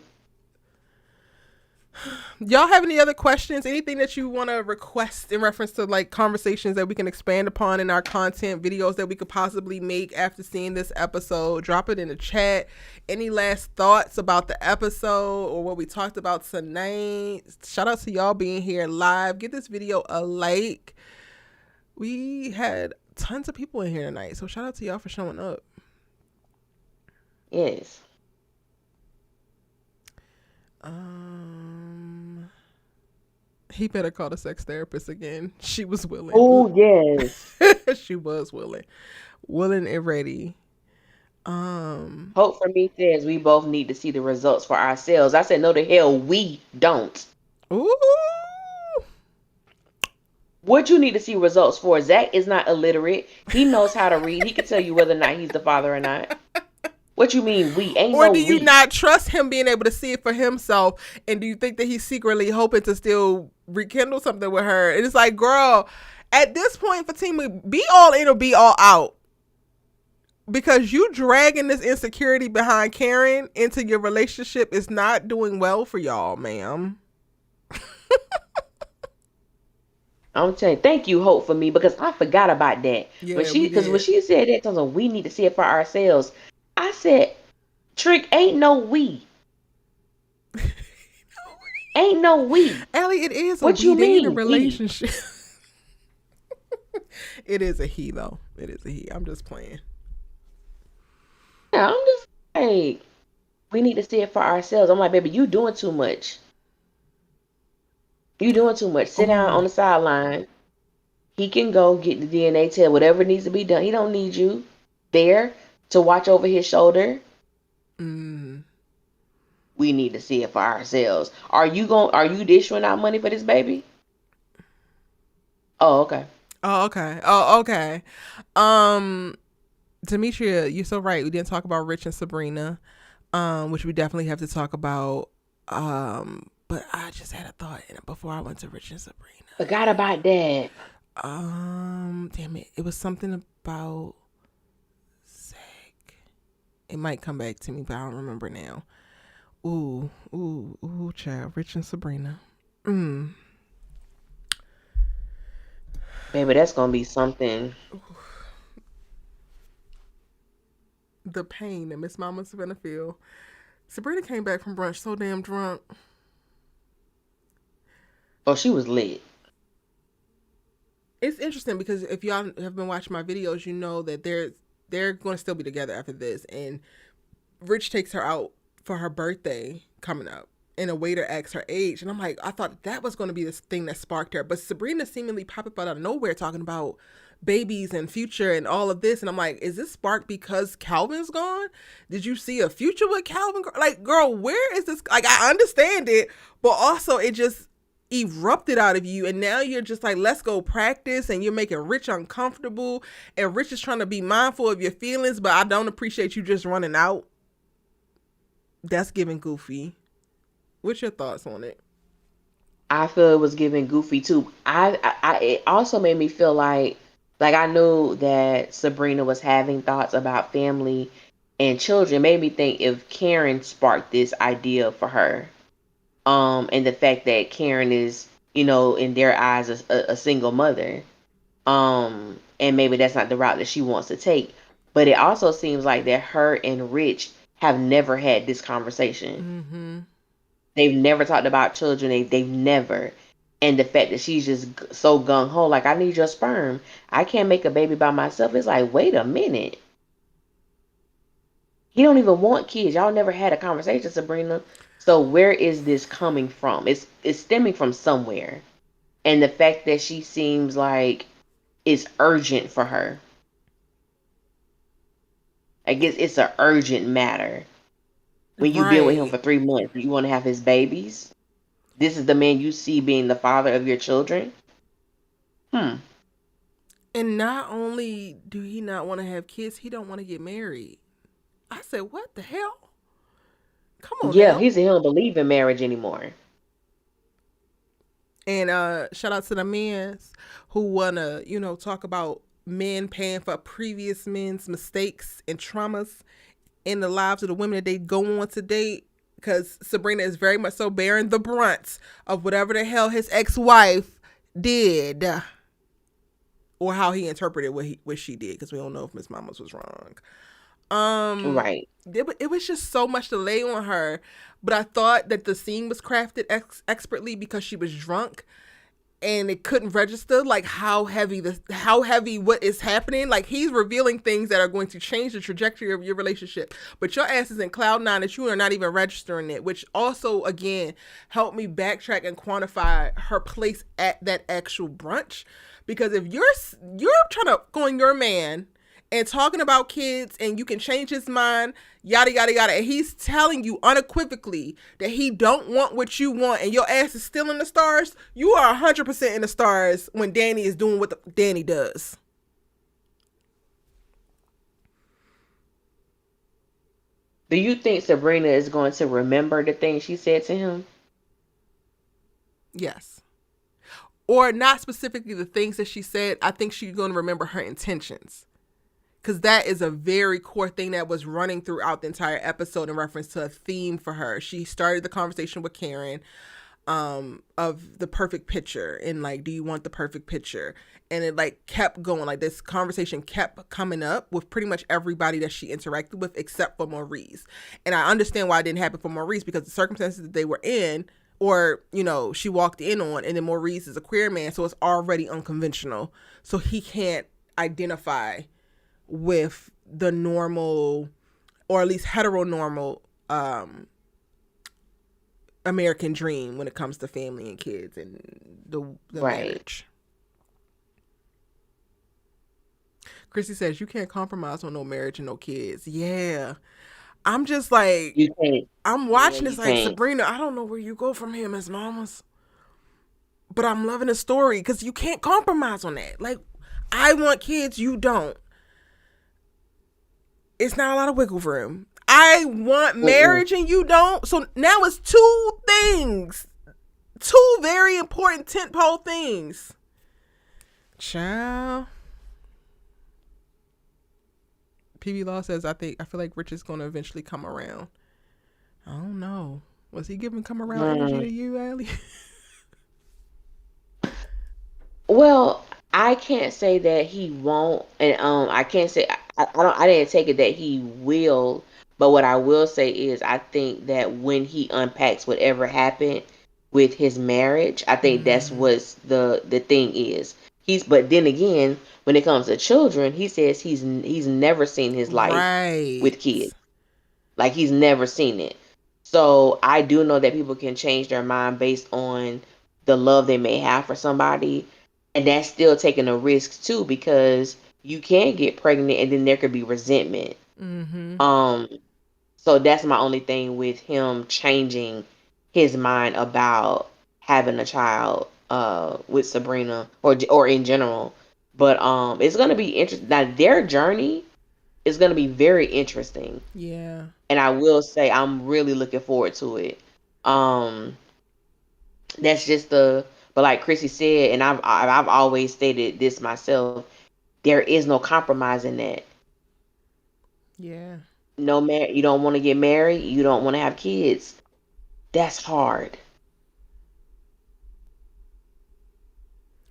Y'all have any other questions? Anything that you want to request in reference to like conversations that we can expand upon in our content, videos that we could possibly make after seeing this episode? Drop it in the chat. Any last thoughts about the episode or what we talked about tonight? Shout out to y'all being here live. Give this video a like. We had tons of people in here tonight, so shout out to y'all for showing up. Yes. He better call the sex therapist again. She was willing. Oh, yes. She was willing and ready. Hope for me says we both need to see the results for ourselves. I said, no, the hell we don't. Ooh. What you need to see results for? Zach is not illiterate. He knows how to read. He can tell you whether or not he's the father or not. What you mean we? Ain't or no do you we. not trust him being able to see it for himself? And do you think that he's secretly hoping to still rekindle something with her? And it's like, girl, at this point, Fatima, be all in or be all out. Because you dragging this insecurity behind Karen into your relationship is not doing well for y'all, ma'am. I'm telling you, thank you, Hope, for me, because I forgot about that. Yeah, when she said that, we need to see it for ourselves. I said, Trick, ain't no we. Ain't no we. Allie, it is what a you we. They mean, in a relationship. It is a he, though. It is a he. I'm just playing. Yeah, I'm just like, we need to see it for ourselves. I'm like, baby, you doing too much. You doing too much. Sit down on the sideline. He can go get the DNA test, whatever needs to be done. He don't need you there to watch over his shoulder. We need to see it for ourselves. Are you issuing out money for this baby? Oh, okay. Demetria, you're so right. We didn't talk about Rich and Sabrina, which we definitely have to talk about. But I just had a thought before I went to Rich and Sabrina. Forgot about that. Damn it. It was something about Zach. It might come back to me, but I don't remember now. Ooh, child. Rich and Sabrina. Baby, that's gonna be something. The pain that Miss Mama's gonna feel. Sabrina came back from brunch so damn drunk. Oh, she was lit. It's interesting because if y'all have been watching my videos, you know that they're going to still be together after this. And Rich takes her out for her birthday coming up, and a waiter asks her age, and I'm like, I thought that was going to be this thing that sparked her, but Sabrina seemingly popped up out of nowhere talking about babies and future and all of this, and I'm like, is this sparked because Calvin's gone? Did you see a future with Calvin? Like, girl, where is this? Like, I understand it, but also it just erupted out of you, and now you're just like, let's go practice, and you're making Rich uncomfortable, and Rich is trying to be mindful of your feelings, but I don't appreciate you just running out. That's giving goofy. What's your thoughts on it? I feel it was giving goofy too. It also made me feel like I knew that Sabrina was having thoughts about family and children. Made me think if Karen sparked this idea for her, and the fact that Karen is, in their eyes, a single mother, and maybe that's not the route that she wants to take. But it also seems like that her and Rich have never had this conversation. Mm-hmm. They've never talked about children. They've never. And the fact that she's just so gung ho, like, I need your sperm. I can't make a baby by myself. It's like, wait a minute. He don't even want kids. Y'all never had a conversation, Sabrina. So where is this coming from? It's stemming from somewhere. And the fact that she seems like it's urgent for her. I guess it's an urgent matter. When you've been with him for 3 months, you want to have his babies? This is the man you see being the father of your children? And not only do he not want to have kids, he don't want to get married. I said, what the hell? Come on Yeah, now. he don't believe in marriage anymore. And shout out to the men who want to, talk about men paying for previous men's mistakes and traumas in the lives of the women that they go on to date. Because Sabrina is very much so bearing the brunt of whatever the hell his ex-wife did. Or how he interpreted what she did. Because we don't know if Miss Mamas was wrong. Right. It was just so much to lay on her. But I thought that the scene was crafted expertly because she was drunk. And it couldn't register like how heavy what is happening. Like, he's revealing things that are going to change the trajectory of your relationship, but your ass is in cloud nine that you are not even registering it, which also again helped me backtrack and quantify her place at that actual brunch. Because if you're trying to go on your man and talking about kids and you can change his mind, yada, yada, yada, and he's telling you unequivocally that he don't want what you want and your ass is still in the stars, you are 100% in the stars when Danny is doing what Danny does. Do you think Sabrina is going to remember the things she said to him? Yes. Or not specifically the things that she said. I think she's going to remember her intentions. Because that is a very core thing that was running throughout the entire episode in reference to a theme for her. She started the conversation with Karen of the perfect picture and like, do you want the perfect picture? And it like kept going. Like, this conversation kept coming up with pretty much everybody that she interacted with except for Maurice. And I understand why it didn't happen for Maurice, because the circumstances that they were in, or, she walked in on, and then Maurice is a queer man, so it's already unconventional. So he can't identify with the normal, or at least heteronormal, American dream when it comes to family and kids and the Right. marriage. Chrissy says, you can't compromise on no marriage and no kids. Yeah. I'm just like, You can't. I'm watching Yeah, this you like, can't. Sabrina, I don't know where you go from here, Miss Mamas. But I'm loving the story because you can't compromise on that. Like, I want kids, you don't. It's not a lot of wiggle room. I want marriage and you don't. So now it's two things. Two very important tentpole things. Child. PB Law says, I feel like Rich is going to eventually come around. I don't know. Was he giving come around energy to you, Allie? Well, I can't say that he won't, and I can't say I don't. I didn't take it that he will, but what I will say is, I think that when he unpacks whatever happened with his marriage, I think that's Mm, what's the thing is. But then again, when it comes to children, he says he's never seen his life right. with kids. Like he's never seen it. So I do know that people can change their mind based on the love they may have for somebody. And that's still taking a risk too, because you can get pregnant and then there could be resentment. Mm-hmm. Um, so that's my only thing with him changing his mind about having a child with Sabrina or in general. But it's gonna be interesting. Now their journey is gonna be very interesting, Yeah. and I will say I'm really looking forward to it. Um, that's just the but like Chrissy said, and I've always stated this myself. There is no compromise in that. Yeah. No man, you don't want to get married. You don't want to have kids. That's hard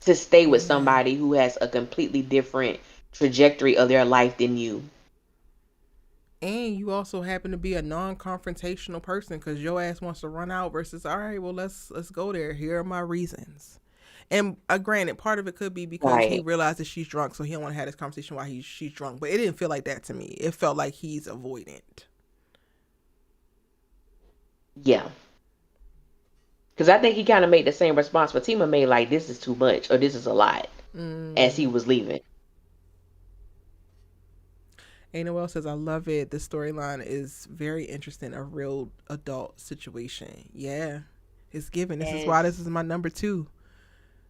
to stay with Yeah. somebody who has a completely different trajectory of their life than you. And you also happen to be a non-confrontational person because your ass wants to run out versus, all right, well, let's go there. Here are my reasons. And granted, part of it could be because he Right. realized that she's drunk, so he don't want to have this conversation while she's drunk. But it didn't feel like that to me. It felt like he's avoidant. Yeah. Because I think he kind of made the same response Fatima made, like, this is too much or this is a lot, as he Mm. was leaving. A Noel says, I love it. The storyline is very interesting. A real adult situation. Yeah, it's given. This is why this Yes. is my number two.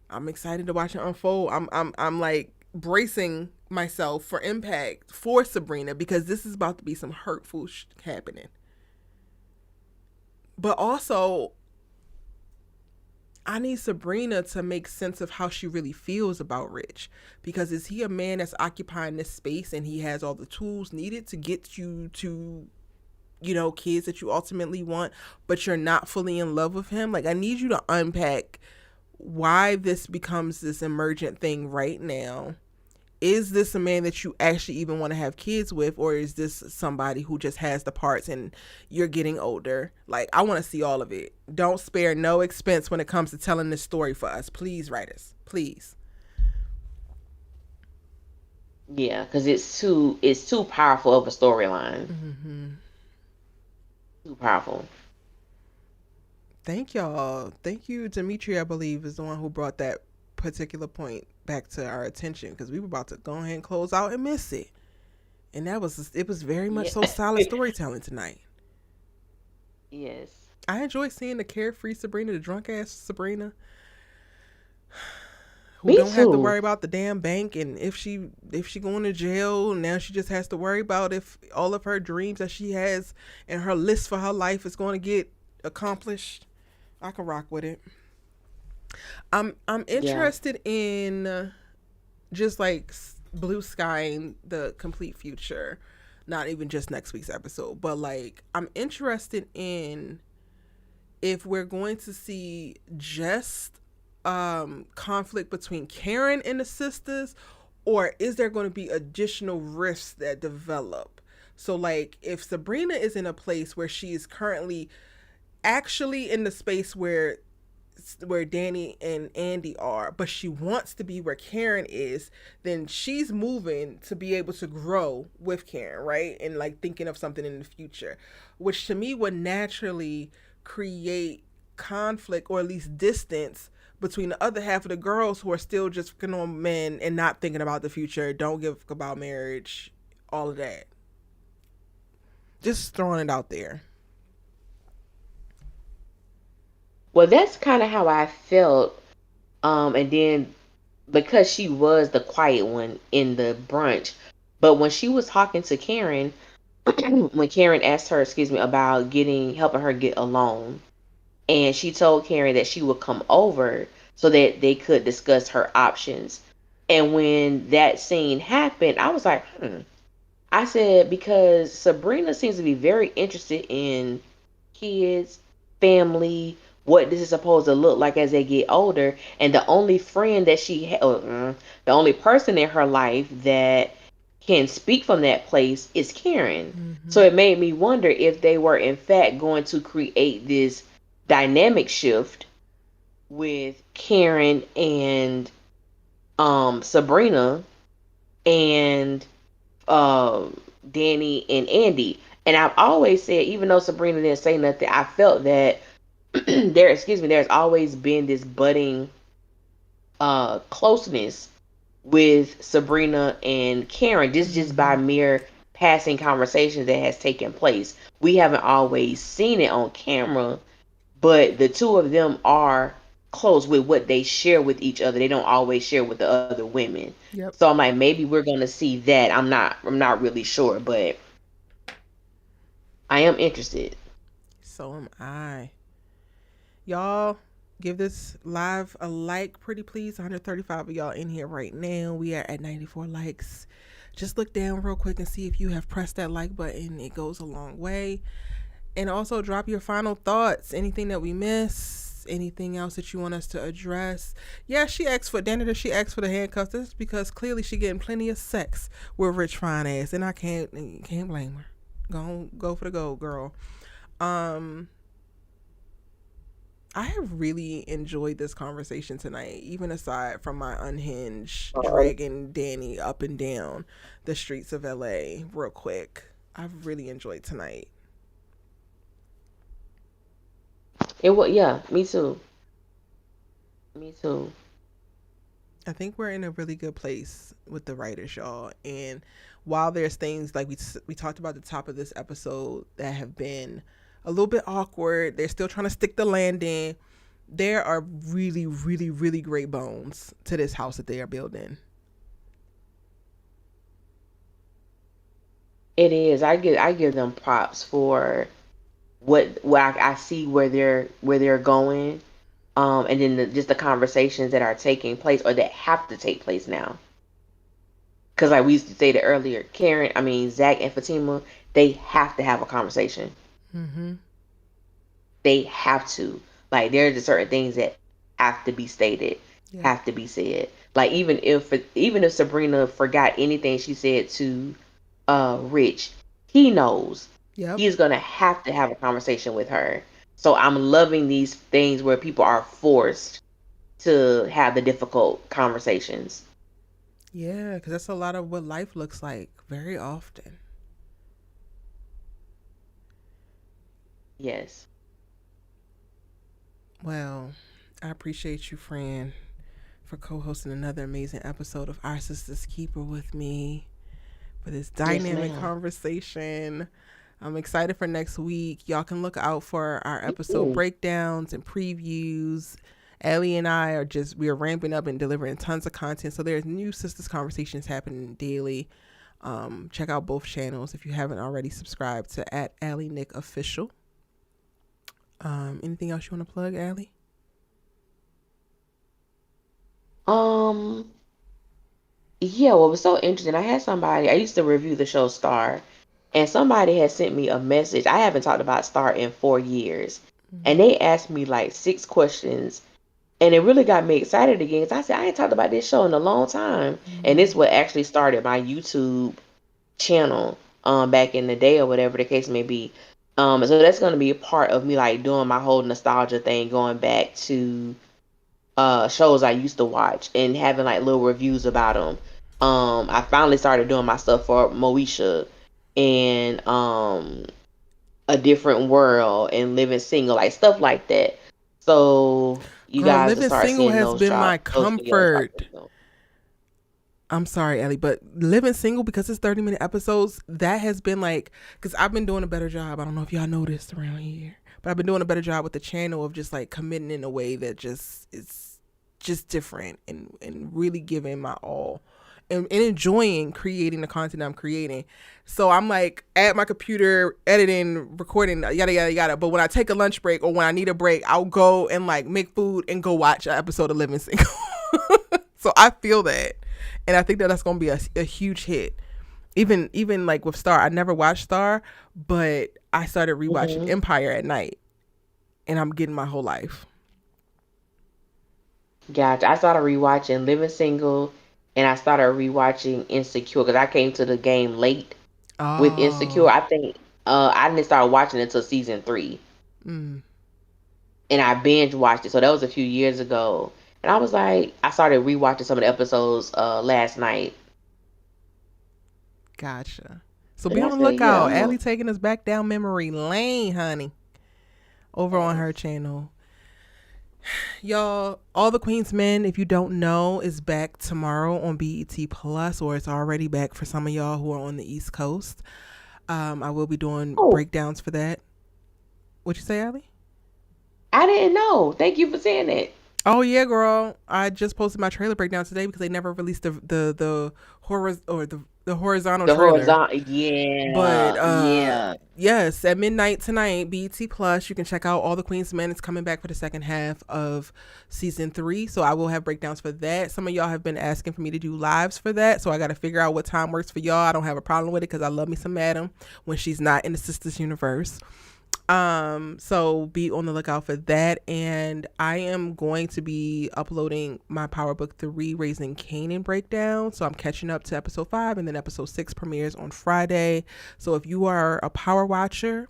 I'm excited to watch it unfold. I'm like bracing myself for impact for Sabrina because this is about to be some hurtful happening. But also, I need Sabrina to make sense of how she really feels about Rich. Because is he a man that's occupying this space and he has all the tools needed to get you to, kids that you ultimately want, but you're not fully in love with him? Like, I need you to unpack why this becomes this emergent thing right now. Is this a man that you actually even want to have kids with, or is this somebody who just has the parts and you're getting older? Like, I want to see all of it. Don't spare no expense when it comes to telling this story for us. Please write us. Please. Yeah, because it's too powerful of a storyline. Mm-hmm. Too powerful. Thank y'all. Thank you, Dimitri, I believe, is the one who brought that particular point back to our attention because we were about to go ahead and close out and miss it. And it was very much Yeah. so solid storytelling tonight. Yes. I enjoy seeing the carefree Sabrina, the drunk ass Sabrina, who Me don't have to too. worry about the damn bank, and if she going to jail now, she just has to worry about if all of her dreams that she has and her list for her life is going to get accomplished. I can rock with it. I'm Yeah. interested in just like blue sky and the complete future, not even just next week's episode, but like I'm interested in if we're going to see just conflict between Karen and the sisters, or is there going to be additional rifts that develop? So, like, if Sabrina is in a place where she is currently actually in the space where Danny and Andy are, but she wants to be where Karen is, then she's moving to be able to grow with Karen, right? And like thinking of something in the future, which to me would naturally create conflict or at least distance between the other half of the girls who are still just fucking on men and not thinking about the future, don't give a fuck about marriage, all of that. Just throwing it out there. Well, that's kind of how I felt. And then because she was the quiet one in the brunch, but when she was talking to Karen, when Karen asked her, excuse me, about helping her get a loan, and she told Karen that she would come over so that they could discuss her options. And when that scene happened, I was like, I said, because Sabrina seems to be very interested in kids, family, what this is supposed to look like as they get older. And the only friend that the only person in her life that can speak from that place is Karen. So it made me wonder if they were in fact going to create this dynamic shift with Karen and Sabrina and Danny and Andy. And I've always said, even though Sabrina didn't say nothing, I felt that there's always been this budding closeness with Sabrina and Karen. This just by mere passing conversations that has taken place. We haven't always seen it on camera, but the two of them are close with what they share with each other. They don't always share with the other women. Yep. So I'm like, maybe we're gonna see that. I'm not really sure, but I am interested. So am I. Y'all, give this live a like, pretty please. 135 of y'all in here right now. We are at 94 likes. Just look down real quick and see if you have pressed that like button. It goes a long way. And also drop your final thoughts. Anything that we missed, anything else that you want us to address. Yeah, she asked for dinner. She asked for the handcuffs. This is because clearly she getting plenty of sex with rich fine ass, and I can't blame her. Go for the gold, girl. I have really enjoyed this conversation tonight, even aside from my unhinged dragging Danny up and down the streets of LA real quick. I've really enjoyed tonight. It was, yeah, me too. Me too. I think we're in a really good place with the writers, y'all. And while there's things like we talked about at the top of this episode that have been a little bit awkward, they're still trying to stick the landing. There are really, really, really great bones to this house that they are building. It is. I give them props for what I see where they're going, and then just the conversations that are taking place or that have to take place now. Because like we used to say that earlier, Zach and Fatima, they have to have a conversation. Mm-hmm. They have to. Like there are just certain things that have to be stated, Yeah. have to be said. Like even if Sabrina forgot anything she said to Rich, he knows. Yep. He's gonna have to have a conversation with her. So I'm loving these things where people are forced to have the difficult conversations. Yeah, because that's a lot of what life looks like very often. Yes. Well, I appreciate you, friend, for co-hosting another amazing episode of Our Sister's Keeper with me for this dynamic conversation. I'm excited for next week. Y'all can look out for our episode breakdowns and previews. Ellie and I we are ramping up and delivering tons of content. So there's new Sisters Conversations happening daily. Check out both channels if you haven't already subscribed to @AllieNickOfficial. Anything else you want to plug, Allie? Yeah, what was so interesting, I used to review the show Star, and somebody had sent me a message. I haven't talked about Star in 4 years. And they asked me like 6 questions. And it really got me excited again. 'Cause I said, I ain't talked about this show in a long time. And this what actually started my YouTube channel back in the day or whatever the case may be. So that's going to be a part of me like doing my whole nostalgia thing, going back to shows I used to watch and having like little reviews about them. I finally started doing my stuff for Moesha and A Different World and Living Single, like stuff like that. So you Girl, guys will Living start Single seeing has those been my drop, those videos drop. comfort. I'm sorry, Ellie, but Living Single, because it's 30-minute episodes, that has been like, because I've been doing a better job. I don't know if y'all noticed around here, but I've been doing a better job with the channel of just like committing in a way that just is just different and really giving my all and enjoying creating the content I'm creating. So I'm like at my computer, editing, recording, yada, yada, yada. But when I take a lunch break or when I need a break, I'll go and like make food and go watch an episode of Living Single. So I feel that. And I think that that's going to be a huge hit. Even like with Star, I never watched Star, but I started rewatching Empire at night. and I'm getting my whole life. Gotcha. I started rewatching Living Single, and I started rewatching Insecure because I came to the game late with Insecure. Oh. I think I didn't start watching it until season 3, Mm. and I binge watched it. So that was a few years ago, and I was like, I started rewatching some of the episodes last night. Gotcha. So be And I on the said, yeah, lookout. Allie taking us back down memory lane, honey. Over on her channel. Y'all, All the Queen's Men, if you don't know, is back tomorrow on BET Plus, or it's already back for some of y'all who are on the East Coast. I will be doing breakdowns for that. What you say, Allie? I didn't know. Thank you for saying it. Oh yeah, girl. I just posted my trailer breakdown today because they never released the horror or the horizontal The trailer. horizontal, yeah, But yes, at midnight tonight, BET Plus, you can check out All the Queen's Men. It's coming back for the second half of season 3, so I will have breakdowns for that. Some of y'all have been asking for me to do lives for that, so I got to figure out what time works for y'all. I don't have a problem with it because I love me some Madam when she's not in the SISTAS universe. So be on the lookout for that. And I am going to be uploading my Power Book 3 Raising Kanan breakdown. So I'm catching up to episode 5, and then episode 6 premieres on Friday. So if you are a Power watcher,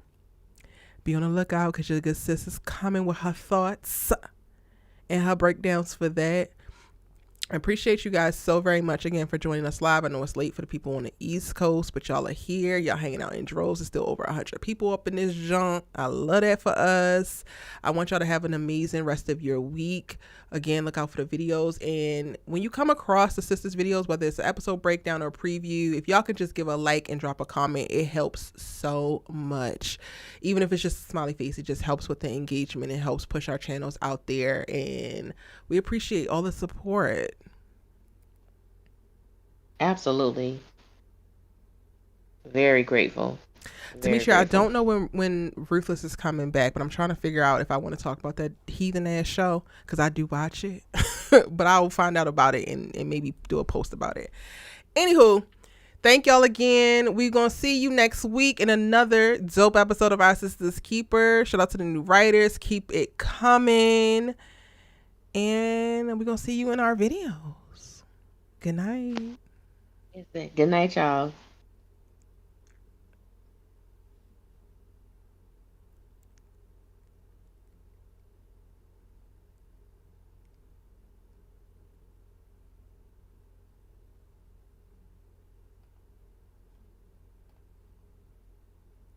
be on the lookout because your good sis is coming with her thoughts and her breakdowns for that. I appreciate you guys so very much again for joining us live. I know it's late for the people on the East Coast, but y'all are here. Y'all hanging out in droves. There's still over 100 people up in this junk. I love that for us. I want y'all to have an amazing rest of your week. Again, look out for the videos. And when you come across the SISTAS videos, whether it's an episode breakdown or preview, if y'all could just give a like and drop a comment, it helps so much. Even if it's just a smiley face, it just helps with the engagement. It helps push our channels out there. And we appreciate all the support. Absolutely. Very grateful. Demetria, I don't know when Ruthless is coming back, but I'm trying to figure out if I want to talk about that heathen ass show because I do watch it. But I'll find out about it and maybe do a post about it. Anywho, thank y'all again. We're going to see you next week in another dope episode of Our Sisters Keeper. Shout out to the new writers. Keep it coming. And we're going to see you in our videos. Good night. Good night, y'all.